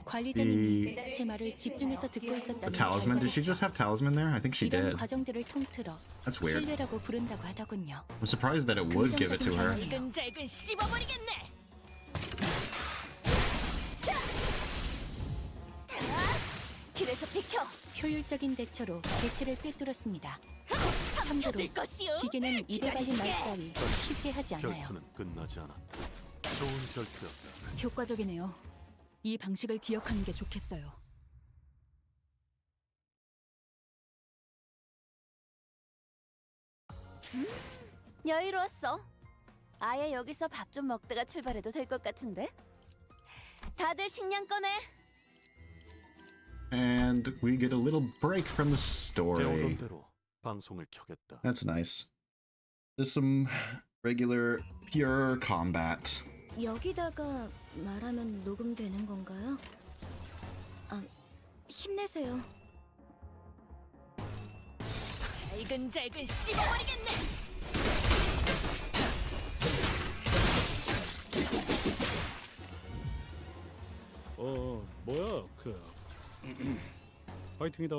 관리자님이 제 말을 집중해서 듣고 있었다는 talisman? Did she just have talisman there? I think she 이런 did. 과정들을 통틀어 That's weird. 신뢰라고 부른다고 하더군요. I'm surprised that it would give it to her. 잘근 씹어버리겠네. 길에서 비켜. 효율적인 대처로 개체를 꿰뚫었습니다. 참고로 기계는 입에 발린 말 따위 쉽게 하지 않아요. 결투는 끝나지 않았다. 좋은 결투였다. 효과적이네요. 이 방식을 기억하는 게 좋겠어요. 여유로웠어. 아예 여기서 밥 좀 먹다가 출발해도 될 것 같은데. 다들 식량 꺼내. And we get a little break from the story. 배우던 대로 방송을 켜겠다. That's nice. Just some regular, pure combat. 여기다가 말하면 녹음되는 건가요? 아, 힘내세요. 잘근 씹어버리겠네. 뭐야 파이팅이다.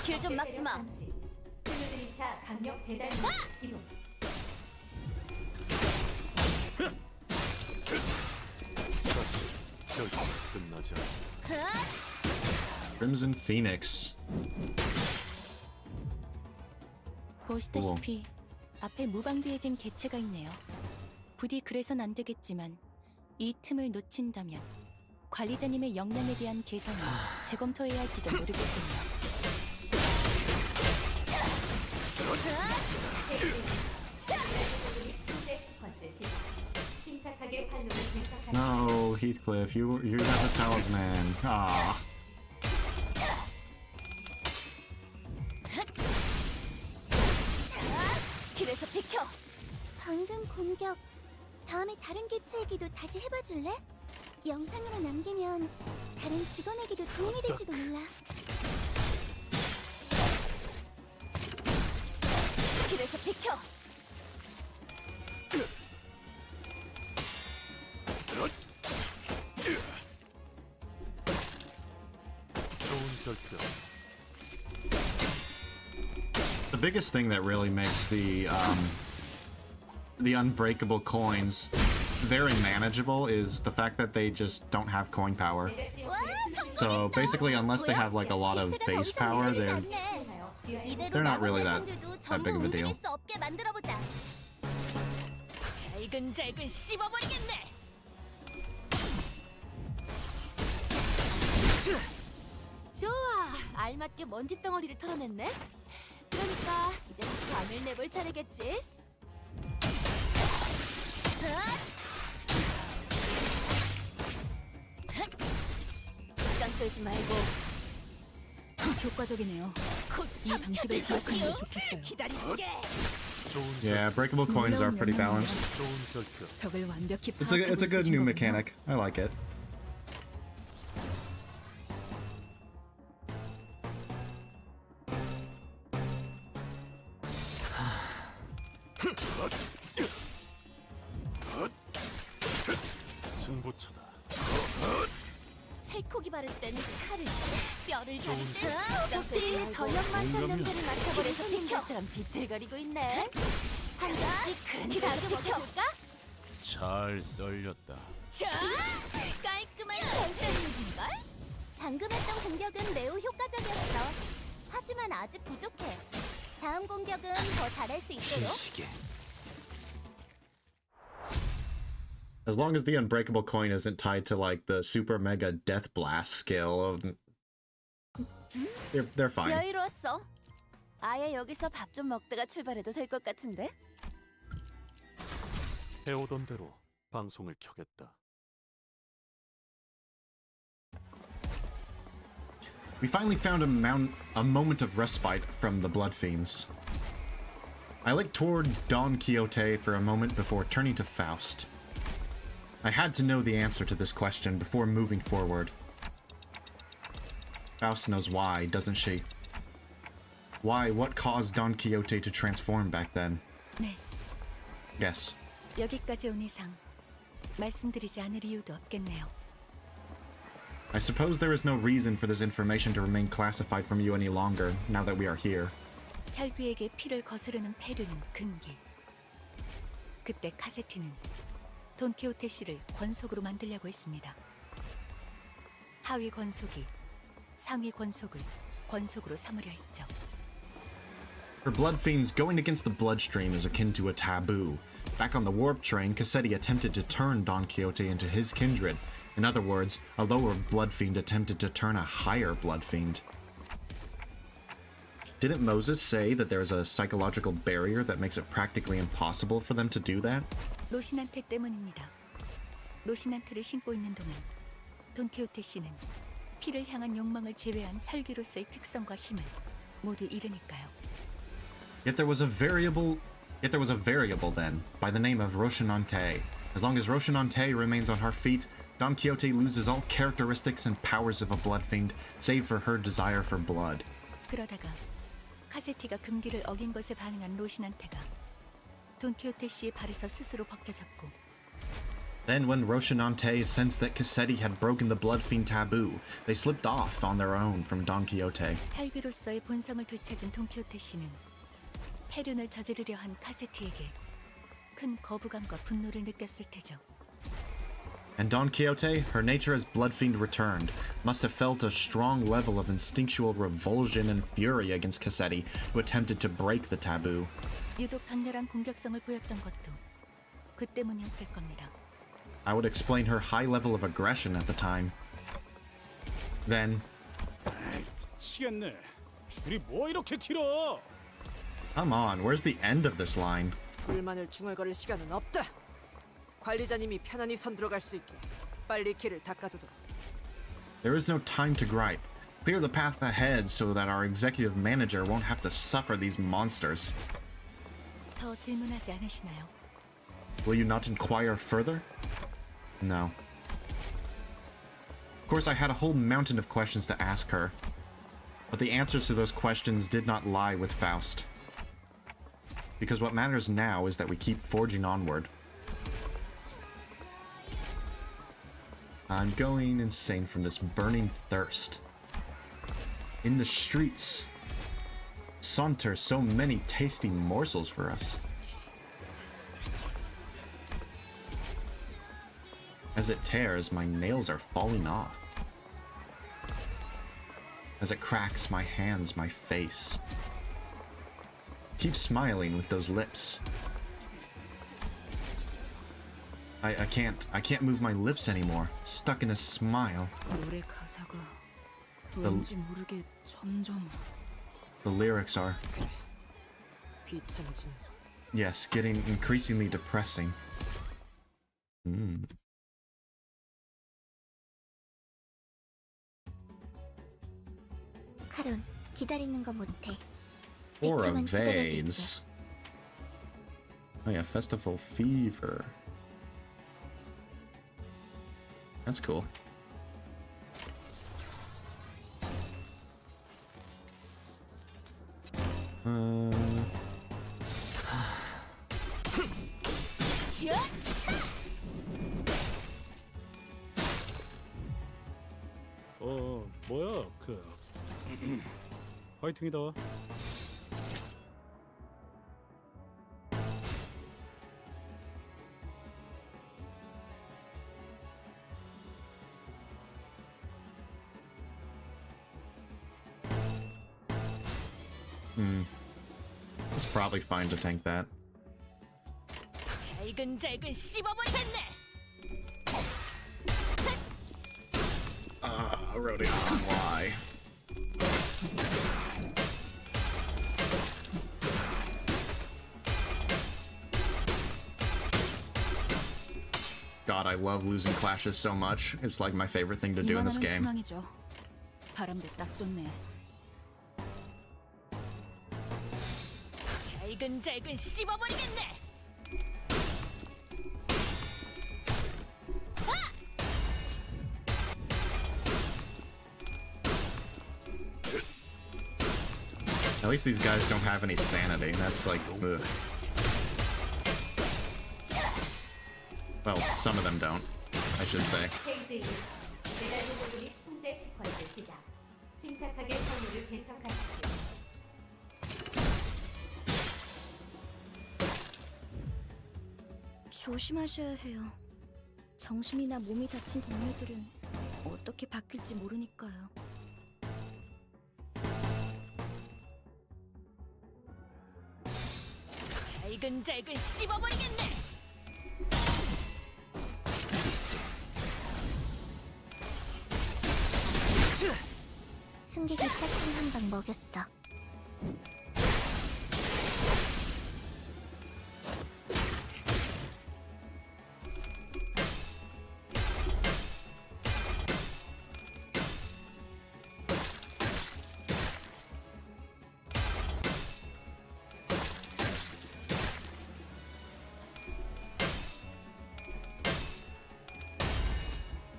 길 좀 막지 마. 결투는 끝나지 않았다. Crimson Phoenix. 보시다시피 앞에 무방비해진 개체가 있네요. 부디 그래선 안 되겠지만 이 틈을 놓친다면 관리자님의 역량에 대한 개선을 재검토해야 할지도 모르겠군요. No, Heathcliff, you have a talisman. Ah. 길에서 비켜. 방금 공격 다음에 다른 개체에게도 다시 해봐줄래? 영상으로 남기면 다른 직원에게도 도움이 될지도 몰라. 길에서 비켜. 좋은 결투였다. The biggest thing that really makes the unbreakable coins very manageable is the fact that they just don't have coin power. So basically, unless they have like a lot of base power, they're not really that big of a deal. 잘근 씹어버리겠네. 좋아, 알맞게 먼지 덩어리를 털어냈네. 그러니까 이제 밤을 내볼 차례겠지. 시간 끌지 말고. 효과적이네요. 이 방식을 기억하는 게 좋겠어요. 기다리시게. Yeah, breakable coins are pretty balanced. 적을 완벽히 It's a good new mechanic. I like it. 승부처다. 살코기 바를 땐 칼을, 뼈를 자를 땐 혹시 저녁 만찬 공감이야. 냄새를 맡아버려서 핑크처럼 비틀거리고 있네. 한가 기다려 먹여볼까? 잘 썰렸다. 자, 깔끔한 결정인걸? 방금 했던 공격은 매우 효과적이었어. 하지만 아직 부족해. 다음 공격은 더 잘할 수 있도록. As long as the unbreakable coin isn't tied to like the super mega death blast skill, they're fine. 여유로웠어. 아예 여기서 밥 좀 먹다가 출발해도 될 것 같은데? 해오던 대로 방송을 켜겠다. We finally found a moment of respite from the Blood Fiends. I looked toward Don Quixote for a moment before turning to Faust. I had to know the answer to this question before moving forward. Faust knows why, doesn't she? Why, what caused Don Quixote to transform back then? 네, Yes. 여기까지 온 이상 말씀드리지 않을 이유도 없겠네요. I suppose there is no reason for this information to remain classified from you any longer, now that we are here. 혈귀에게 피를 거스르는 페류는 금기. 그때 카세티는 돈키호테 씨를 권속으로 만들려고 했습니다. 하위 권속이 상위 권속을 권속으로 삼으려 했죠. For blood fiends, going against the bloodstream is akin to a taboo. Back on the warp train, Cassetti attempted to turn Don Quixote into his kindred. In other words, a lower blood fiend attempted to turn a higher blood fiend. Didn't Moses say that there's a psychological barrier that makes it practically impossible for them to do that? 로시난테 때문입니다. 로시난테를 신고 있는 동안 돈키호테 씨는 피를 향한 욕망을 제외한 혈귀로서의 특성과 힘을 모두 잃으니까요. Yet there was a variable then, by the name of Rocinante. As long as Rocinante remains on her feet, Don Quixote loses all characteristics and powers of a blood fiend, save for her desire for blood. 그러다가 카세티가 금기를 어긴 것에 반응한 로시난테가 돈키호테 씨의 발에서 스스로 벗겨졌고 Then when Rocinante sensed that Cassetti had broken the blood fiend taboo, they slipped off on their own from Don Quixote. 혈귀로서의 본성을 되찾은 돈키호테 씨는 폐륜을 저지르려 한 카세티에게 큰 거부감과 분노를 느꼈을 테죠. And Don Quixote, her nature as blood fiend returned, must have felt a strong level of instinctual revulsion and fury against Cassetti, who attempted to break the taboo. 유독 강렬한 공격성을 보였던 것도 그 때문이었을 겁니다. I would explain her high level of aggression at the time. Then, 미치겠네. 줄이 뭐 이렇게 길어? come on, where's the end of this line? 불만을 중얼거릴 시간은 없다. 관리자님이 편안히 선 들어갈 수 있게 빨리 길을 닦아두도록. There is no time to gripe. Clear the path ahead so that our executive manager won't have to suffer these monsters. 더 질문하지 않으시나요? Will you not inquire further? No. Of course, I had a whole mountain of questions to ask her, but the answers to those questions did not lie with Faust. Because what matters now is that we keep forging onward. I'm going insane from this burning thirst. In the streets saunter so many tasty morsels for us. As it tears, my nails are falling off. As it cracks my hands, my face. Keep smiling with those lips. I can't move my lips anymore. Stuck in a smile. 노래 가사가 왠지 모르게 점점 The lyrics are, 비참해진. yes, getting increasingly depressing. 카론, 기다리는 거 못해. Or 이틀만 기다려줄게. evades. Oh yeah, Festival Fever. That's cool. 뭐야 그 화이팅이다. It's probably fine to tank that. 잘근잘근 씹어버리겠네. Rodeo, why? God, I love losing clashes so much. It's like my favorite thing to do in this game. 순항이죠. 바람도 딱 좋네. 잘근잘근 씹어버리겠네. At least these guys don't have any sanity. That's like, ugh. Well, some of them don't, I should say. 조심하셔야 해요. 정신이나 몸이 다친 동물들은 어떻게 바뀔지 모르니까요. 잘근잘근 씹어버리겠네. 승객이 딱히 한방 먹였어.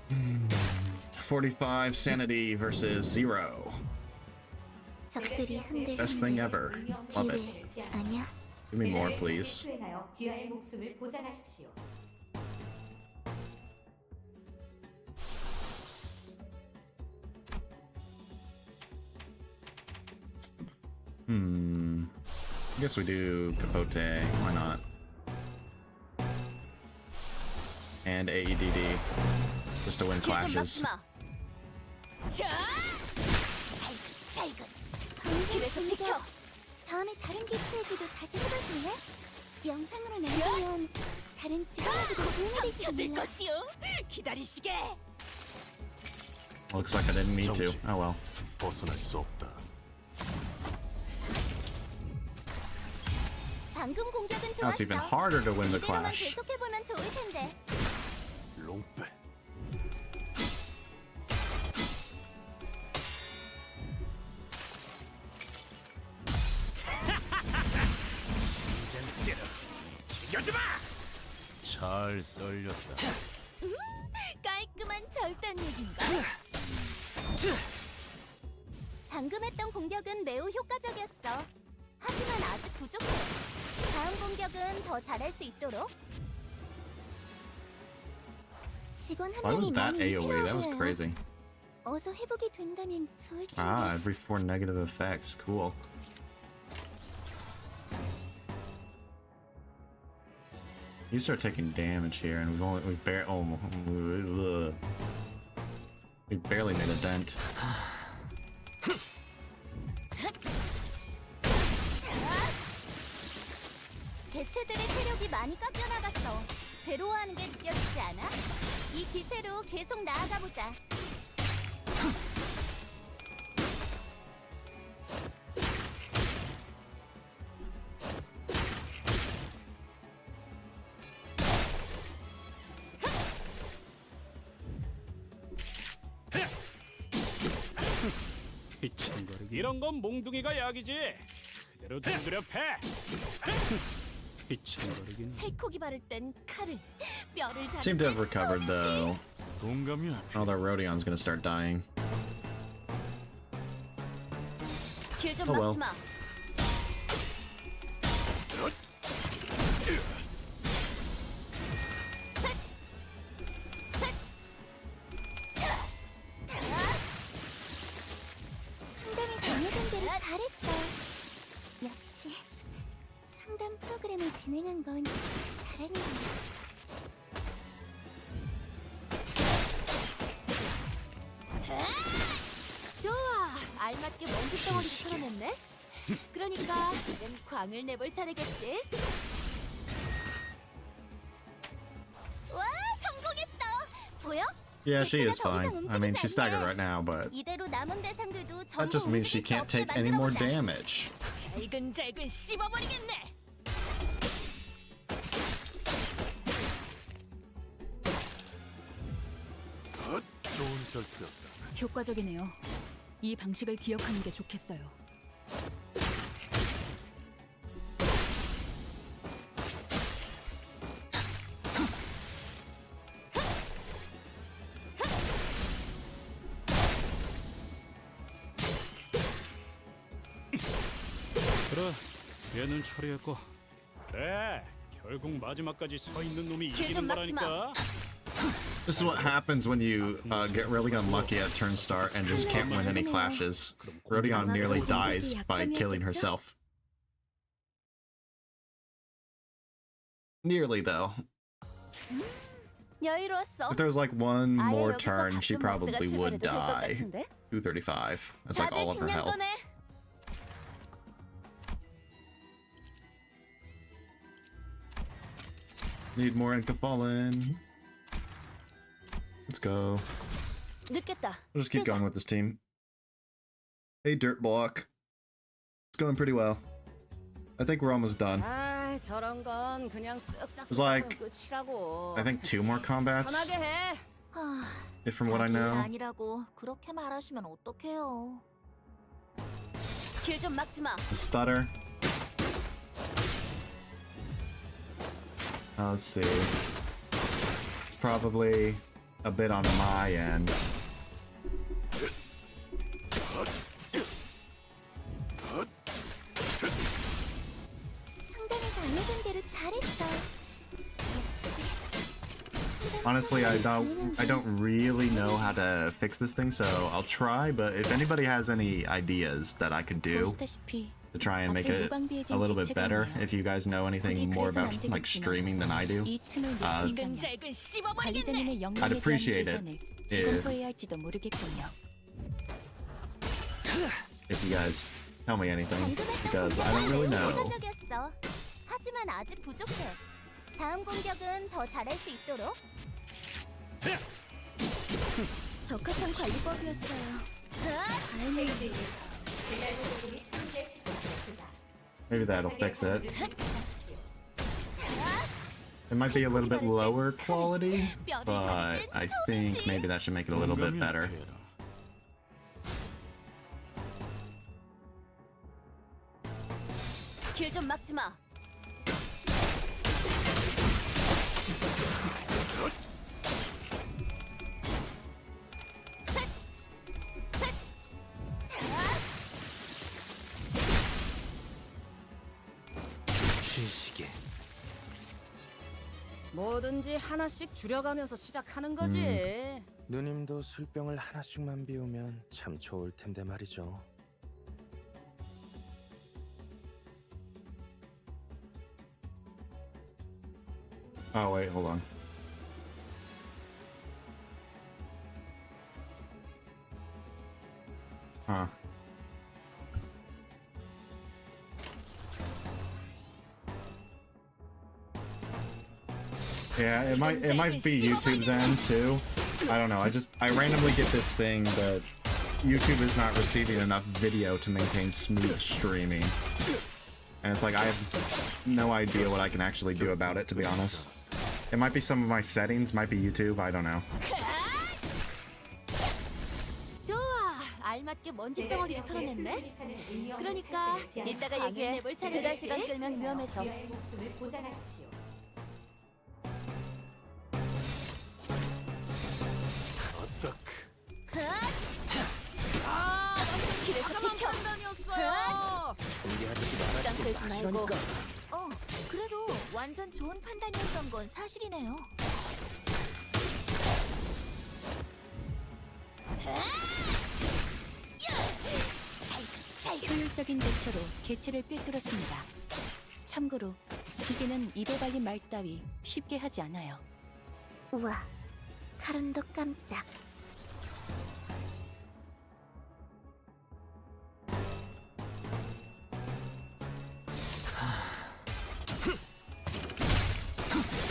Hmm. 45 sanity versus 0. 적들이 흔들리는 Best thing ever. Love it. 기회 아니야? Give me more, please. 귀하의 목숨을 보장하십시오. I guess we do Quixote. Why not? And AEDD. Just to win clashes. 자, 잘근. 방금 비켜. 다음에 다른 개체에게도 다시 해봐줄래? 영상으로 남기면 다른 지도자들도 도움이 될지 찾을 몰라. 것이요. 기다리시게. Looks like I didn't need to. Oh well. 벗어날 수 없다. 방금 공격은 Now it's even harder to win the 이대로만 clash. 계속해보면 좋을 텐데. 롱빼. 죽여주마! 잘 썰렸다. 깔끔한 절단 얘긴가? 방금 했던 공격은 매우 효과적이었어. 하지만 아직 부족해. 다음 공격은 더 잘할 수 있도록. 직원 한 Why 명이 was that 많이 AoE? That was 필요하고요. crazy. 어서 회복이 된다면 좋을 텐데. Ah, every 4 negative effects. Cool. You start taking damage here, and we barely made a dent. 개체들의 체력이 많이 깎여나갔어. 괴로워하는 게 느껴지지 않아? 이 기세로 계속 나아가보자. 휘청거리기. 이런 건 몽둥이가 약이지. 그대로 두드려 패. 휘청거리긴. 살코기 바를 땐 칼을, 뼈를 자를 Seem to have 땐 recovered though. 동감이야. Oh, their Rodion's gonna start dying. 길좀 Oh, well. 막지 마. 이렇게 진행한 건 잘했네. 좋아, 알맞게 먼지 덩어리를 털어냈네. 그러니까 이젠 광을 내볼 차례겠지. 와, 성공했어. 보여? Yeah, she is fine. I mean, she's staggered right now, but 이대로 남은 대상들도 that 전부 just means she 움직일 수 can't 없게 take any more 만들어보자. damage. 잘근잘근 씹어버리겠네. 좋은 결투였다. 효과적이네요. 이 방식을 기억하는 게 좋겠어요. 그래, 얘는 처리했고. 그래, 결국 마지막까지 서 있는 놈이 이기는 거라니까. This is what happens when you get really unlucky at turn start and just can't win any clashes. Rodion nearly dies by killing herself. Nearly, though. 여유로웠어. If there was like one more turn, she probably would 출발해도 될것 die. 같은데? 235. That's like all of her health. Need more Inca Fallen. Let's go. 늦겠다. We'll just keep going with this team. Hey, Dirt Block. It's going pretty well. I think we're almost done. 아, 저런 건 그냥 쓱싹 There's like, 끝이라고. I think 2 more combats, 편하게 해. if from what I know. 아니라고 그렇게 말하시면 어떡해요. 길 좀 막지 마. The stutter. Let's see. It's probably a bit on my end. 상담에서 알려준 대로 잘했어. Honestly, I don't really know how to fix this thing, so I'll try, but if anybody has any ideas that I could do to try and make it a little bit better, if you guys know anything more about like streaming than I do, I'd appreciate it if you guys tell me anything, because I don't really know. 하지만 아직 부족해. 다음 공격은 더 잘할 수 있도록. 적합한 관리법이었어요. 다행히. Maybe that'll fix it. It might be a little bit lower quality, but I think maybe that should make it a little bit better. 길 좀 막지 마. 쉬시게. 뭐든지 하나씩 줄여가면서 시작하는 거지. 누님도 술병을 하나씩만 비우면 참 좋을 텐데 말이죠. Oh wait, hold on. Huh. Yeah, it might be YouTube's end too. I don't know. I randomly get this thing that YouTube is not receiving enough video to maintain smooth streaming. And it's like I have no idea what I can actually do about it, to be honest. It might be some of my settings, might be YouTube, I don't know. 좋아, 알맞게 먼지 덩어리를 털어냈네. 그러니까 이따가 얘기해볼 차례 시간 끌면 위험해서. 길에서 비켜. 준비하듯이 시간 끌지 말고. 그래도 완전 좋은 판단이었던 건 사실이네요. 효율적인 대처로 개체를 꿰뚫었습니다. 참고로 기계는 입에 발린 말 따위 쉽게 하지 않아요. 우와, 카른도 깜짝.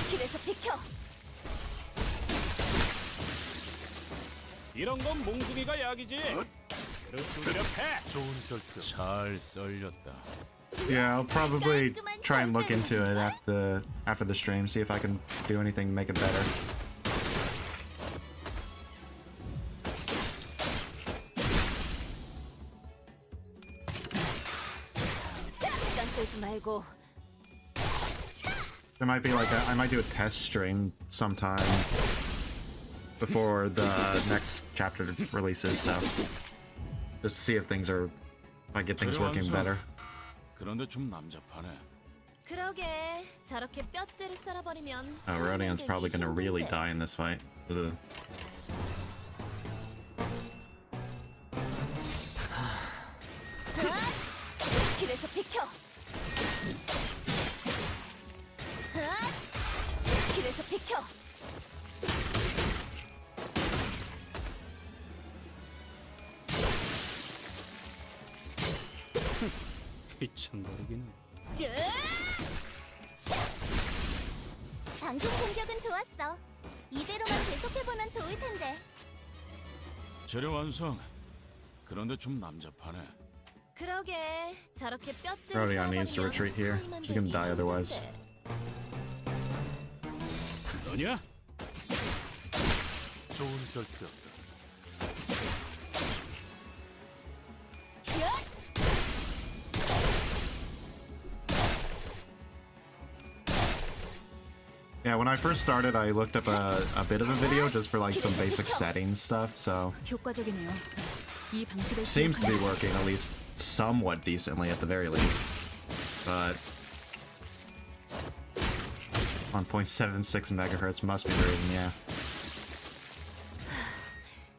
길에서 비켜. 이런 건 몽둥이가 약이지. 그릇두드려 패. 좋은 결정. 잘 썰렸다. Yeah, I'll probably try and look into it after the stream, see if I can do anything to make it better. 시간 끌지 말고. There might be like I might do a test stream sometime before the next chapter releases, so just to see if things are, if I get things working better. 그런데 좀 남잡하네. 그러게 저렇게 뼈째를 썰어버리면. Oh, Rodion's probably gonna really die in this fight. Ugh. 길에서 비켜. 길에서 비켜. 귀찮거리기는. 방금 공격은 좋았어. 이대로만 계속해보면 좋을 텐데. 재료 완성. 그런데 좀 남잡하네. 그러게 저렇게 뼈째를 Rodion needs to retreat here. She's gonna die otherwise. 너냐? 좋은 결정이다. Yeah, when I first started, I looked up a bit of a video just for like some basic settings stuff, so 효과적이네요. 이 방식을 seems to be 기억하면 working at least somewhat decently at the very least. But 1.76 megahertz must be the reason, yeah.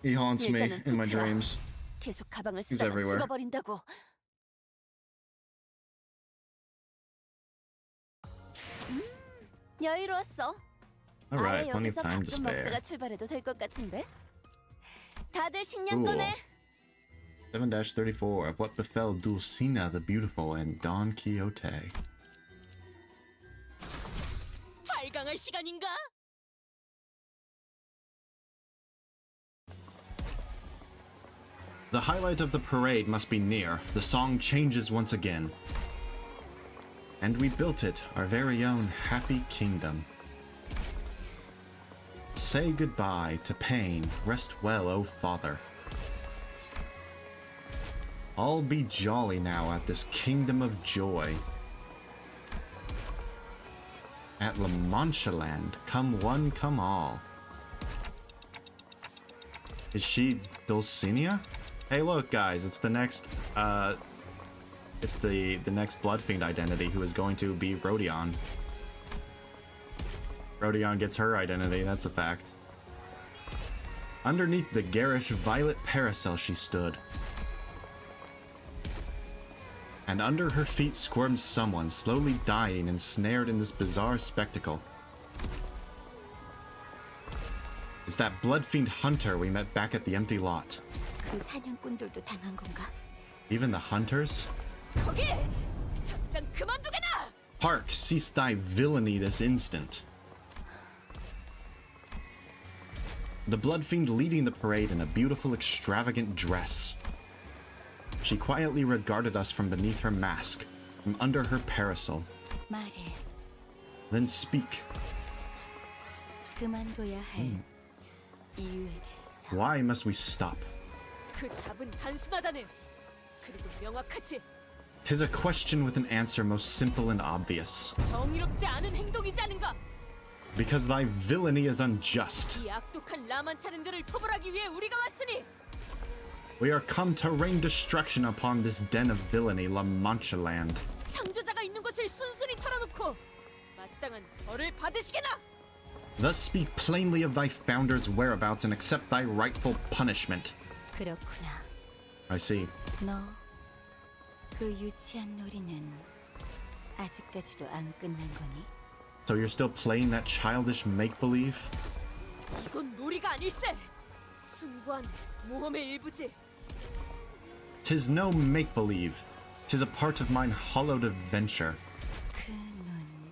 He haunts me in my dreams. 계속 가방을 He's 쓰다가 everywhere. 죽어버린다고. 여유로웠어. Alright, 아예 plenty of 여기서 time to 가끔 spare. 먹다가 출발해도 될 것 같은데. 다들 식량 Cool. 꺼내. 7-34 of what befell Dulcinea the Beautiful and Don Quixote. 발광할 시간인가? The highlight of the parade must be near. The song changes once again. And we built it, our very own happy kingdom. Say goodbye to pain, rest well, O father. All be jolly now at this kingdom of joy. At Manchaland, come one, come all. Is she Dulcinea? Hey look guys, it's the next, it's the next Bloodfiend identity who is going to be Rodion. Rodion gets her identity, that's a fact. Underneath the garish violet parasol she stood. And under her feet squirmed someone, slowly dying, ensnared in this bizarre spectacle. It's that Bloodfiend hunter we met back at the empty lot. 그 사냥꾼들도 당한 건가? Even the hunters? 거기! 당장 그만두게나! Hark, cease thy villainy this instant. The Bloodfiend leading the parade in a beautiful, extravagant dress. She quietly regarded us from beneath her mask, from under her parasol. 말해. Then speak. 그만둬야 할 이유에 대해서. Why must we stop? 그 답은 단순하다네. 그리고 명확하지. 'Tis a question with an answer most simple and obvious. 정의롭지 않은 행동이지 않은가? Because thy villainy is unjust. 이 악독한 라만차는들을 토벌하기 위해 우리가 왔으니. We are come to rain destruction upon this den of villainy, La Manchaland. 창조자가 있는 곳을 순순히 털어놓고 마땅한 벌을 받으시게나. Thus speak plainly of thy founder's whereabouts and accept thy rightful punishment. 그렇구나. I see. 너 그 유치한 놀이는 아직까지도 안 끝난 거니? So you're still playing that childish make-believe? 이건 놀이가 아닐세. 숭고한 모험의 일부지. Tis no make-believe. Tis a part of mine hollowed adventure. 그 눈.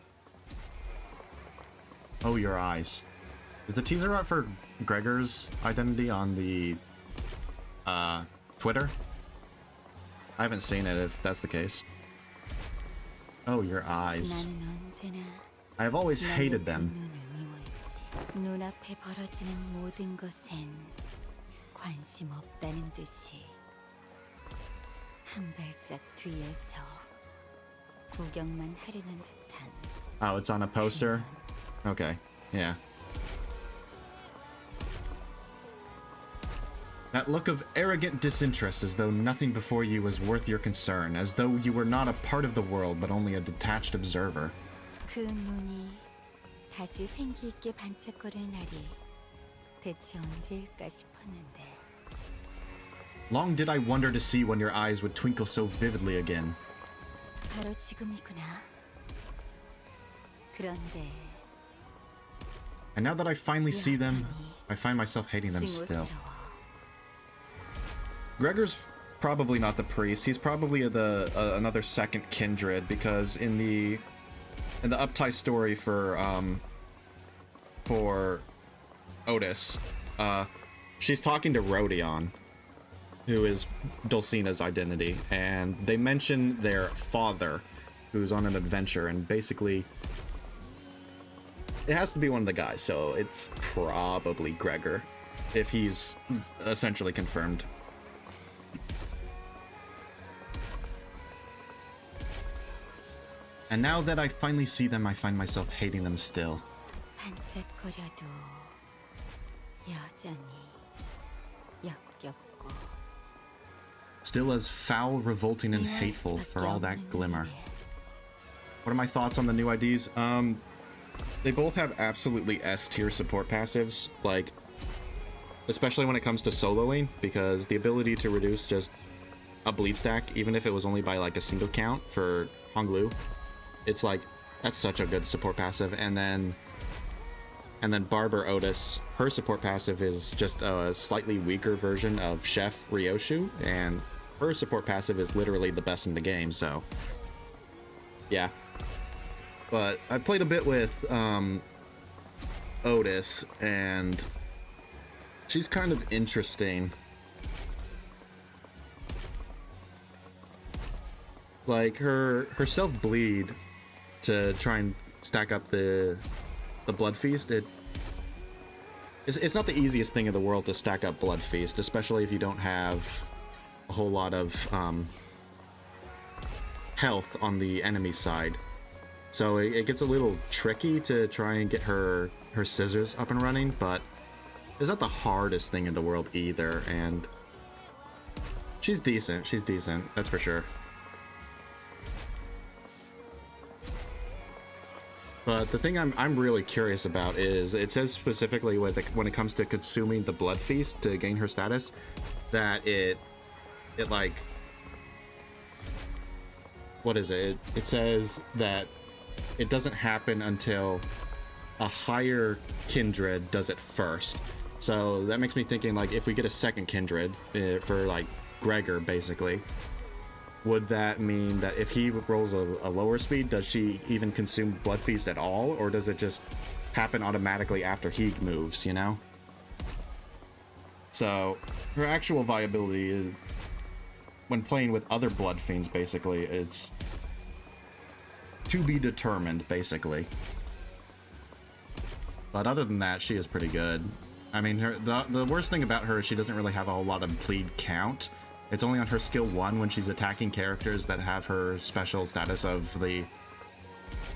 Oh, your eyes. Is the teaser out for Gregor's identity on the Twitter? I haven't seen it if that's the case. Oh, your eyes. 나는 언제나 I have always hated 나의 그 them. 눈을 미워했지. 눈앞에 벌어지는 모든 것엔 관심 없다는 듯이 한 발짝 뒤에서 구경만 하려는 듯한. Oh, it's on a poster? Okay, yeah. That look of arrogant disinterest, as though nothing before you was worth your concern, as though you were not a part of the world, but only a detached observer. 그 눈이 다시 생기 있게 반짝거릴 날이 대체 언제일까 싶었는데. Long did I wonder to see when your eyes would twinkle so vividly again. 바로 지금이구나. 그런데 And now that I finally see them, I find myself hating them still. 징후스러워. Gregor's probably not the priest. He's probably another second kindred, because in the uptie story for Otis, she's talking to Rodion, who is Dulcina's identity, and they mention their father, who's on an adventure, and basically it has to be one of the guys, so it's probably Gregor, if he's essentially confirmed. And now that I finally see them, I find myself hating them still. 반짝거려도 여전히 역겹고. Still as foul, revolting, and hateful for all that glimmer. What are my thoughts on the new IDs? They both have absolutely S-tier support passives, like, especially when it comes to soloing, because the ability to reduce just a bleed stack, even if it was only by like a single count for Honglu, it's like, that's such a good support passive. And then Barber Otis, her support passive is just a slightly weaker version of Chef Ryoshu, and her support passive is literally the best in the game, so yeah. But I played a bit with Otis, and she's kind of interesting. Like her self-bleed to try and stack up the Blood Feast, it's not the easiest thing in the world to stack up Blood Feast, especially if you don't have a whole lot of health on the enemy side. So it gets a little tricky to try and get her scissors up and running, but it's not the hardest thing in the world either, and she's decent, that's for sure. But the thing I'm really curious about is, it says specifically when it comes to consuming the Blood Feast to gain her status, that it like, what is it? It says that it doesn't happen until a higher kindred does it first. So that makes me thinking, like, if we get a second kindred for like Gregor, basically, would that mean that if he rolls a lower speed, does she even consume Blood Feast at all, or does it just happen automatically after he moves, you know? So her actual viability is, when playing with other Blood Fiends, basically, it's to be determined, basically. But other than that, she is pretty good. I mean, the worst thing about her is she doesn't really have a whole lot of bleed count. It's only on her skill 1 when she's attacking characters that have her special status of the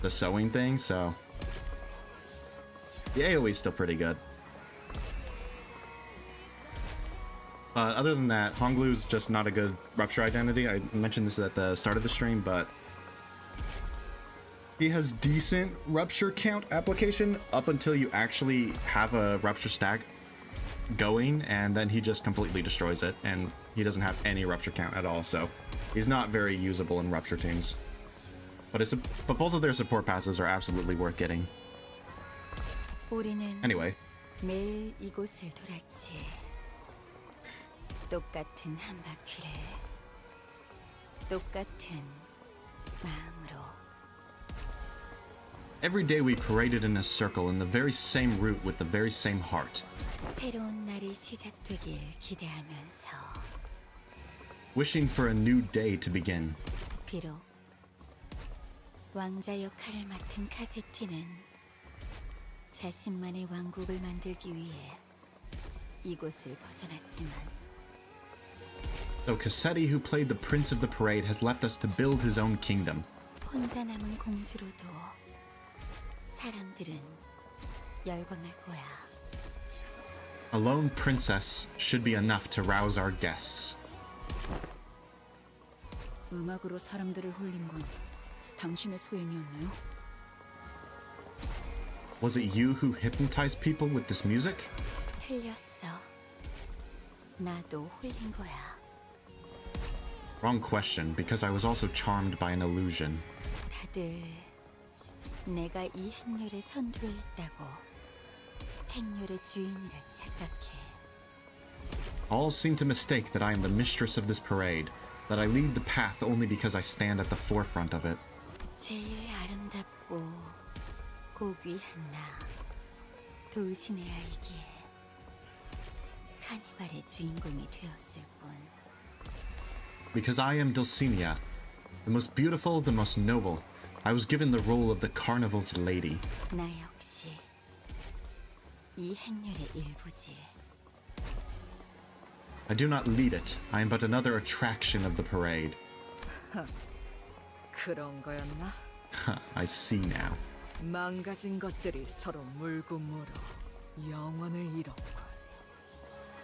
sewing thing, so the AoE's still pretty good. Other than that, Honglu's just not a good Rupture identity. I mentioned this at the start of the stream, but he has decent Rupture count application up until you actually have a Rupture stack going, and then he just completely destroys it, and he doesn't have any Rupture count at all, so he's not very usable in Rupture teams. But both of their support passes are absolutely worth getting. 우리는 Anyway. 매일 이곳을 돌았지. 똑같은 한 바퀴를 똑같은 마음으로. Every day we paraded in a circle in the very same route with the very same heart. 새로운 날이 시작되길 기대하면서. Wishing for a new day to begin. 비록 왕자 역할을 맡은 카세티는 자신만의 왕국을 만들기 위해 이곳을 벗어났지만 Though Quixote, who played the Prince of the Parade, has left us to build his own kingdom. 혼자 남은 공주로도 사람들은 열광할 거야. A lone princess should be enough to rouse our guests. 음악으로 사람들을 홀린 건 당신의 소행이었나요? Was it you who hypnotized people with this music? 틀렸어. 나도 홀린 거야. Wrong question, because I was also charmed by an illusion. 다들 내가 이 행렬의 선두에 있다고 행렬의 주인이라 착각해. All seem to mistake that I am the mistress of this parade, that I lead the path only because I stand at the forefront of it. 제일 아름답고 고귀한 나 돌시네아이기에 카니발의 주인공이 되었을 뿐. Because I am Dulcinea, the most beautiful, the most noble, I was given the role of the carnival's lady. 나 역시 이 행렬의 일부지. I do not lead it, I am but another attraction of the parade. 그런 거였나? I see now. 망가진 것들이 서로 물고 물어 영원을 잃었군.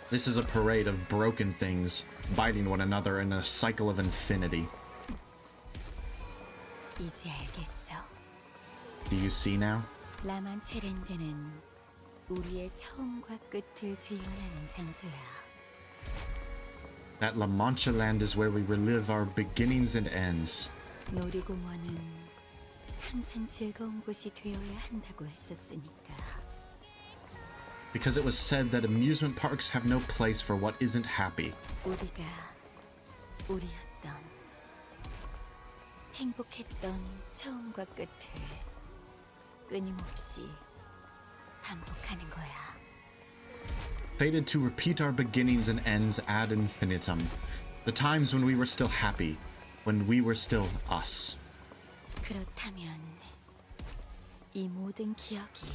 This is a parade of broken things, biting one another in a cycle of infinity. 이제 알겠어. Do you see now? 라만체랜드는 우리의 처음과 끝을 재현하는 장소야. That La Manchaland is where we relive our beginnings and ends. 놀이공원은 항상 즐거운 곳이 되어야 한다고 했었으니까. Because it was said that amusement parks have no place for what isn't happy. 우리가 우리였던 행복했던 처음과 끝을 끊임없이 반복하는 거야. Fated to repeat our beginnings and ends ad infinitum. The times when we were still happy, when we were still us. 그렇다면 이 모든 기억이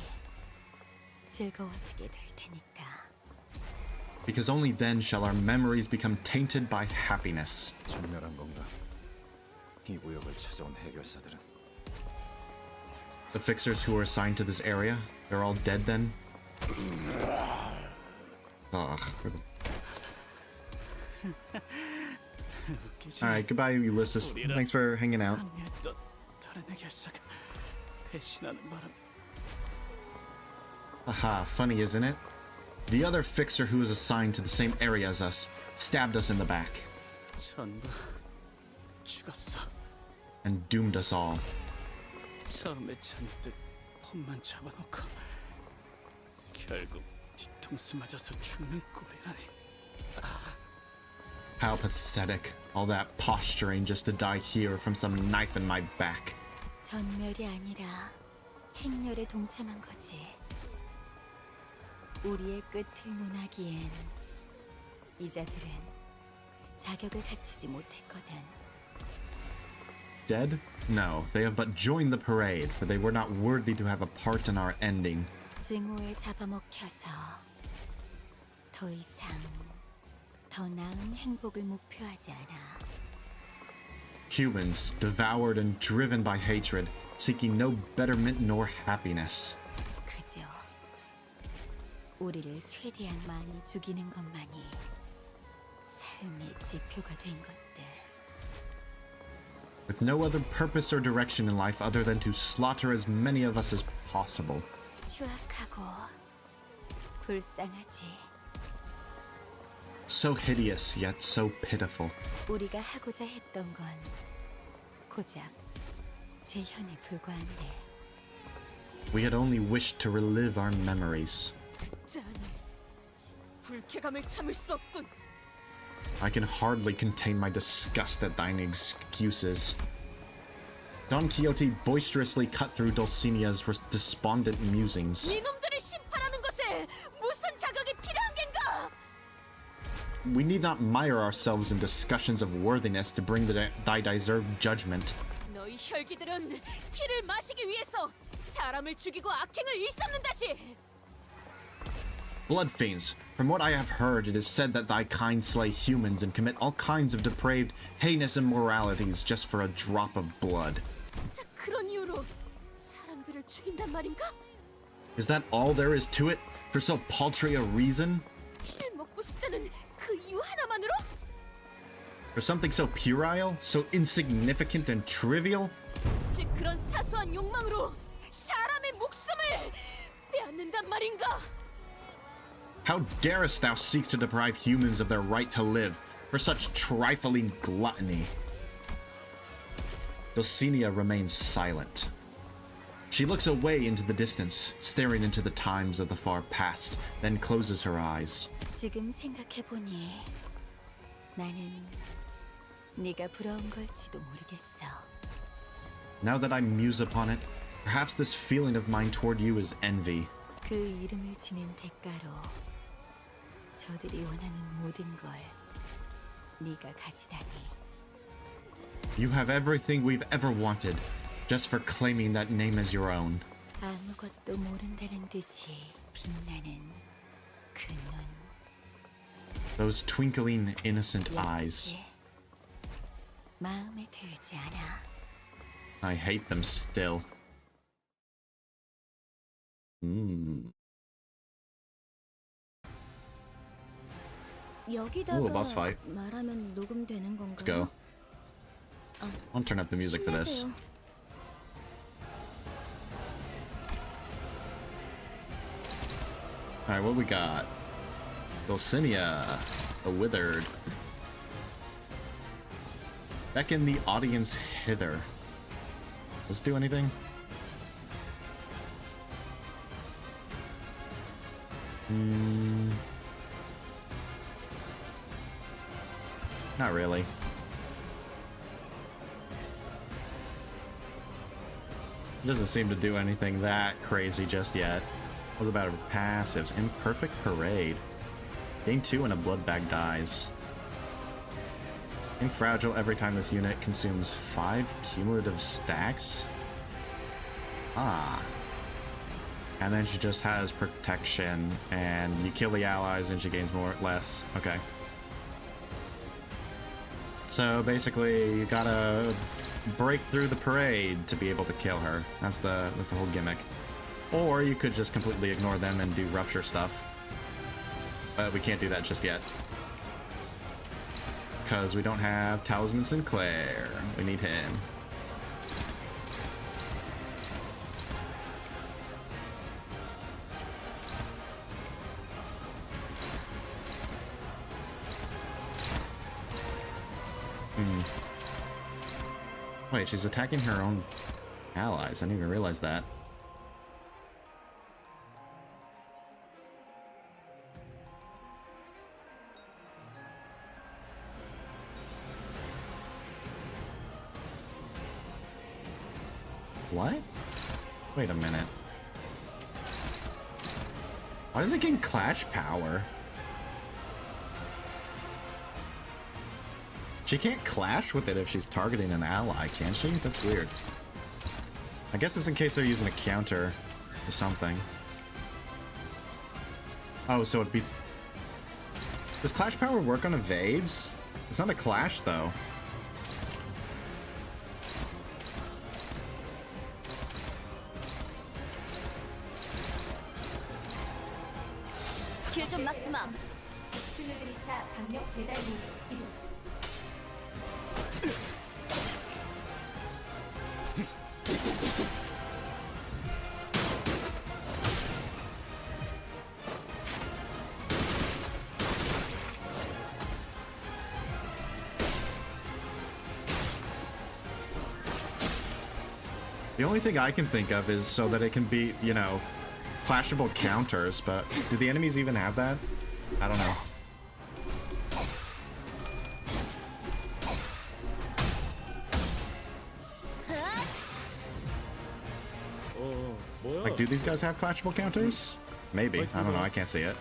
즐거워지게 될 테니까. Because only then shall our memories become tainted by happiness. 중멸한 건가? 이 구역을 찾아온 해결사들은. The fixers who were assigned to this area, they're all dead then? Ugh. Alright, goodbye Ulysses. Thanks for hanging out. 다른 해결사가 배신하는 바람에 Haha, funny isn't it? The other fixer who was assigned to the same area as us stabbed us in the back. 전부 죽었어. And doomed us all. 처음에 잔뜩 폰만 잡아놓고 결국 뒤통수 맞아서 죽는 꼴이라니. How pathetic. All that posturing just to die here from some knife in my back. 전멸이 아니라 행렬에 동참한 거지. 우리의 끝을 논하기엔 이자들은 자격을 갖추지 못했거든. Dead? No, they have but joined the parade, for they were not worthy to have a part in our ending. 증오에 잡아먹혀서 더 이상 더 나은 행복을 목표하지 않아. Humans, devoured and driven by hatred, seeking no betterment nor happiness. 그저 우리를 최대한 많이 죽이는 것만이 삶의 지표가 된 것들. With no other purpose or direction in life other than to slaughter as many of us as possible. 추악하고 불쌍하지. So hideous, yet so pitiful. 우리가 하고자 했던 건 고작 재현에 불과한데. We had only wished to relive our memories. 짠. 불쾌감을 참을 수 없군. I can hardly contain my disgust at thine excuses. Don Quixote boisterously cut through Dulcinea's despondent musings. 이놈들을 심판하는 것에 무슨 자격이 필요한 겐가? We need not mire ourselves in discussions of worthiness to bring thy deserved judgment. 너희 혈기들은 피를 마시기 위해서 사람을 죽이고 악행을 일삼는다지. Blood fiends. From what I have heard, it is said that thy kind slay humans and commit all kinds of depraved, heinous immoralities just for a drop of blood. 자, 그런 이유로 사람들을 죽인단 말인가? Is that all there is to it? For so paltry a reason? 피를 먹고 싶다는 그 이유 하나만으로? For something so puerile? So insignificant and trivial? 즉 그런 사소한 욕망으로 사람의 목숨을 빼앗는단 말인가? How darest thou seek to deprive humans of their right to live for such trifling gluttony? Dulcinea remains silent. She looks away into the distance, staring into the times of the far past, then closes her eyes. 지금 생각해보니 나는 네가 부러운 걸지도 모르겠어. Now that I muse upon it, perhaps this feeling of mine toward you is envy. 그 이름을 지닌 대가로 저들이 원하는 모든 걸 네가 가지다니. You have everything we've ever wanted, just for claiming that name as your own. 아무것도 모른다는 듯이 빛나는 그 눈. Those twinkling, innocent eyes. 역시 마음에 들지 않아. I hate them still. 여기다가 Ooh, a boss fight. 말하면 녹음되는 건가요? Let's go. I'll turn up the music for this. 신나세요. Alright, what we got? Dulcinea, the Withered. Beckon the audience hither. Let's do anything. Not really. It doesn't seem to do anything that crazy just yet. What about her passives? Imperfect Parade. Gain 2 and a blood bag dies. Infragile every time this unit consumes 5 cumulative stacks? Ah. And then she just has protection, and you kill the allies and she gains less. Okay. So basically, you gotta break through the parade to be able to kill her. That's the whole gimmick. Or you could just completely ignore them and do rupture stuff. But we can't do that just yet. Because we don't have Talisman Sinclair. We need him. Wait, she's attacking her own allies. I didn't even realize that. What? Wait a minute. Why does it gain clash power? She can't clash with it if she's targeting an ally, can she? That's weird. I guess it's in case they're using a counter or something. Oh, so it beats... Does clash power work on evades? It's not a clash, though. 길 좀 막지 마. 슬루드리차 강력 배달 이동. The only thing I can think of is so that it can be, you know, clashable counters, but do the enemies even have that? I don't know. Like, do these guys have clashable counters? Maybe. I don't know. I can't see it.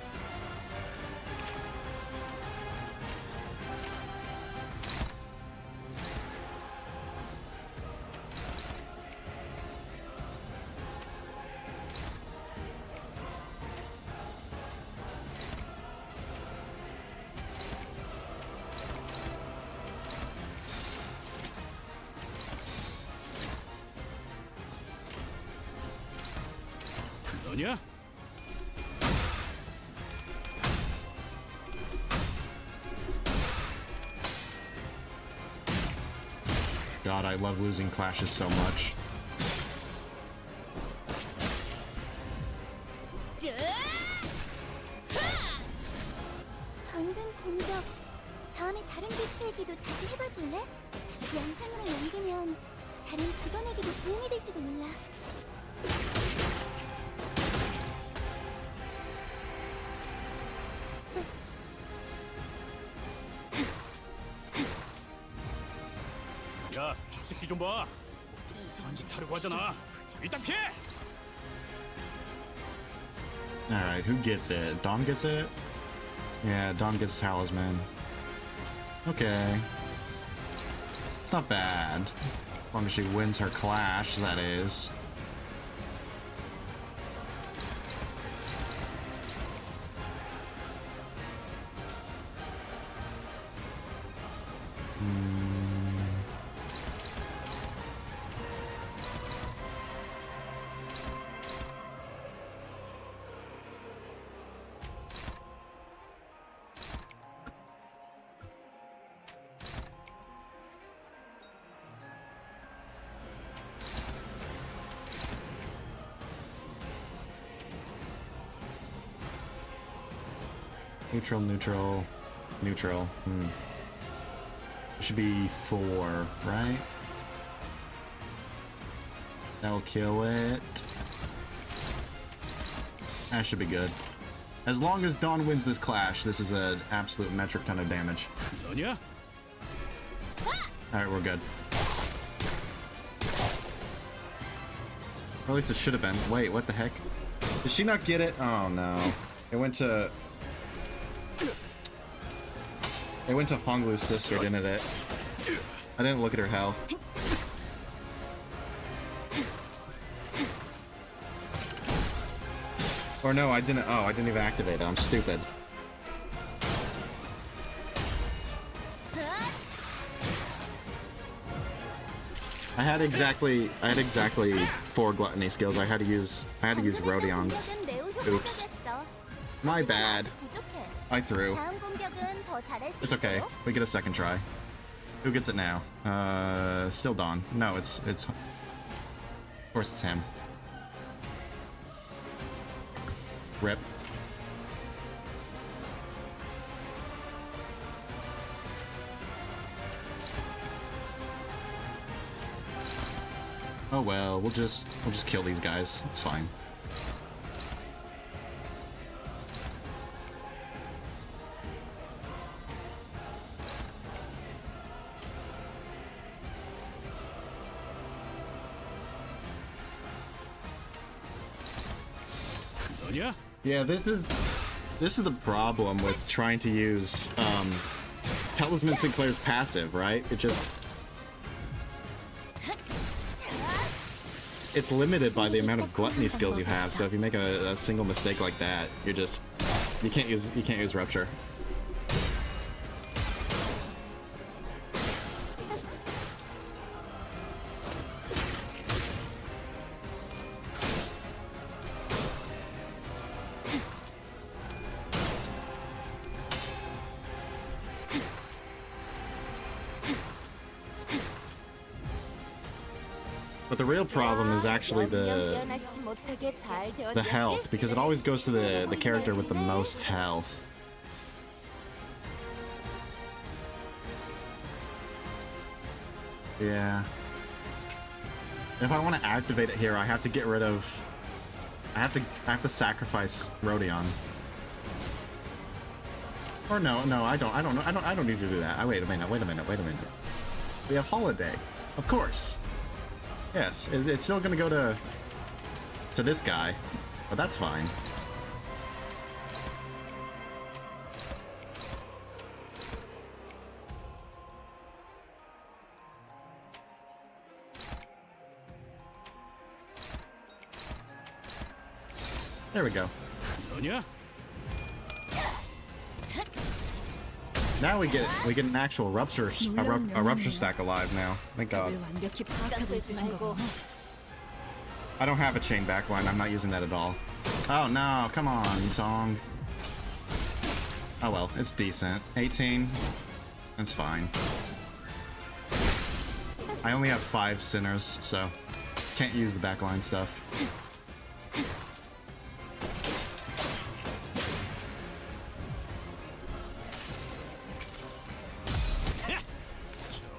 너냐? God, I love losing clashes so much. 방금 공격. 다음에 다른 개체에게도 다시 해봐줄래? 영상으로 연기면 다른 직원에게도 도움이 될지도 몰라. 야, 저 새끼 좀 봐. 또 이상한 짓 하려고 하잖아. 일단 피해. Alright, who gets it? Dawn gets it? Yeah, Dawn gets Talisman. Okay. It's not bad. As long as she wins her clash, that is. Neutral, neutral, neutral. It should be 4, right? That'll kill it. That should be good. As long as Dawn wins this clash, this is an absolute metric ton of damage. 너냐? Alright, we're good. Or at least it should have been. Wait, what the heck? Did she not get it? Oh no. It went to Honglu's sister, didn't it? I didn't look at her health. Or no, I didn't. Oh, I didn't even activate it. I'm stupid. I had exactly 4 gluttony skills. I had to use Rhodion's. Oops. My bad. I threw. It's okay. We get a second try. Who gets it now? Still Dawn. No, it's of course it's him. Rip. Oh well, we'll just kill these guys. It's fine. Yeah, this is the problem with trying to use Talisman Sinclair's passive, right? It's limited by the amount of gluttony skills you have, so if you make a single mistake like that, you can't use Rupture. But the real problem is actually the health, because it always goes to the character with the most health. Yeah. If I want to activate it here, I have to get rid of... I have to sacrifice Rodion. Or no, I don't need to do that. Wait a minute. We have Holiday. Of course. Yes, it's still gonna go to this guy, but that's fine. There we go. 너냐? Now we get an actual rupture stack alive now. Thank God. 완벽히 파악하고 있으신 거구나. I don't have a chain backline. I'm not using that at all. Oh no! Come on, Song. Oh well, it's decent. 18. That's fine. I only have 5 sinners, so can't use the backline stuff.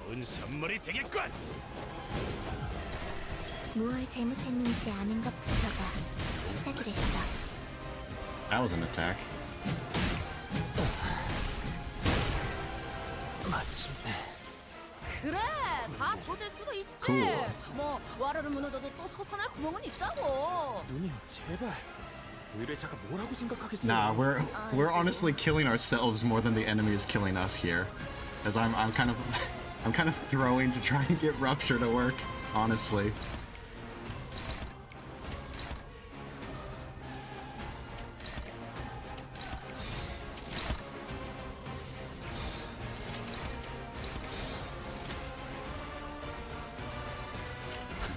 좋은 선물이 되겠군. 무얼 잘못했는지 아는 것부터가 시작이랬어. That was an attack. 그래, 다 조질 수도 있지. Cool. 뭐 와르르 무너져도 또 솟아날 구멍은 있다고. 누님 제발. 의뢰자가 뭐라고 생각하겠어요? Nah, we're honestly killing ourselves more than the enemy is killing us here, as I'm kind of throwing to try and get rupture to work. Honestly.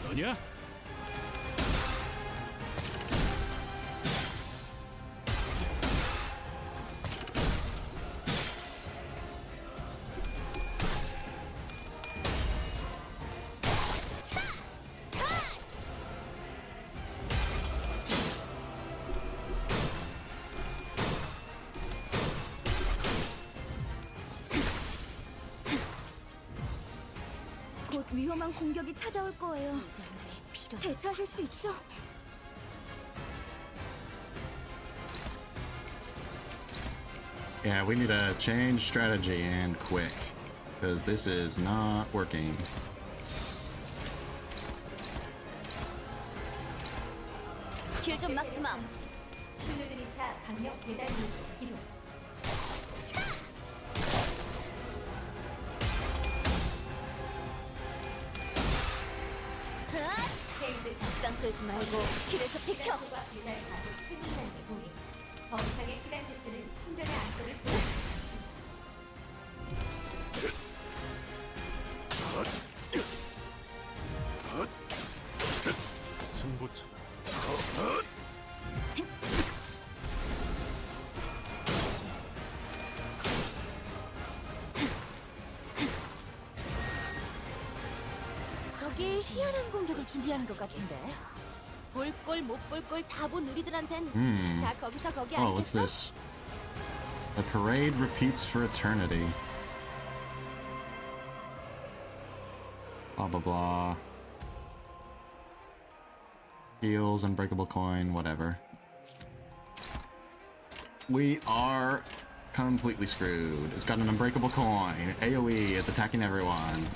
너냐? 곧 위험한 공격이 찾아올 거예요. 대처하실 수 있죠? Yeah, we need to change strategy and quick, because this is not working. 길 좀 막지 마. 순료드리차 강력 배달 모드 기동. 시간 끌지 말고 길에서 비켜. 배달 가속 세분단계 공인. 범상의 시간 자체는 충전의 안도를 보여. 승부처다. 저기 희한한 공격을 준비하는 것 같은데. 볼 꼴 못 볼 꼴 다 본 우리들한텐 다 거기서 거기 Oh, what's 아니겠어? this? The parade repeats for eternity. Blah blah blah. Heals, unbreakable coin, whatever. We are completely screwed. It's got an unbreakable coin. AoE is attacking everyone.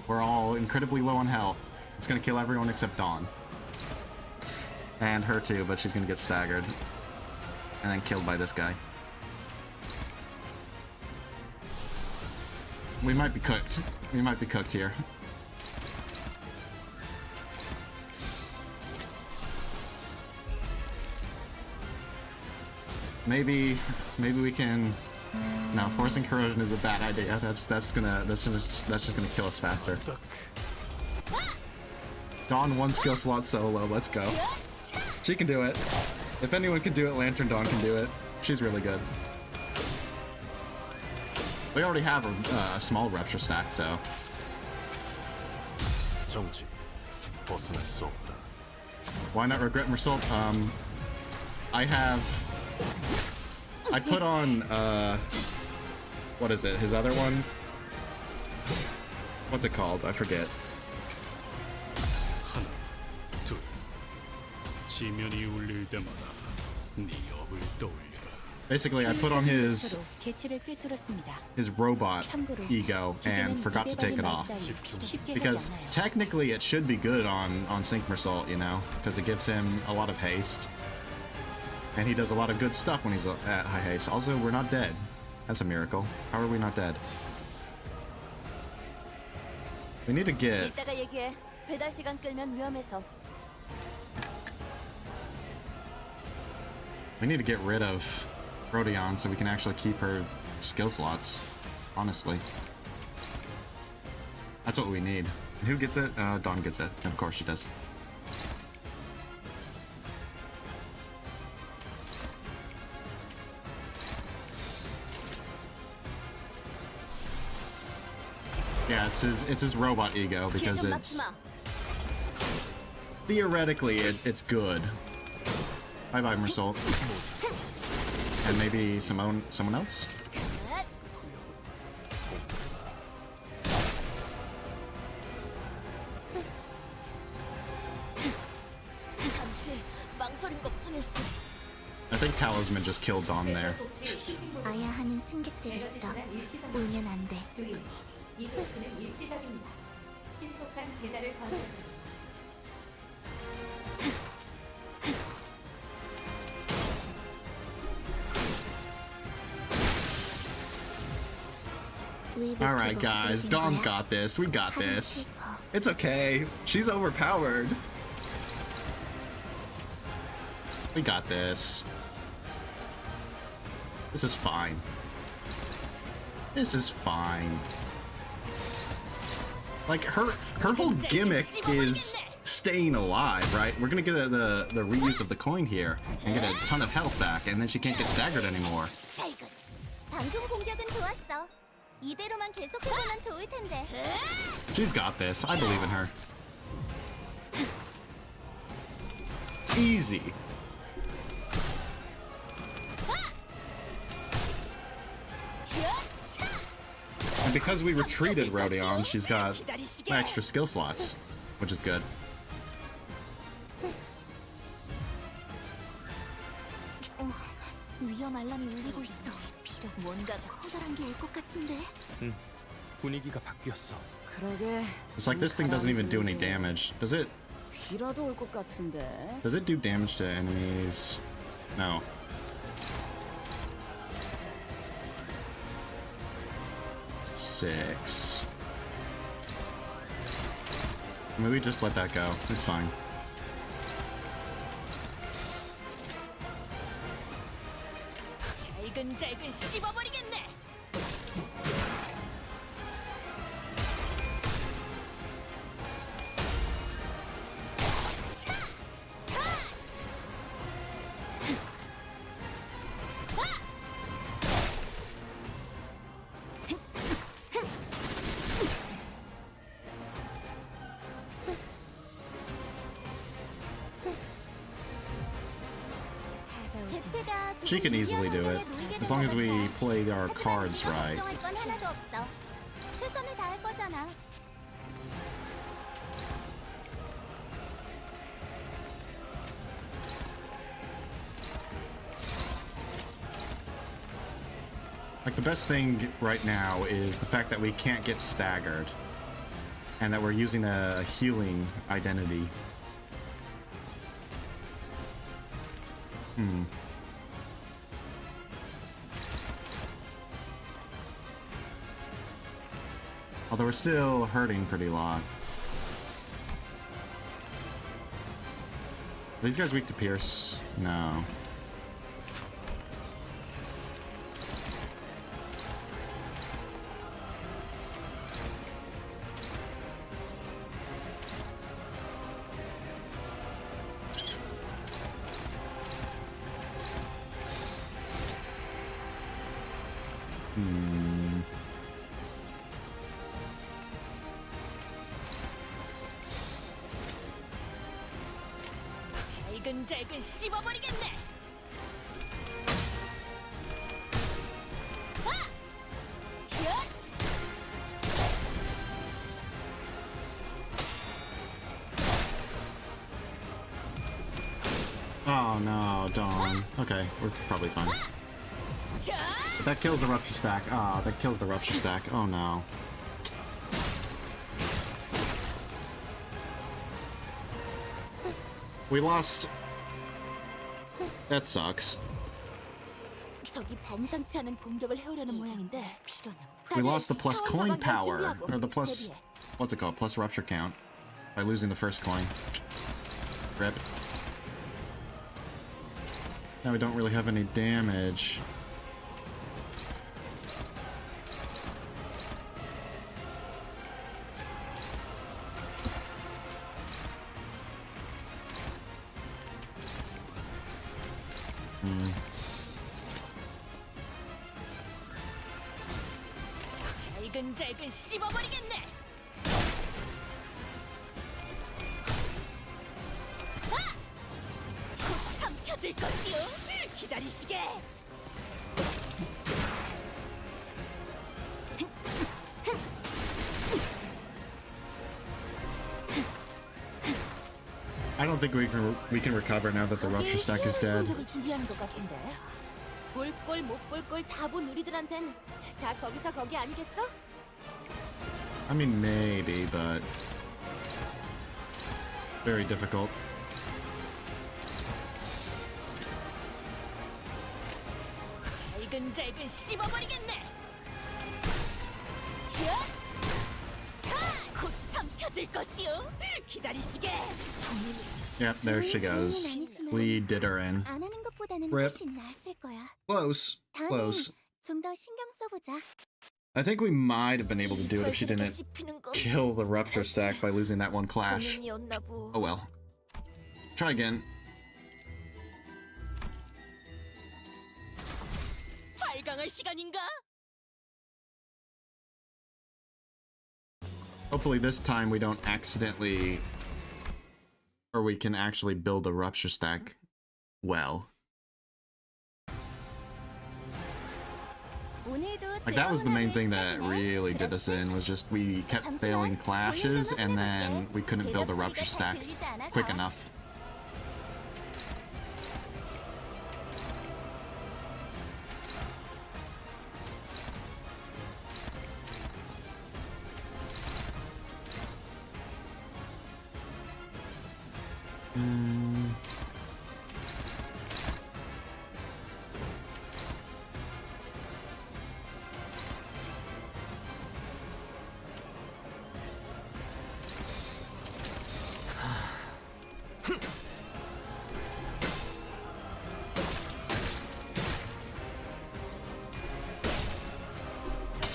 We're all incredibly low on health. It's gonna kill everyone except Dawn. And her too, but she's gonna get staggered. And then killed by this guy. We might be cooked. We might be cooked here. Maybe we can. No, forcing corrosion is a bad idea. That's just gonna kill us faster. Dawn 1 skill slot solo. Let's go. She can do it. If anyone can do it, Lantern Dawn can do it. She's really good. We already have a small rupture stack, so. 정지. 벗어날 수 없다. Why not regret Mersault? I put on, what is it, his other one? What's it called? I forget. 시면이 울릴 때마다 네 업을 떠올려라. Basically, I put on his 서로 개체를 꿰뚫었습니다. robot 참고로 ego and 기계는 forgot to take it 입에 off. 달린 닭다리 쉽게 Because 하지 않아요. technically it should be good on Syncmersault, you know, because it gives him a lot of haste. And he does a lot of good stuff when he's at high haste. Also, we're not dead. That's a miracle. How are we not dead? We need to get... 이따가 얘기해. 배달 시간 끌면 위험해서. We need to get rid of Rodion so we can actually keep her skill slots. Honestly. That's what we need. And who gets it? Dawn gets it. Of course she does. Yeah, it's his robot ego because it's theoretically it's good. Bye bye Mersault. And maybe someone else? I think Talisman just killed Dawn there. 아야 하는 승객들 있어. 울면 안 돼. 이곳은 일시적입니다. 신속한 배달을 권합니다. Alright guys, Dawn's got this. We got this. It's okay. She's overpowered. We got this. This is fine. This is fine. Like her whole gimmick is staying alive, right? We're gonna get the reuse of the coin here and get a ton of health back, and then she can't get staggered anymore. 방금 공격은 좋았어. 이대로만 계속해보면 좋을 텐데. She's got this. I believe in her. Easy. And because we retreated Rodion, she's got extra skill slots, which is good. 위험 알람이 울리고 있어. 비록 뭔가 커다란 게 올 것 같은데. 분위기가 바뀌었어. 그러게. It's like this thing doesn't even do any damage. Does it? 비라도 올 것 같은데. Does it do damage to enemies? No. Six. Maybe just let that go. It's fine. 잘근잘근 씹어버리겠네. She can easily do it, as long as we play our cards right. 걱정할 건 하나도 없어. 최선을 다할 거잖아. Like, the best thing right now is the fact that we can't get staggered, and that we're using a healing identity. Although we're still hurting pretty a lot. Are these guys weak to Pierce? No. 잘근잘근 씹어버리겠네. Oh, Dawn. Okay, we're probably fine. But that kills the rupture stack. Ah, that kills the rupture stack. Oh no. We lost. That sucks. 저기 범상치 않은 공격을 해오려는 모양인데 We lost the plus coin power, or the plus, what's it called? Plus rupture count by losing the first coin. Rip. Now we don't really have any damage. 잘근잘근 씹어버리겠네. 곧 삼켜질 것이요. 기다리시게. I don't think we can recover now that the rupture stack is dead. 공격을 준비하는 것 같은데. 볼 꼴 못 볼 꼴 다 본 우리들한텐 다 거기서 거기 아니겠어? I mean, maybe, but very difficult. 잘근잘근 씹어버리겠네. 곧 삼켜질 것이요. 기다리시게. Yep, there she goes. We did her in. 안 하는 것보다는 Rip. 훨씬 나았을 거야. Close. Close. 좀 더 신경 써보자. I think we might have been able to do it if she didn't kill the rupture stack by losing that one clash. Oh well. Try again. 발광할 시간인가? Hopefully this time we don't accidentally, or we can actually build a rupture stack well. Like that was the main thing that really did us in, was just we kept failing clashes and then we couldn't build a rupture stack quick enough.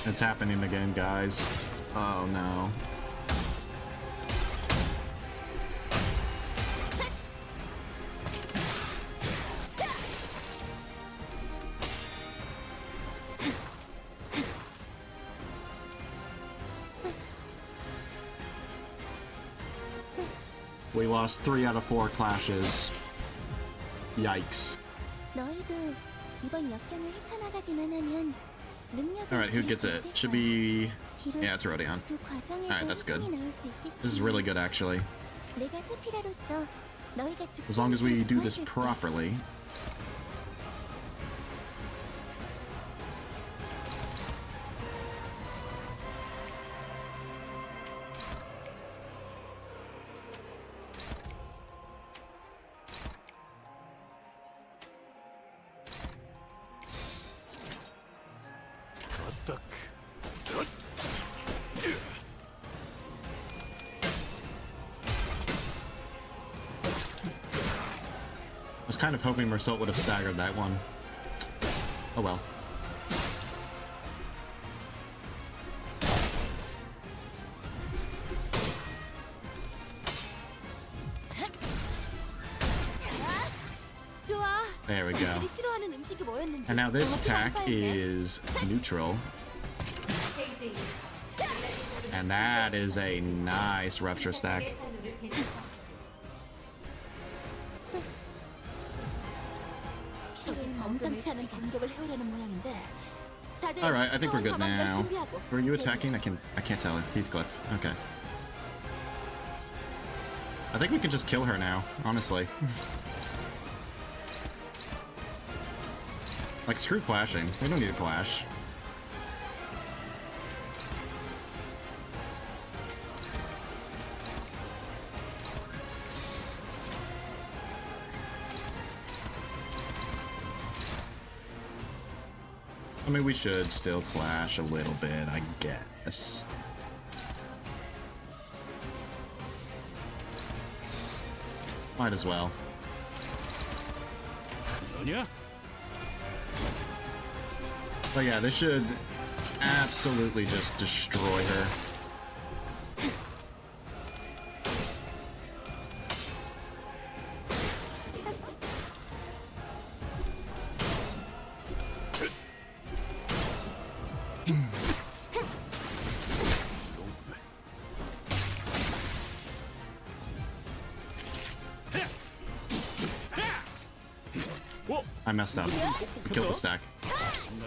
It's happening again, guys. Oh no. We lost 3 out of 4 clashes. Yikes. 너희도 이번 역경을 헤쳐나가기만 하면 Alright, who gets it? Should be... Yeah, it's Rodion. Alright, that's good. This is really good, actually. As long as we do this properly. I was kind of hoping Mersault would have staggered that one. Oh well. There we go. And now this attack is neutral. And that is a nice rupture stack. Alright, I think we're good now. Were you attacking? I can't tell. Heathcliff. Okay. I think we can just kill her now, honestly. Like, screw flashing. We don't need to flash. I mean, we should still flash a little bit, I guess. Might as well. 너냐? But yeah, they should absolutely just destroy her. I messed up. Killed the stack.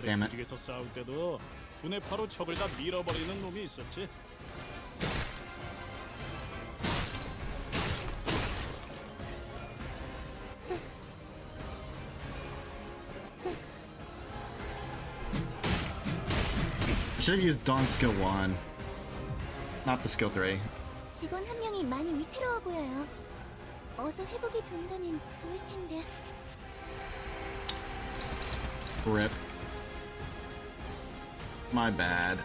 Damn it. 조직에서 싸울 때도 두뇌파로 적을 다 밀어버리는 놈이 있었지. I should have used Dawn skill 1. Not the skill 3. 직원 한 명이 많이 위태로워 보여요. 어서 회복이 된다면 좋을 텐데. Rip. My bad.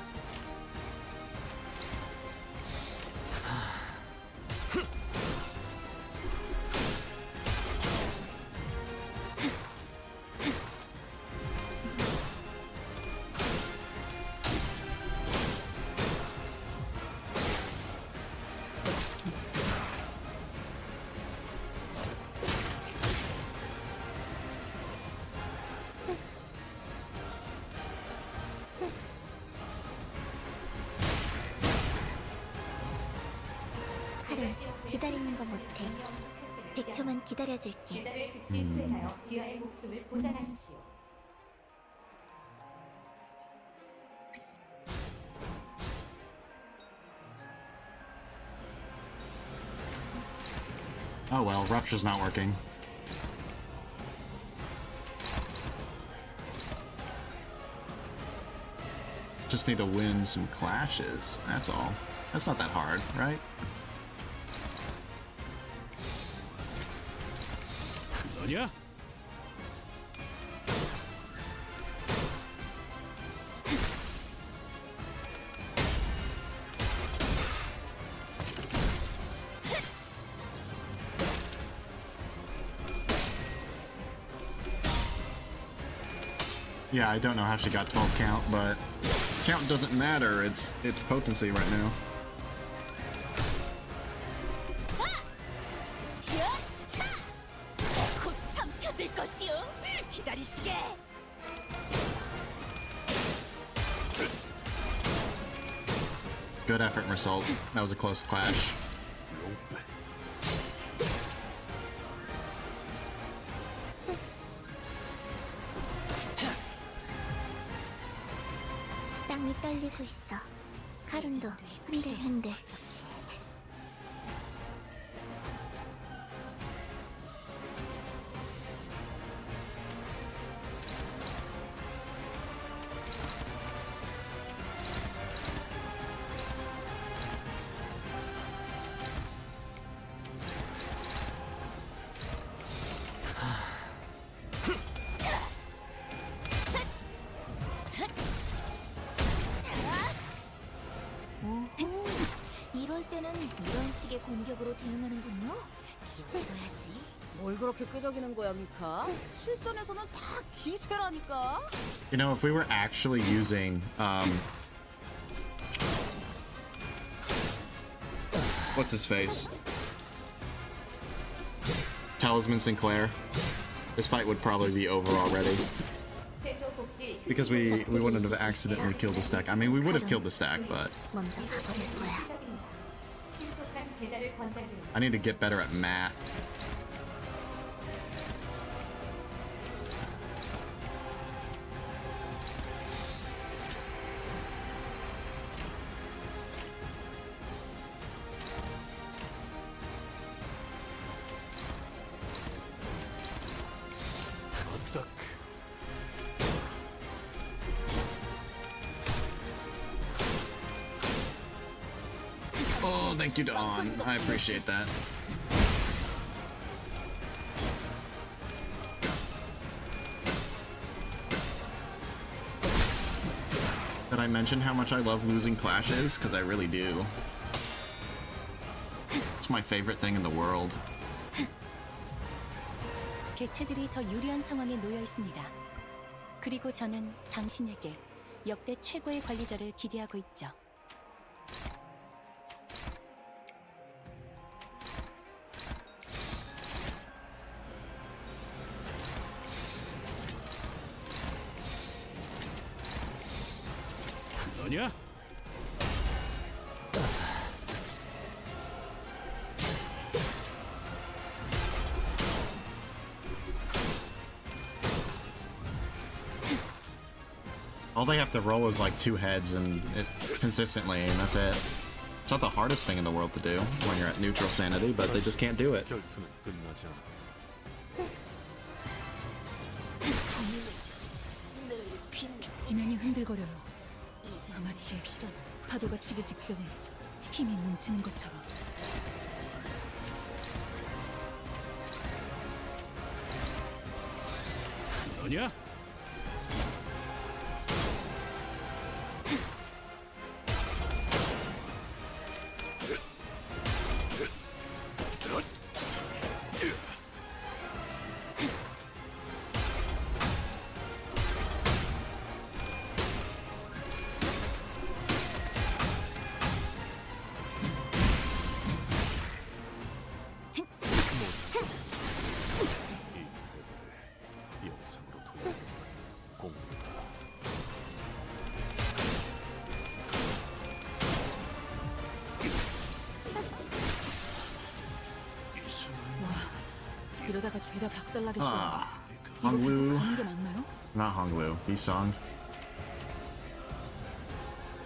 카를 기다리는 거 못해. 100초만 기다려줄게. 기다릴 즉시 수행하여 귀하의 목숨을 보장하십시오. Oh well, Rupture's not working. Just need to win some clashes, that's all. That's not that hard, right? 너냐? Yeah, I don't know how she got 12 count, but count doesn't matter. It's potency right now. 곧 삼켜질 것이요. 기다리시게. Good effort, Result. That was a close clash. 땅이 떨리고 있어. 가룬도 흔들흔들. 이럴 때는 이런 식의 공격으로 대응하는군요. 기억해둬야지. 뭘 그렇게 끄적이는 거야, 미카? 실전에서는 다 기세라니까. You know, if we were actually using, what's his face? Talisman Sinclair. This fight would probably be over already. Because we wouldn't have accidentally killed the stack. I mean, we would have killed the stack, but 먼저 가버릴 거야. I need to get better at math. Oh, thank you, Dawn. I appreciate that. Did I mention how much I love losing clashes? Because I really do. It's my favorite thing in the world. 개체들이 더 유리한 상황에 놓여 있습니다. 그리고 저는 당신에게 역대 최고의 관리자를 기대하고 있죠. 너냐? All they have to roll is like 2 heads and it consistently, and that's it. It's not the hardest thing in the world to do when you're at neutral sanity, but they just can't do it. 결투는 끝나지 않아. 지면이 흔들거려요. 마치 파도가 치기 직전에 힘이 뭉치는 것처럼. 너냐? 이러다가 죄다 박살나겠어요. 이거 Honglu. 계속 가는 게 맞나요? Not Honglu. Bisong.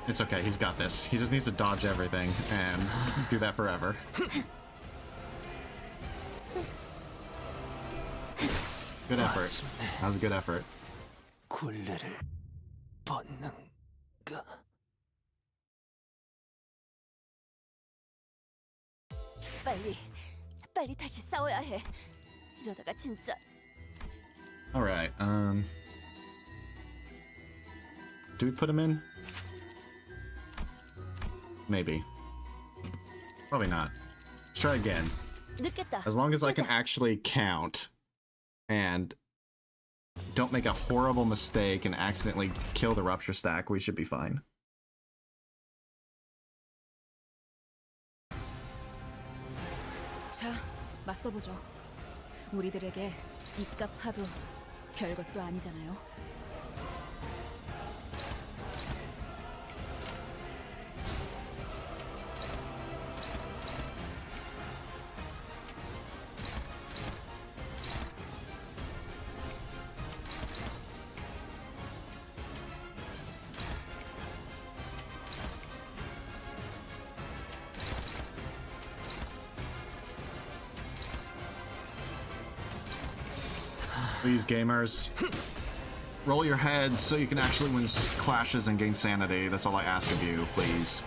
It's okay. He's got this. He just needs to dodge everything and do that forever. Good effort. That was a good effort. 굴레를 벗는가? 빨리 다시 싸워야 해. 이러다가 진짜. Alright, do we put him in? Maybe. Probably not. Let's try again. 늦겠다. As long as I can actually count and don't make a horrible mistake and accidentally kill the rupture stack, we should be fine. 자, 맞서보죠. 우리들에게 이깟 파도 별것도 아니잖아요. Please, gamers, roll your heads so you can actually win clashes and gain sanity. That's all I ask of you, please.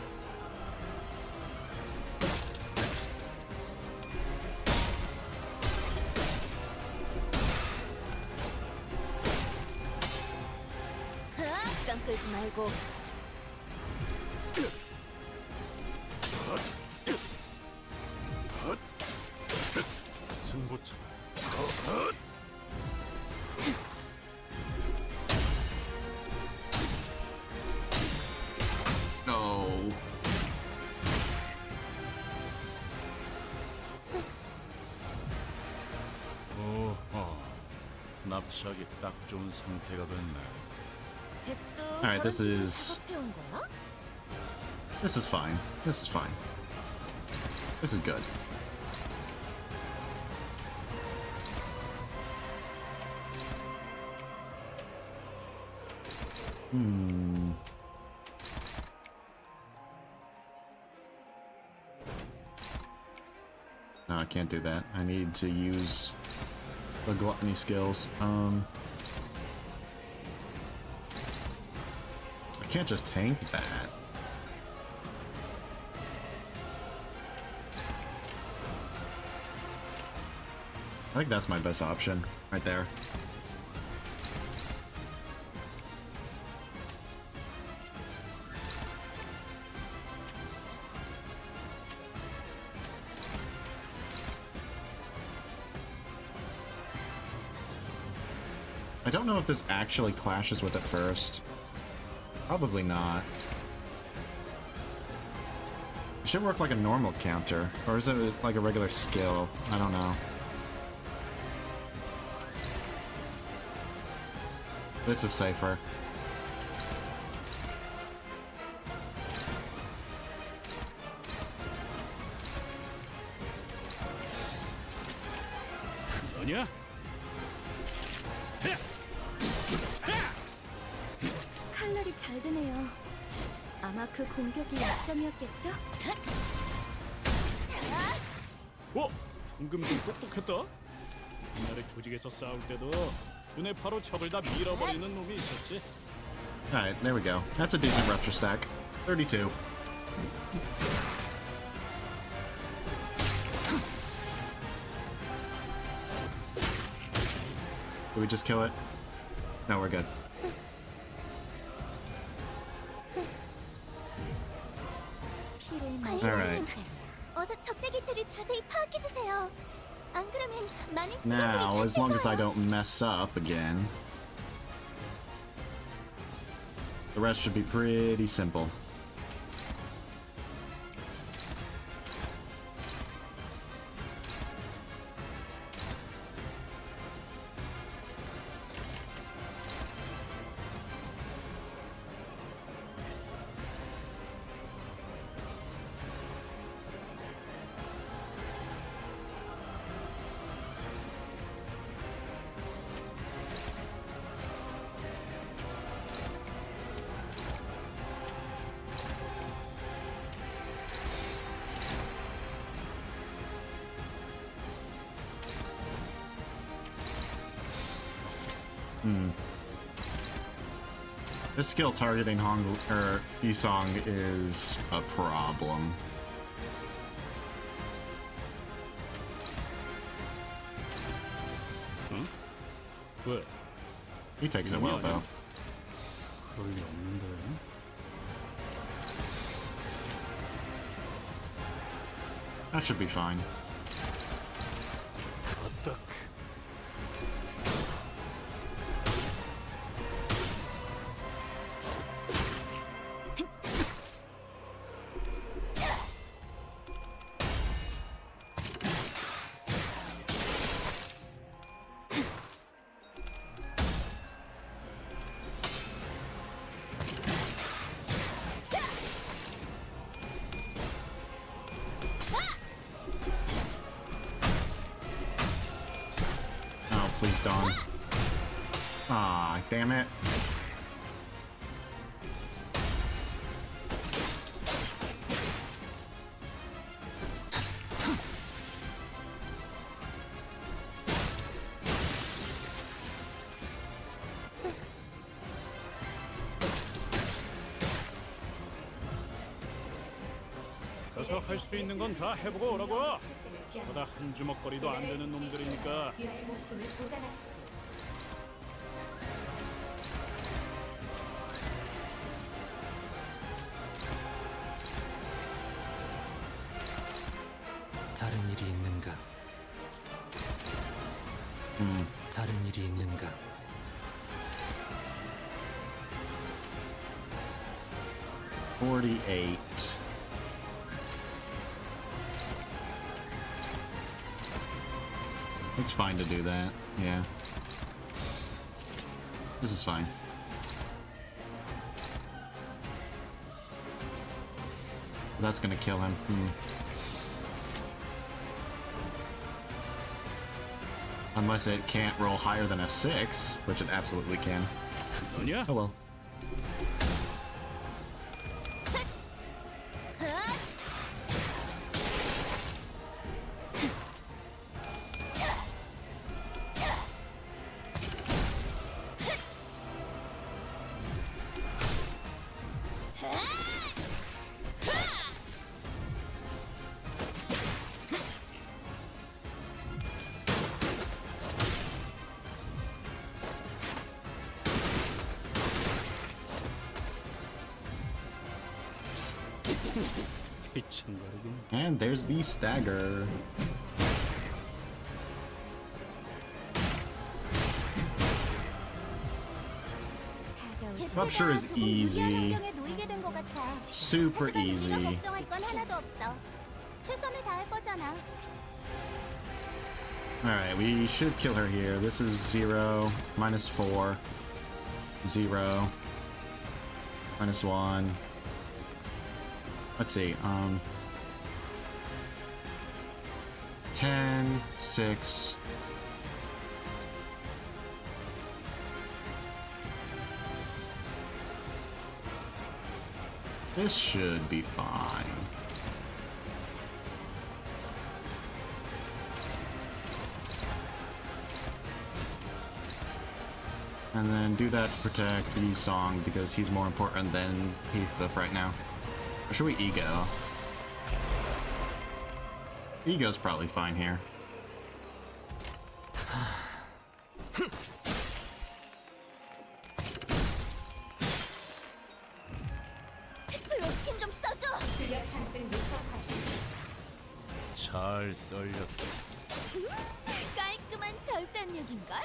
깜 끌지 말고. 승부처. No. 납치하기 딱 좋은 상태가 됐네. Alright, this is fine. This is fine. This is good. No, I can't do that. I need to use the gluttony skills. I can't just tank that. I think that's my best option, right there. I don't know if this actually clashes with it first. Probably not. It should work like a normal counter, or is it like a regular skill? I don't know. This is safer. 아니야? 칼날이 잘 드네요. 아마 그 공격이 약점이었겠죠? 방금 좀 똑똑했다. 옛날에 조직에서 싸울 때도 두뇌 파로 적을 다 밀어버리는 놈이 있었지. Alright, there we go. That's a decent rupture stack. 32. Do we just kill it? No, we're good. Alright. 어서 적대 기체를 자세히 파악해 주세요. 안 그러면 많은 Now, as long as I don't mess up again, the rest should be pretty simple. This skill targeting Isong is a problem. 왜? He takes it well though. 그럴 리 없는데. That should be fine. Please don't. Ah, damn it. 가서 할 수 있는 건 다 해보고 오라고. 저보다 한 주먹거리도 안 되는 놈들이니까. 다른 일이 있는가? 다른 일이 있는가? $48. It's fine to do that, yeah. This is fine. That's gonna kill him. Unless it can't roll higher than a 6, which it absolutely can. Oh well. 미친거리군. And there's the stagger. Rupture is easy. Super easy. Alright, we should kill her here. This is 0, -4, 0, -1. Let's see, 10, 6. This should be fine. And then do that to protect the song because he's more important than Heathcliff right now. Or should we ego? Ego's probably fine here. 잘 썰렸다. 깔끔한 절단력인걸?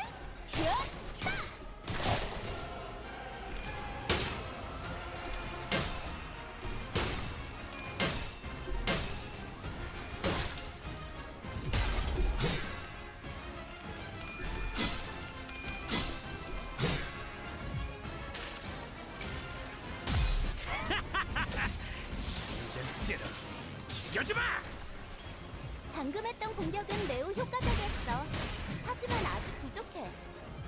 방금 했던 공격은 매우 효과적이었어. 하지만 아직 부족해.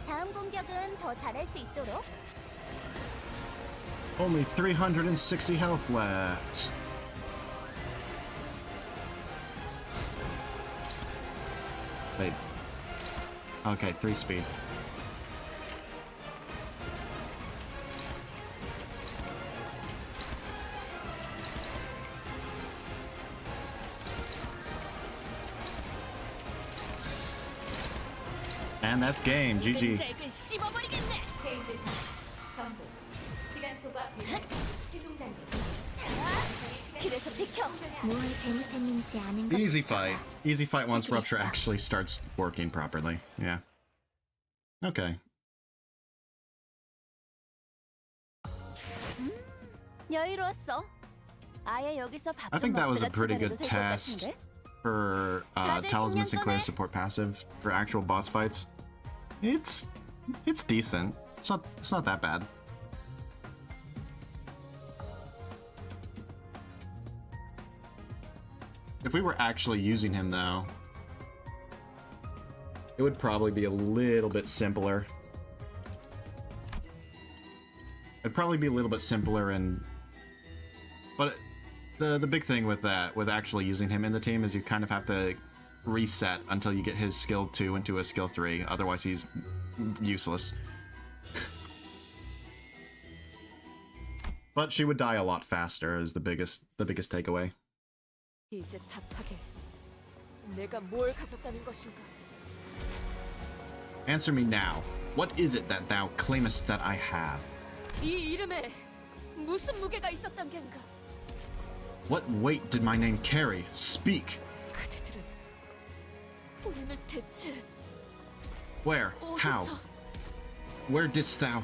다음 공격은 더 잘할 수 있도록. Only 360 health left. Wait. Okay, 3 speed. And that's game. GG. Easy fight. Easy fight once Rupture actually starts working properly. Yeah. Okay. 여유로웠어. 아예 여기서 밥 I 좀 think that was a 먹다가 pretty 기다려도 good 될것 test 같은데? for Talisman Sinclair's support passive for actual boss fights. It's decent. It's not that bad. If we were actually using him though, it would probably be a little bit simpler. It'd probably be a little bit simpler but the big thing with that, with actually using him in the team, is you kind of have to reset until you get his skill 2 into a skill 3, otherwise he's useless. But she would die a lot faster is the biggest takeaway. 이제 답하게. 내가 뭘 가졌다는 것인가? Answer me now. What is it that thou claimest that I have? 이 이름에 무슨 무게가 있었단 겐가? What weight did my name carry? Speak! 그대들은 우리를 대체 Where? How? 어디서? Where didst thou?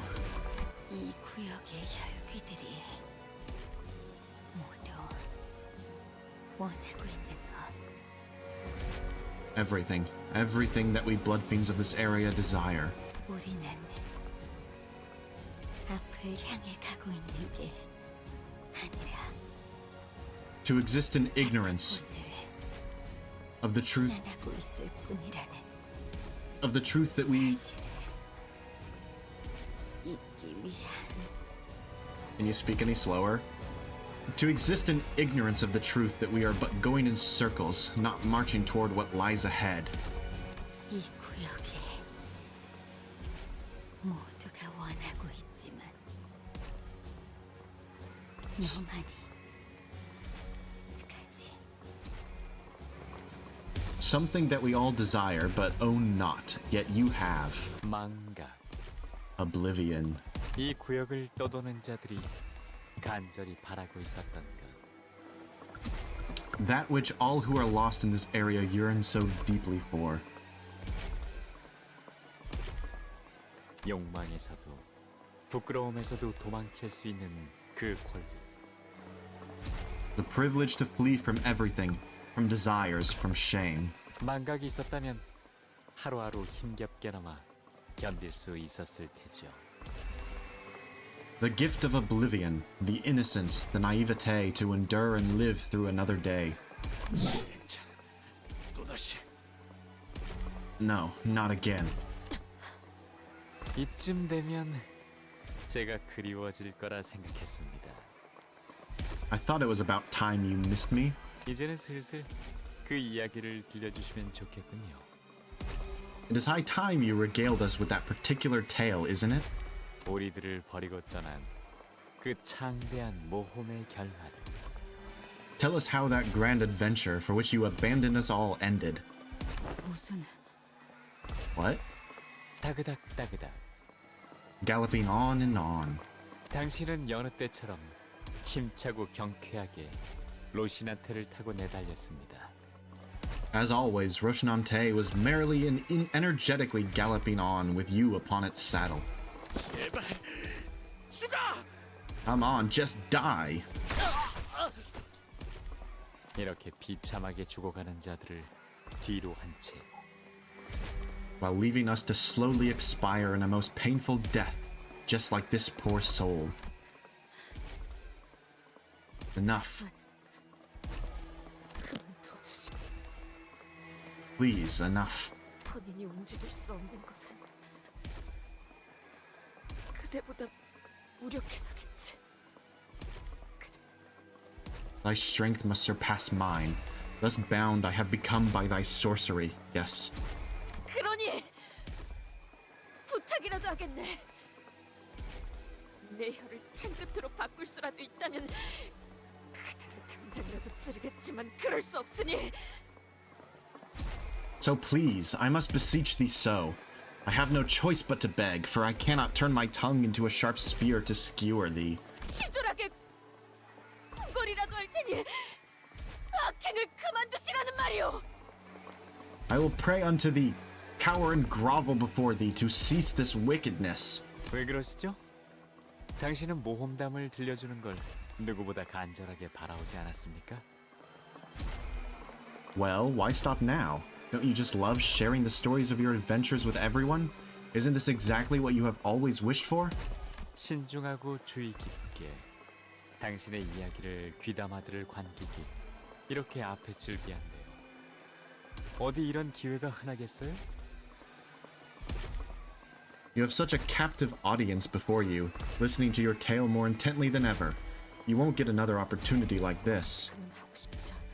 이 구역의 혈귀들이 모두 원하고 있는 것. Everything that we blood fiends of this area desire. 우리는 앞을 향해 가고 있는 게 아니라 To exist in ignorance of the truth 하고 있을 뿐이라는 of the truth that we 잊기 위한. Can you speak any slower? To exist in ignorance of the truth that we are but going in circles, not marching toward what lies ahead. 이 구역에 모두가 원하고 있지만 너만이 가진 Something that we all desire but own not, yet you have. 망각. Oblivion. 이 구역을 떠도는 자들이 간절히 바라고 있었던가. that which all who are lost in this area yearn so deeply for. 욕망에서도 부끄러움에서도 도망칠 수 있는 그 권리. The privilege to flee from everything, from desires, from shame. 망각이 있었다면 하루하루 힘겹게나마 견딜 수 있었을 테죠. The gift of oblivion, the innocence, the naivete to endure and live through another day. 또다시. No, not again. 이쯤 되면 제가 그리워질 거라 생각했습니다. I thought it was about time you missed me. 이제는 슬슬 그 이야기를 들려주시면 좋겠군요. It is high time you regaled us with that particular tale, isn't it? 우리들을 버리고 떠난 그 창대한 모험의 결말을. Tell us how that grand adventure for which you abandoned us all ended. 무슨... What? 따그닥 따그닥. Galloping on and on. 당신은 여느 때처럼 힘차고 경쾌하게 로시나테를 타고 내달렸습니다. As always, Rocinante was merrily and energetically galloping on with you upon its saddle. 제발 죽어! Come on, just die. 이렇게 비참하게 죽어가는 자들을 뒤로 한 채. While leaving us to slowly expire in a most painful death, just like this poor soul. Enough. 그만둬주시고 Please, enough. 본인이 움직일 수 없는 것은 그대보다 무력해서겠지. Thy strength must surpass mine. Thus bound I have become by thy sorcery, yes. 그러니 부탁이라도 하겠네. 내 혀를 채끝으로 바꿀 수라도 있다면 그대를 당장이라도 찌르겠지만 그럴 수 없으니. So please, I must beseech thee so. I have no choice but to beg, for I cannot turn my tongue into a sharp spear to skewer thee. 치졸하게 구걸이라도 할 테니 악행을 그만두시라는 말이오. I will pray unto thee, cower and grovel before thee to cease this wickedness. 왜 그러시죠? 당신은 모험담을 들려주는 걸 누구보다 간절하게 바라오지 않았습니까? Well, why stop now? Don't you just love sharing the stories of your adventures with everyone? Isn't this exactly what you have always wished for? 신중하고 주의 깊게 당신의 이야기를 귀담아 들을 관객이 이렇게 앞에 즐비한대요. 어디 이런 기회가 흔하겠어요? You have such a captive audience before you, listening to your tale more intently than ever. You won't get another opportunity like this. 그만하고 싶지 않아.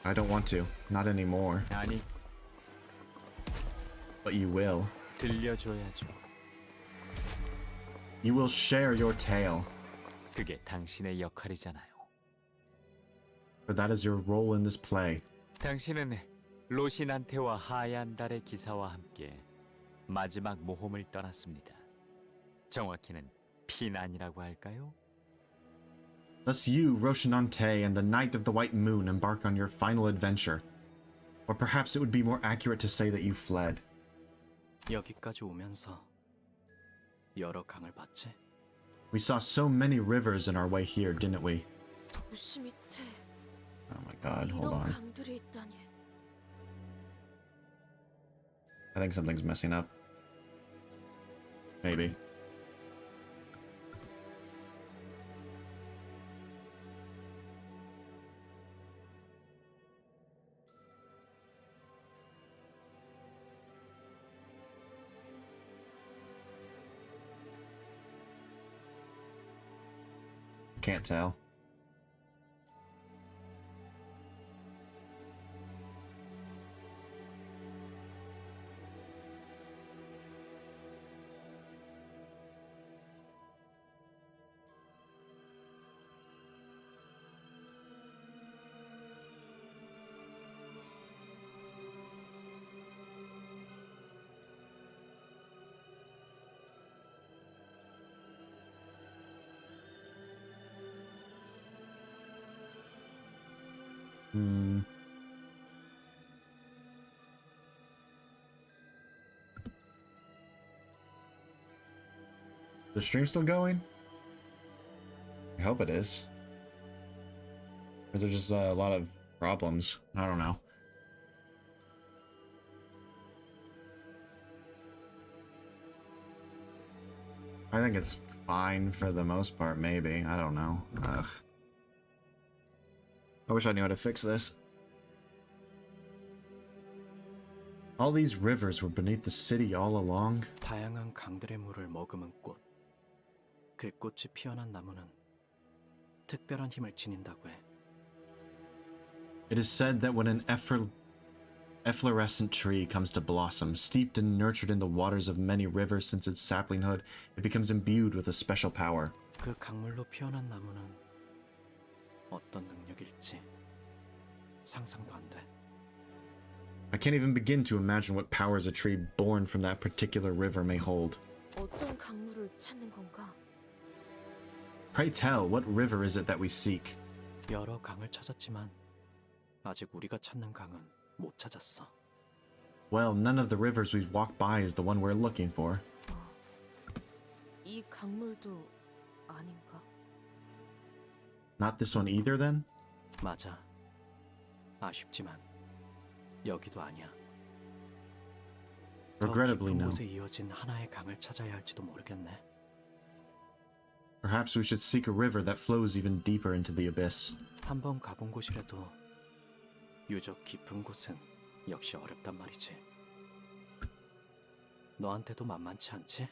I don't want to, not anymore. 아니, But you will. 들려줘야죠. You will share your tale, 그게 당신의 역할이잖아요. for that is your role in this play. 당신은 로시난테와 하얀 달의 기사와 함께 마지막 모험을 떠났습니다. 정확히는 피난이라고 할까요? Thus you, Rocinante, and the Knight of the White Moon embark on your final adventure. Or perhaps it would be more accurate to say that you fled. 여기까지 오면서 여러 강을 봤지? We saw so many rivers in our way here, didn't we? 도시 밑에 Oh my god, hold 이런 on. 강들이 있다니. I think something's messing up. Maybe. Can't tell. The stream still going? I hope it is. Is there just a lot of problems? I don't know. I think it's fine for the most part, maybe. I don't know. Ugh. I wish I knew how to fix this. All these rivers were beneath the city all along. 다양한 강들의 물을 머금은 꽃. 그 꽃이 피어난 나무는 특별한 힘을 지닌다고 해. It is said that when an efflorescent tree comes to blossom, steeped and nurtured in the waters of many rivers since its saplinghood, it becomes imbued with a special power. 그 강물로 피어난 나무는 어떤 능력일지 상상도 안 돼. I can't even begin to imagine what powers a tree born from that particular river may hold. 어떤 강물을 찾는 건가? Pray tell, what river is it that we seek? 여러 강을 찾았지만 아직 우리가 찾는 강은 못 찾았어. Well, none of the rivers we've walked by is the one we're looking for. 이 강물도 아닌가? Not this one either, then? 맞아. 아쉽지만 여기도 아니야. Regrettably, 더 깊은 no. 곳에 이어진 하나의 강을 찾아야 할지도 모르겠네. Perhaps we should seek a river that flows even deeper into the abyss. 한번 가본 곳이라도 유적 깊은 곳은 역시 어렵단 말이지. 너한테도 만만치 않지?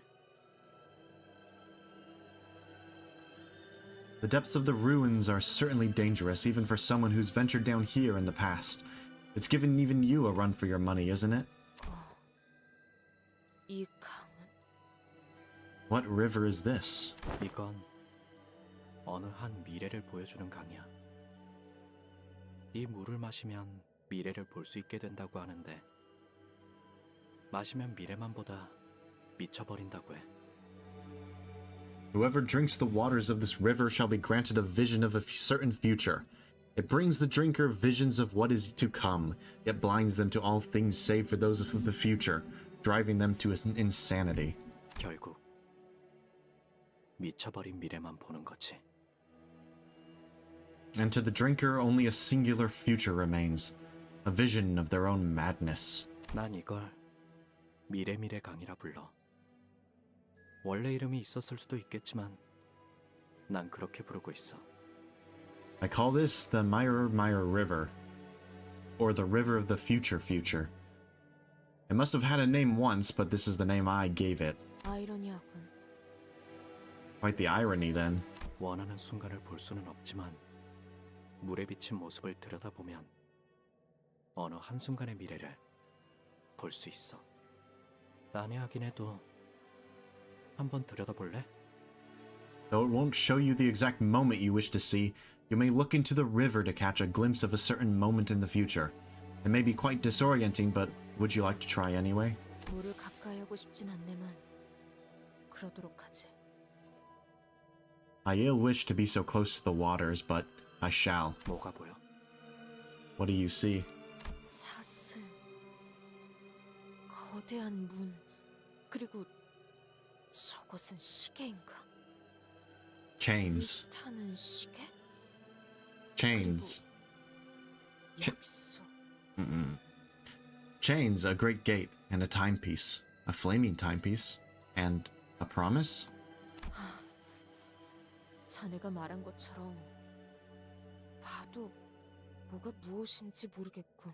The depths of the ruins are certainly dangerous, even for someone who's ventured down here in the past. It's given even you a run for your money, isn't it? 이 강은 What river is this? 이건 어느 한 미래를 보여주는 강이야. 이 물을 마시면 미래를 볼 수 있게 된다고 하는데 마시면 미래만 보다 미쳐버린다고 해. Whoever drinks the waters of this river shall be granted a vision of a certain future. It brings the drinker visions of what is to come, yet blinds them to all things save for those of the future, driving them to insanity. 결국 미쳐버린 미래만 보는 거지. And to the drinker only a singular future remains, a vision of their own madness. 난 이걸 미래 강이라 불러. 원래 이름이 있었을 수도 있겠지만 난 그렇게 부르고 있어. I call this the Mirror River, or the River of the Future. It must have had a name once, but this is the name I gave it. 아이러니하군. Quite the irony, then. 원하는 순간을 볼 수는 없지만 물에 비친 모습을 들여다보면 어느 한순간의 미래를 볼 수 있어. 난해하긴 해도 한번 들여다볼래? Though it won't show you the exact moment you wish to see, you may look into the river to catch a glimpse of a certain moment in the future. It may be quite disorienting, but would you like to try anyway? 물을 가까이 하고 싶진 않네만 그러도록 하지. I ill wish to be so close to the waters, but I shall. 뭐가 보여? What do you see? 사슬, 거대한 문, 그리고 저것은 시계인가? Chains. 타는 시계? Chains. 약속. Chains, a great gate, and a timepiece. A flaming timepiece. And a promise? 자네가 말한 것처럼 봐도 뭐가 무엇인지 모르겠군.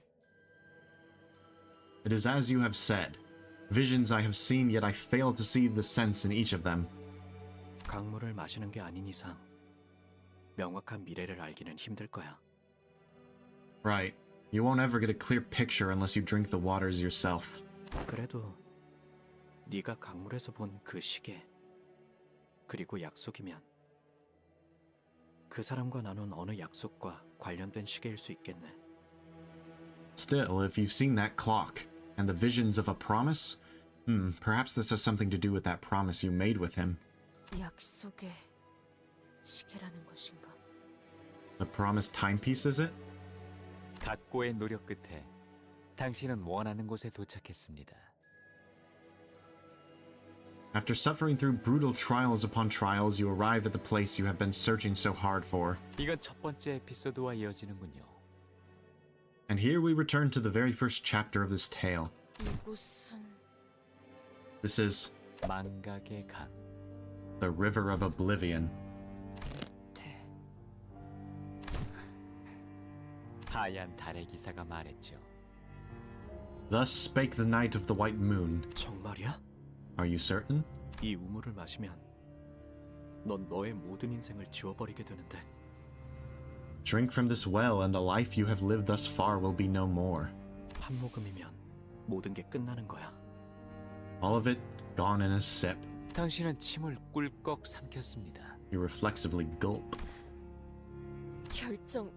It is as you have said. Visions I have seen, yet I fail to see the sense in each of them. 강물을 마시는 게 아닌 이상 명확한 미래를 알기는 힘들 거야. Right. You won't ever get a clear picture unless you drink the waters yourself. 그래도 네가 강물에서 본 그 시계 그리고 약속이면 그 사람과 나눈 어느 약속과 관련된 시계일 수 있겠네. Still, if you've seen that clock, and the visions of a promise, perhaps this has something to do with that promise you made with him. 약속의 시계라는 것인가? The promised timepiece, is it? 각고의 노력 끝에 당신은 원하는 곳에 도착했습니다. After suffering through brutal trials upon trials, you arrive at the place you have been searching so hard for. 이건 첫 번째 에피소드와 이어지는군요. And here we return to the very first chapter of this tale. 이곳은 This is 망각의 강. the River of Oblivion. 하얀 달의 기사가 말했죠. Thus spake the Knight of the White Moon. 정말이야? Are you certain? 이 우물을 마시면 넌 너의 모든 인생을 지워버리게 되는데 Drink from this well, and the life you have lived thus far will be no more. 한 모금이면 모든 게 끝나는 거야. All of it gone in a sip. 당신은 침을 꿀꺽 삼켰습니다. You reflexively gulp. 결정.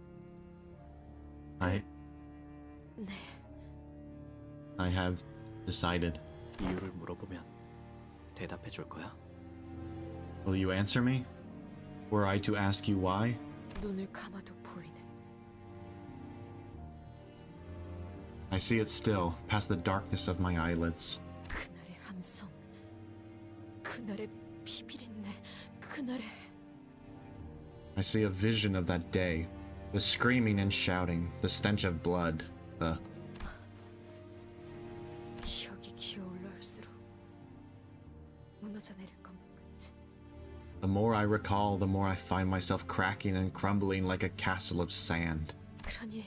I 네. have decided. 이유를 물어보면 대답해 줄 거야? Will you answer me? Were I to ask you why? 눈을 감아도 보이네. I see it still, past the darkness of my eyelids. 그날의 함성. 그날의 비비린내. 그날의 I see a vision of that day. The screaming and shouting, the stench of blood, the... 기억이 기어올라 할수록 무너져 내릴 것만 같지. The more I recall, the more I find myself cracking and crumbling like a castle of sand. 그러니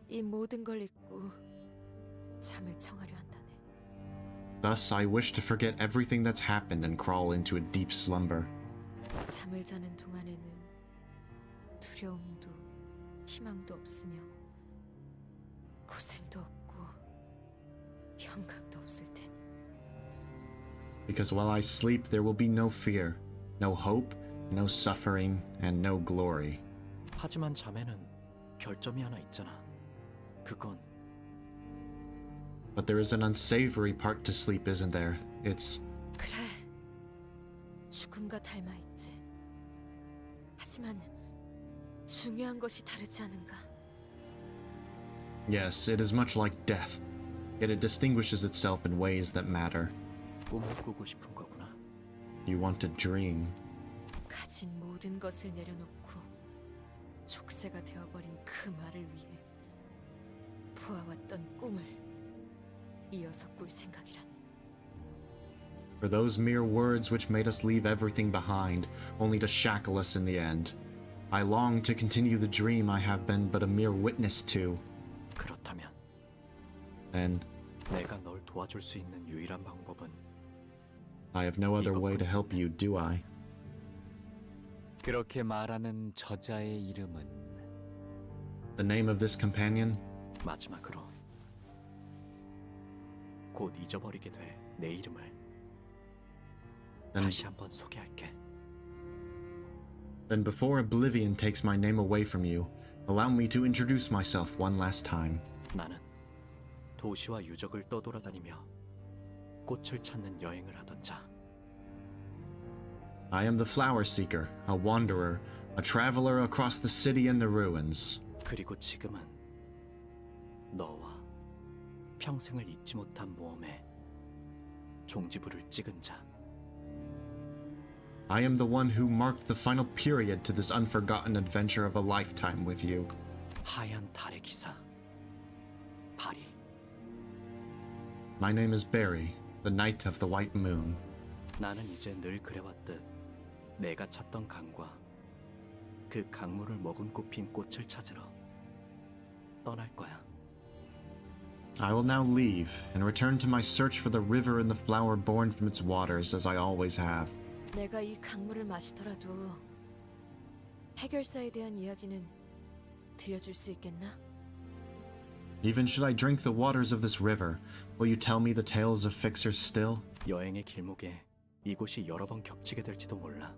이 모든 걸 잊고 잠을 청하려 한다네. Thus, I wish to forget everything that's happened and crawl into a deep slumber. 잠을 자는 동안에는 두려움도 희망도 없으며 고생도 없고 영각도 없을 테니. Because while I sleep, there will be no fear, no hope, no suffering, and no glory. 하지만 잠에는 결점이 하나 있잖아. 그건 But there is an unsavory part to sleep, isn't there? It's... 그래, 죽음과 닮아 있지. 하지만 중요한 것이 다르지 않은가? Yes, it is much like death, yet it distinguishes itself in ways that matter. 꿈을 꾸고 싶은 거구나. You want to dream. 가진 모든 것을 내려놓고 족쇄가 되어버린 그 말을 위해 보아왔던 꿈을 이어서 꿀 생각이란. For those mere words which made us leave everything behind, only to shackle us in the end. I long to continue the dream I have been but a mere witness to. 그렇다면 Then 내가 널 도와줄 수 있는 유일한 방법은 I have no other way to help you, do I? 그렇게 말하는 저자의 이름은 The name of this companion? 마지막으로 곧 잊어버리게 될 내 이름을 다시 한번 소개할게. Then before oblivion takes my name away from you, allow me to introduce myself one last time. 나는 도시와 유적을 떠돌아다니며 꽃을 찾는 여행을 하던 자. I am the flower seeker, a wanderer, a traveler across the city and the ruins. 그리고 지금은 너와 평생을 잊지 못한 모험에 종지부를 찍은 자. I am the one who marked the final period to this unforgotten adventure of a lifetime with you. 하얀 달의 기사. 바리. My name is Barry, the Knight of the White Moon. 나는 이제 늘 그래왔듯 내가 찾던 강과 그 강물을 머금고 핀 꽃을 찾으러 떠날 거야. I will now leave and return to my search for the river and the flower born from its waters as I always have. 내가 이 강물을 마시더라도 해결사에 대한 이야기는 들려줄 수 있겠나? Even should I drink the waters of this river, will you tell me the tales of fixers still? 여행의 길목에 이곳이 여러 번 겹치게 될지도 몰라.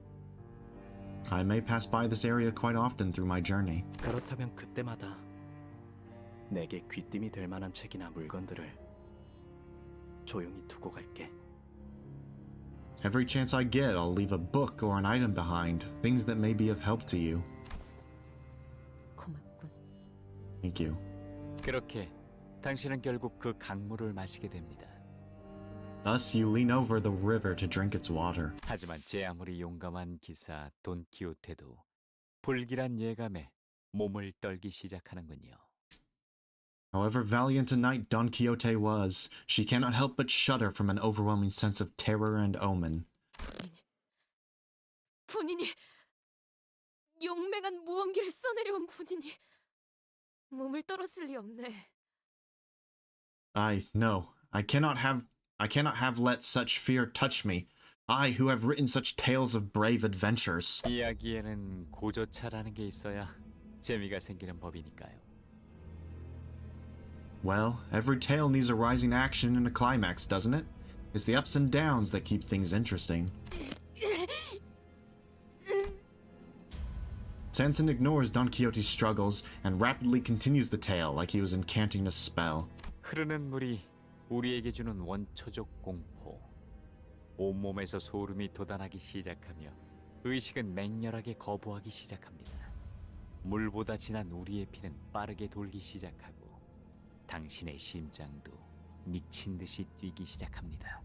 I may pass by this area quite often through my journey. 그렇다면 그때마다 내게 귀띔이 될 만한 책이나 물건들을 조용히 두고 갈게. Every chance I get, I'll leave a book or an item behind, things that may be of help to you. 고맙군. Thank you. 그렇게 당신은 결국 그 강물을 마시게 됩니다. Thus, you lean over the river to drink its water. 하지만 제 아무리 용감한 기사 돈키호테도 불길한 예감에 몸을 떨기 시작하는군요. However valiant a knight Don Quixote was, she cannot help but shudder from an overwhelming sense of terror and omen. 본인이 용맹한 무언기를 써내려온 본인이 몸을 떨었을 리 없네. I cannot have let such fear touch me. I, who have written such tales of brave adventures. 이야기에는 고조차라는 게 있어야 재미가 생기는 법이니까요. Well, every tale needs a rising action and a climax, doesn't it? It's the ups and downs that keep things interesting. Sanson ignores Don Quixote's struggles and rapidly continues the tale like he was incanting a spell. 흐르는 물이 우리에게 주는 원초적 공포. 온몸에서 소름이 돋아나기 시작하며 의식은 맹렬하게 거부하기 시작합니다. 물보다 진한 우리의 피는 빠르게 돌기 시작하고 당신의 심장도 미친 듯이 뛰기 시작합니다.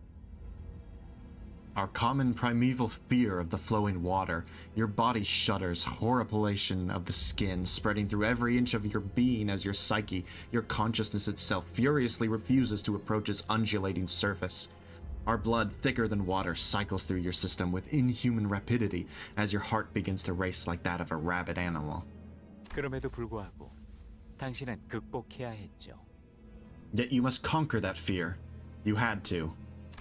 Our common primeval fear of the flowing water, your body shudders, horripilation of the skin spreading through every inch of your being as your psyche, your consciousness itself, furiously refuses to approach its undulating surface. Our blood, thicker than water, cycles through your system with inhuman rapidity as your heart begins to race like that of a rabid animal. 그럼에도 불구하고 당신은 극복해야 했죠. Yet you must conquer that fear. You had to.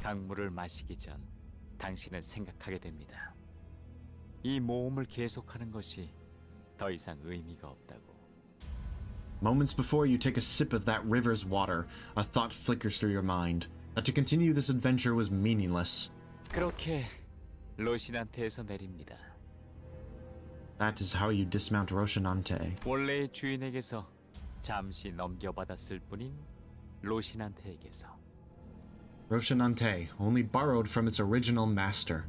강물을 마시기 전 당신은 생각하게 됩니다. 이 모험을 계속하는 것이 더 이상 의미가 없다고. Moments before you take a sip of that river's water, a thought flickers through your mind that to continue this adventure was meaningless. 그렇게 로신한테에서 내립니다. That is how you dismount Rocinante. 원래의 주인에게서 잠시 넘겨받았을 뿐인 로신한테에게서. Rocinante, only borrowed from its original master.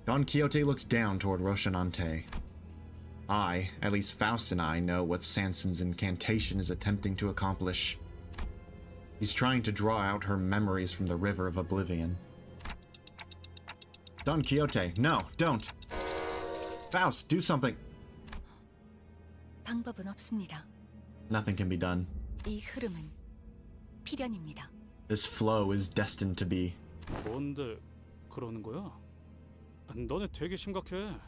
Don Quixote looks down toward Rocinante. At least Faust and I, know what Sanson's incantation is attempting to accomplish. He's trying to draw out her memories from the river of oblivion. Don Quixote, no, don't! Faust, do something! 방법은 없습니다. Nothing can be done. 이 흐름은 필연입니다. This flow is destined to be. 뭔데 그러는 거야? 너네 되게 심각해.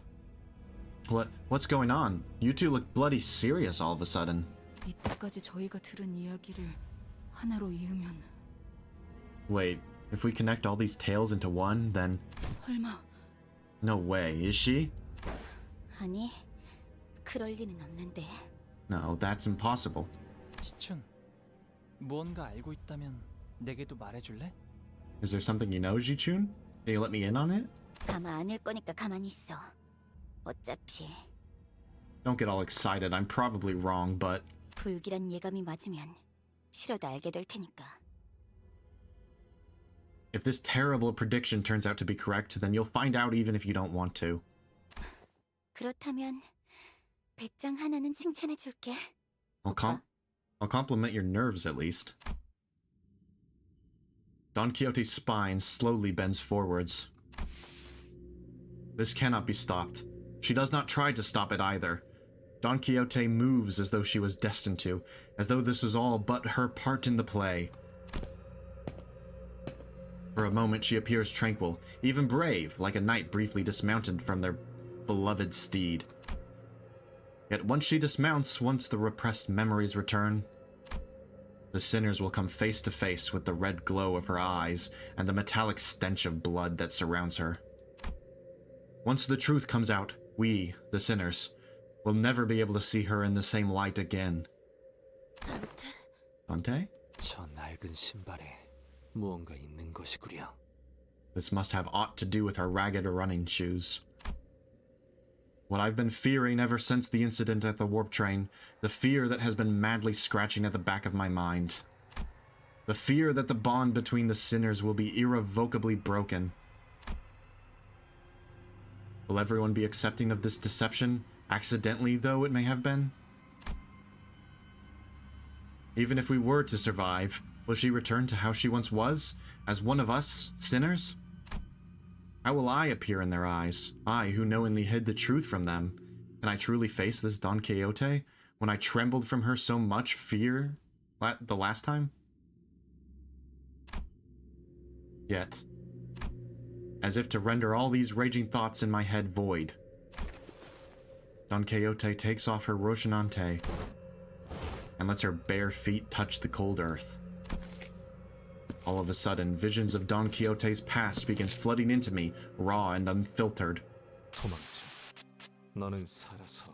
What's going on? You two look bloody serious all of a sudden. 이때까지 저희가 들은 이야기를 하나로 이으면 Wait, if we connect all these tales into one, then... 설마... No way, is she? 아니, 그럴 리는 없는데. No, that's impossible. 시춘, 무언가 알고 있다면 내게도 말해줄래? Is there something you know, Ji-chun? Can you let me in on it? 아마 아닐 거니까 가만히 있어. 어차피 Don't get all excited, I'm probably wrong, but... 불길한 예감이 맞으면 싫어도 알게 될 테니까. If this terrible prediction turns out to be correct, then you'll find out even if you don't want to. 그렇다면 배짱 하나는 칭찬해 줄게. I'll compliment your nerves at least. Don Quixote's spine slowly bends forwards. This cannot be stopped. She does not try to stop it either. Don Quixote moves as though she was destined to, as though this was all but her part in the play. For a moment she appears tranquil, even brave, like a knight briefly dismounted from their beloved steed. Yet once she dismounts, once the repressed memories return, the sinners will come face to face with the red glow of her eyes and the metallic stench of blood that surrounds her. Once the truth comes out, we, the sinners, will never be able to see her in the same light again. Dante? 저 낡은 신발에 무언가 있는 것이구려. This must have aught to do with her ragged running shoes. What I've been fearing ever since the incident at the warp train, the fear that has been madly scratching at the back of my mind. The fear that the bond between the sinners will be irrevocably broken. Will everyone be accepting of this deception, accidentally though it may have been? Even if we were to survive, Will she return to how she once was, as one of us, sinners? How will I appear in their eyes, I who knowingly hid the truth from them? Can I truly face this Don Quixote, when I trembled from her so much fear the last time? Yet, as if to render all these raging thoughts in my head void, Don Quixote takes off her Rocinante and lets her bare feet touch the cold earth. All of a sudden, visions of Don Quixote's past begins flooding into me, raw and unfiltered. 도망쳐. 너는 살아서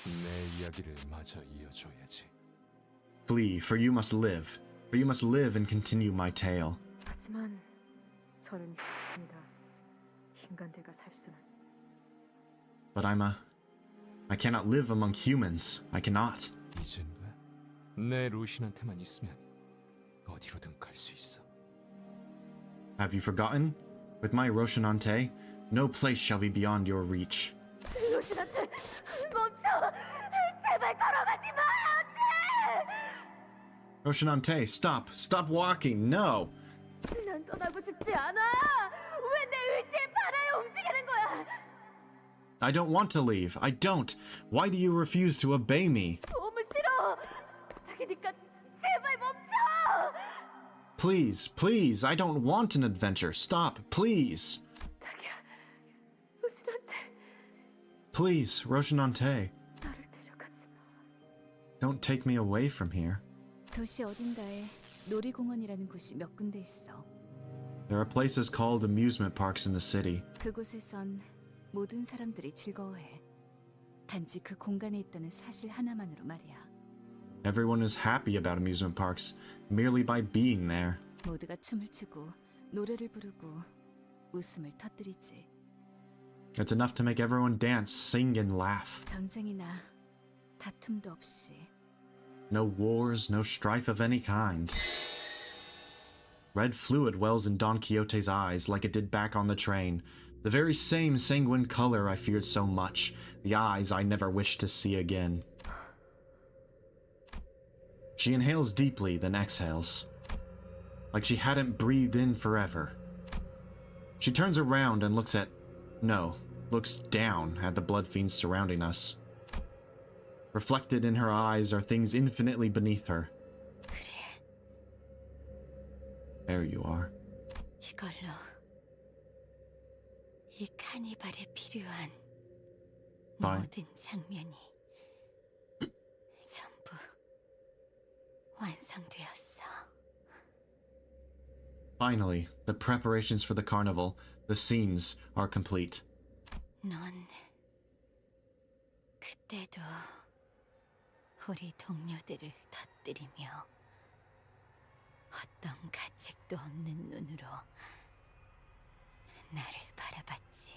내 이야기를 마저 이어줘야지. Flee, for you must live. For you must live and continue my tale. 하지만 저는 입니다. 인간들과 살 수는. But I cannot live among humans. I cannot. 이젠 거야? 내 루신한테만 있으면 어디로든 갈 수 있어. Have you forgotten? With my Rocinante, no place shall be beyond your reach. 로신한테 멈춰! 제발 걸어가지 마! 안 돼! Rocinante, stop! Stop walking! No! 난 떠나고 싶지 않아! 왜 내 의지에 반하여 움직이는 거야? I don't want to leave. I don't. Why do you refuse to obey me? 너무 싫어! 부탁이니까 제발 멈춰! Please, please, I don't want an adventure. Stop, please. Please, Rocinante. Don't take me away from here. 도시 어딘가에 놀이공원이라는 곳이 몇 군데 있어. There are places called amusement parks in the city. 그곳에선 모든 사람들이 즐거워해. 단지 그 공간에 있다는 사실 하나만으로 말이야. Everyone is happy about amusement parks merely by being there. 모두가 춤을 추고 노래를 부르고 웃음을 터뜨리지. It's enough to make everyone dance, sing, and laugh. 전쟁이나 다툼도 없이. No wars, no strife of any kind. Red fluid wells in Don Quixote's eyes like it did back on the train. The very same sanguine color I feared so much. The eyes I never wished to see again. She inhales deeply, then exhales. Like she hadn't breathed in forever. She turns around and looks down at the blood fiends surrounding us. Reflected in her eyes are things infinitely beneath her. There you are. 이걸로 이 카니발에 필요한 Fine. 모든 장면이 전부 완성되었어. Finally, the preparations for the carnival, the scenes, are complete. 넌 그때도 우리 동료들을 터뜨리며 어떤 가책도 없는 눈으로 나를 바라봤지.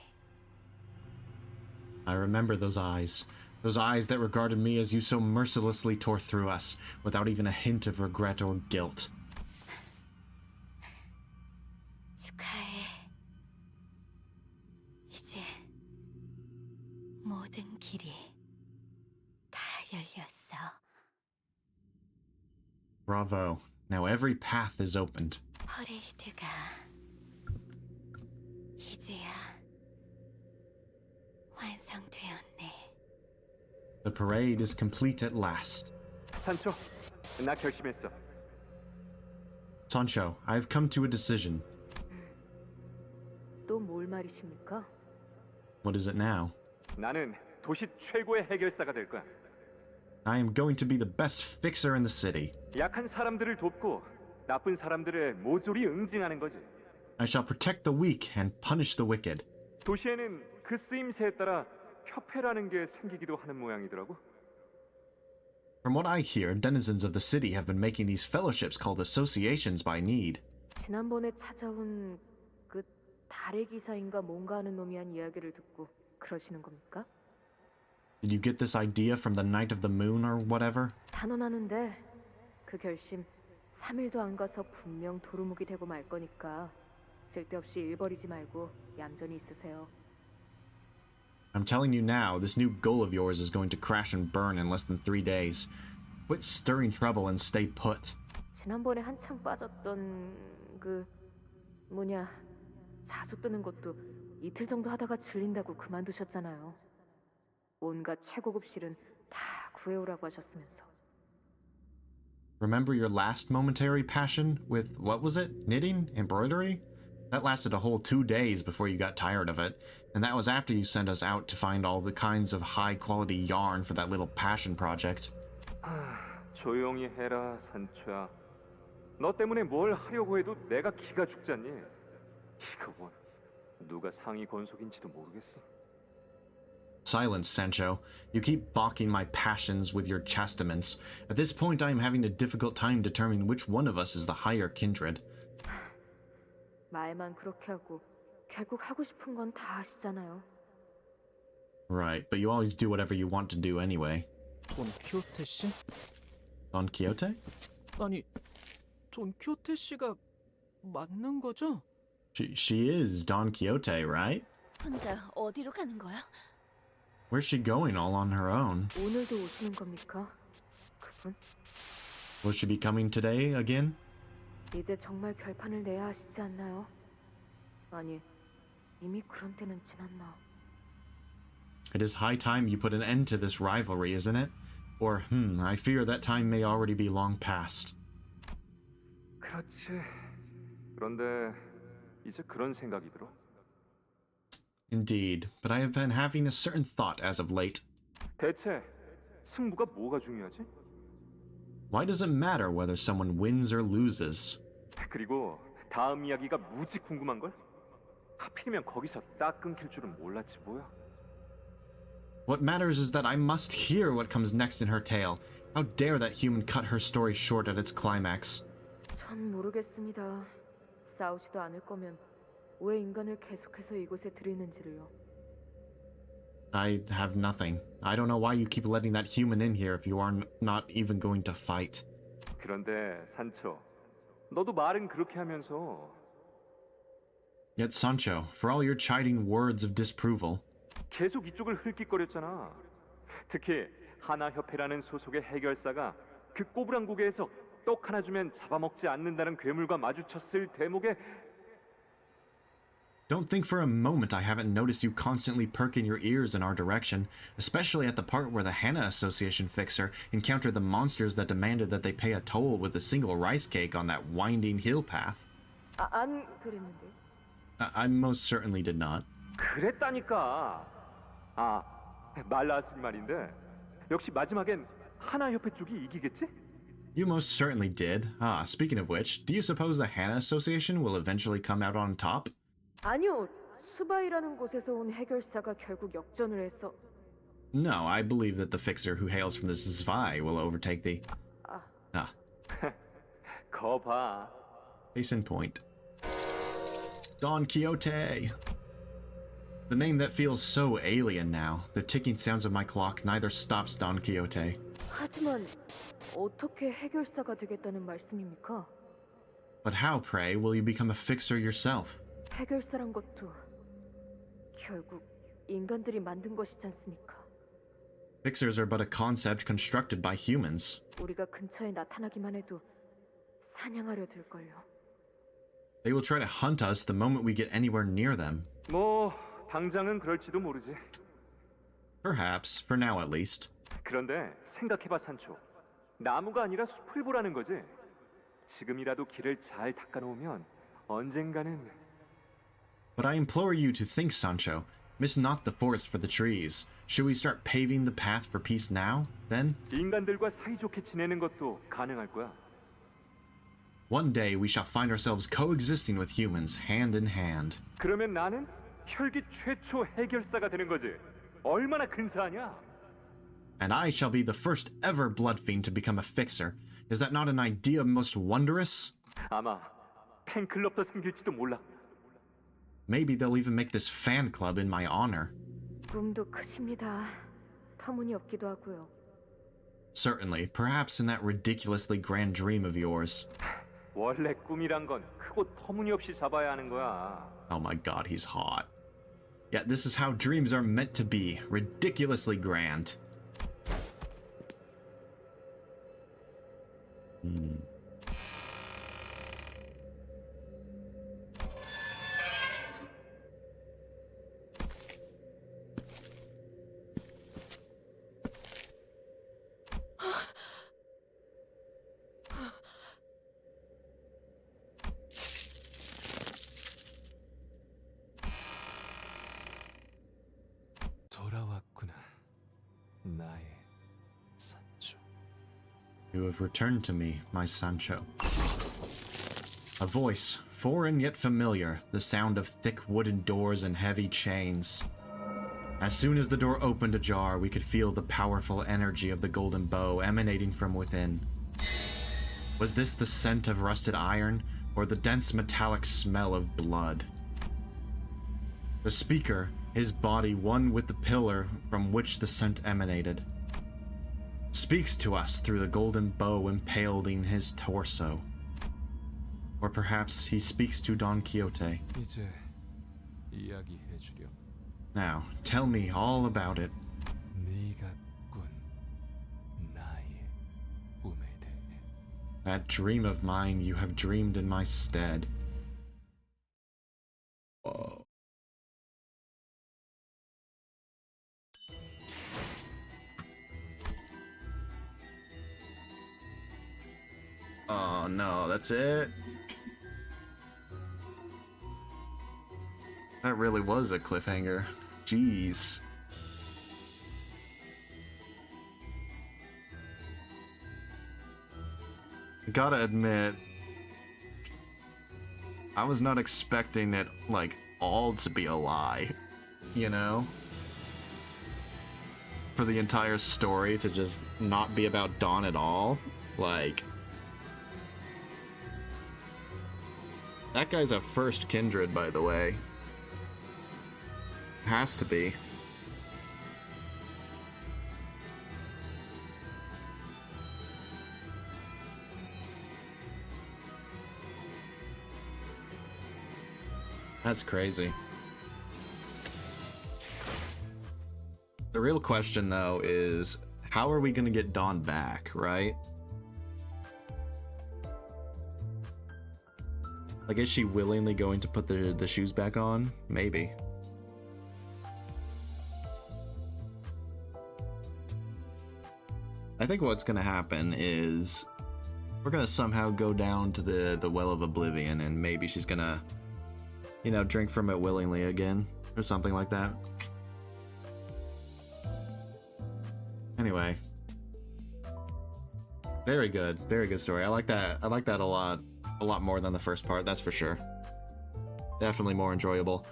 I remember those eyes that regarded me as you so mercilessly tore through us, without even a hint of regret or guilt. 축하해. 이제 모든 길이 다 열렸어. Bravo. Now every path is opened. 퍼레이드가 이제야 완성되었네. The parade is complete at last. 산초, 나 결심했어. Sancho, I have come to a decision. 또 뭘 말이십니까? What is it now? 나는 도시 최고의 해결사가 될 거야. I am going to be the best fixer in the city. 약한 사람들을 돕고 나쁜 사람들의 모조리 응징하는 거지. I shall protect the weak and punish the wicked. 도시에는 그 쓰임새에 따라 협회라는 게 생기기도 하는 모양이더라고. From what I hear, denizens of the city have been making these fellowships called associations by need. 지난번에 찾아온 그 달의 기사인가 뭔가 하는 놈이 한 이야기를 듣고 그러시는 겁니까? Did you get this idea from the Night of the Moon or whatever? 단언하는데 그 결심 3일도 안 가서 분명 도루묵이 되고 말 거니까 쓸데없이 일 버리지 말고 얌전히 있으세요. I'm telling you now, this new goal of yours is going to crash and burn in less than 3 days. Quit stirring trouble and stay put. 지난번에 한창 빠졌던 그 뭐냐 자수 뜨는 것도 이틀 정도 하다가 질린다고 그만두셨잖아요. 온갖 최고급 실은 다 구해오라고 하셨으면서. Remember your last momentary passion with, what was it? Knitting? Embroidery? That lasted a whole 2 days before you got tired of it, and that was after you sent us out to find all the kinds of high-quality yarn for that little passion project. 조용히 해라, 산초야. 너 때문에 뭘 하려고 해도 내가 기가 죽잖니. 이거 뭐 누가 상위 권속인지도 모르겠어. Silence, Sancho. You keep balking my passions with your chastiments. At this point, I am having a difficult time determining which one of us is the higher kindred. 말만 그렇게 하고 결국 하고 싶은 건 다 하시잖아요. Right, but you always do whatever you want to do anyway. 돈 키호테 씨? Don Quixote? 아니, 돈 키호테 씨가 맞는 거죠? She is Don Quixote, right? 혼자 어디로 가는 거야? Where's she going all on her own? 오늘도 오시는 겁니까? 그분? Will she be coming today again? 이제 정말 결판을 내야 하시지 않나요? 아니, 이미 그런 때는 지났나? It is high time you put an end to this rivalry, isn't it? Or, I fear that time may already be long past. 그렇지. 그런데 이제 그런 생각이 들어. Indeed, but I have been having a certain thought as of late. 대체 승부가 뭐가 중요하지? Why does it matter whether someone wins or loses? 그리고 다음 이야기가 무지 궁금한 걸? 하필이면 거기서 딱 끊길 줄은 몰랐지 뭐야. What matters is that I must hear what comes next in her tale. How dare that human cut her story short at its climax? 전 모르겠습니다. 싸우지도 않을 거면 왜 인간을 계속해서 이곳에 들이는지를요. I have nothing. I don't know why you keep letting that human in here if you are not even going to fight. 그런데 산초, 너도 말은 그렇게 하면서 Yet Sancho, for all your chiding words of disapproval, 계속 이쪽을 흘낏거렸잖아. 특히 하나협회라는 소속의 해결사가 그 꼬부랑국에서 떡 하나 주면 잡아먹지 않는다는 괴물과 마주쳤을 대목에 don't think for a moment I haven't noticed you constantly perking your ears in our direction, especially at the part where the Hana Association fixer encountered the monsters that demanded that they pay a toll with a single rice cake on that winding hill path. 안 그랬는데. I most certainly did not. 그랬다니까. 말 나왔으니 말인데 역시 마지막엔 하나협회 쪽이 이기겠지? You most certainly did. Speaking of which, do you suppose the Hana Association will eventually come out on top? 아니요. 수바이라는 곳에서 온 해결사가 결국 역전을 해서. No, I believe that the fixer who hails from the VII will overtake the... 거 봐. Case in point. Don Quixote! The name that feels so alien now. The ticking sounds of my clock neither stops Don Quixote. 하지만 어떻게 해결사가 되겠다는 말씀입니까? But how, pray, will you become a fixer yourself? 해결사란 것도 결국 인간들이 만든 것이지 않습니까? Fixers are but a concept constructed by humans. 우리가 근처에 나타나기만 해도 사냥하려 들걸요. They will try to hunt us the moment we get anywhere near them. 뭐 당장은 그럴지도 모르지. Perhaps, for now at least. 그런데 생각해봐 산초. 나무가 아니라 숲을 보라는 거지. 지금이라도 길을 잘 닦아놓으면 언젠가는. But I implore you to think, Sancho. Miss not the forest for the trees. Should we start paving the path for peace now, then? 인간들과 사이좋게 지내는 것도 가능할 거야. One day we shall find ourselves coexisting with humans, hand in hand. 그러면 나는 혈기 최초 해결사가 되는 거지. 얼마나 근사하냐? And I shall be the first ever blood fiend to become a fixer. Is that not an idea most wondrous? 아마 팬클럽도 생길지도 몰라. Maybe they'll even make this fan club in my honor. 꿈도 크십니다. 터무니없기도 하고요. Certainly, perhaps in that ridiculously grand dream of yours. 원래 꿈이란 건 크고 터무니없이 잡아야 하는 거야. Oh my god, he's hot. Yet this is how dreams are meant to be, ridiculously grand. 나의 산초. You have returned to me, my Sancho. A voice, foreign yet familiar, the sound of thick wooden doors and heavy chains. As soon as the door opened ajar, we could feel the powerful energy of the golden bow emanating from within. Was this the scent of rusted iron, or the dense metallic smell of blood? The speaker, his body one with the pillar from which the scent emanated, speaks to us through the golden bow impaled in his torso. Or perhaps he speaks to Don Quixote. 이제 이야기해주렴. Now, tell me all about it. 네가 꾼 나의 꿈에 대해. That dream of mine you have dreamed in my stead. Whoa. Oh no, that's it? That really was a cliffhanger. Jeez. Gotta admit, I was not expecting it, like, all to be a lie, you know? For the entire story to just not be about Dawn at all, like... That guy's a first kindred, by the way. Has to be. That's crazy. The real question, though, is how are we gonna get Dawn back, right? Like, is she willingly going to put the shoes back on? Maybe. I think what's gonna happen is we're gonna somehow go down to the Well of Oblivion, and maybe she's gonna, you know, drink from it willingly again, or something like that. Anyway. Very good story. I like that a lot more than the first part, that's for sure. Definitely more enjoyable.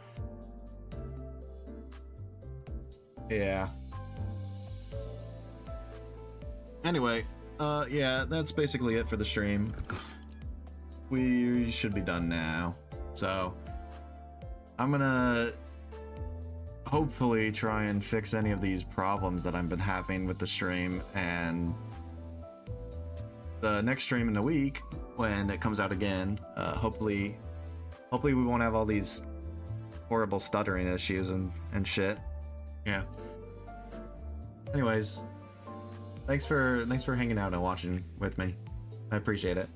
Yeah. Anyway, yeah, that's basically it for the stream. We should be done now. So, I'm gonna hopefully try and fix any of these problems that I've been having with the stream, and the next stream in a week, when it comes out again, hopefully we won't have all these horrible stuttering issues and shit. Yeah. Anyways, thanks for hanging out and watching with me. I appreciate it.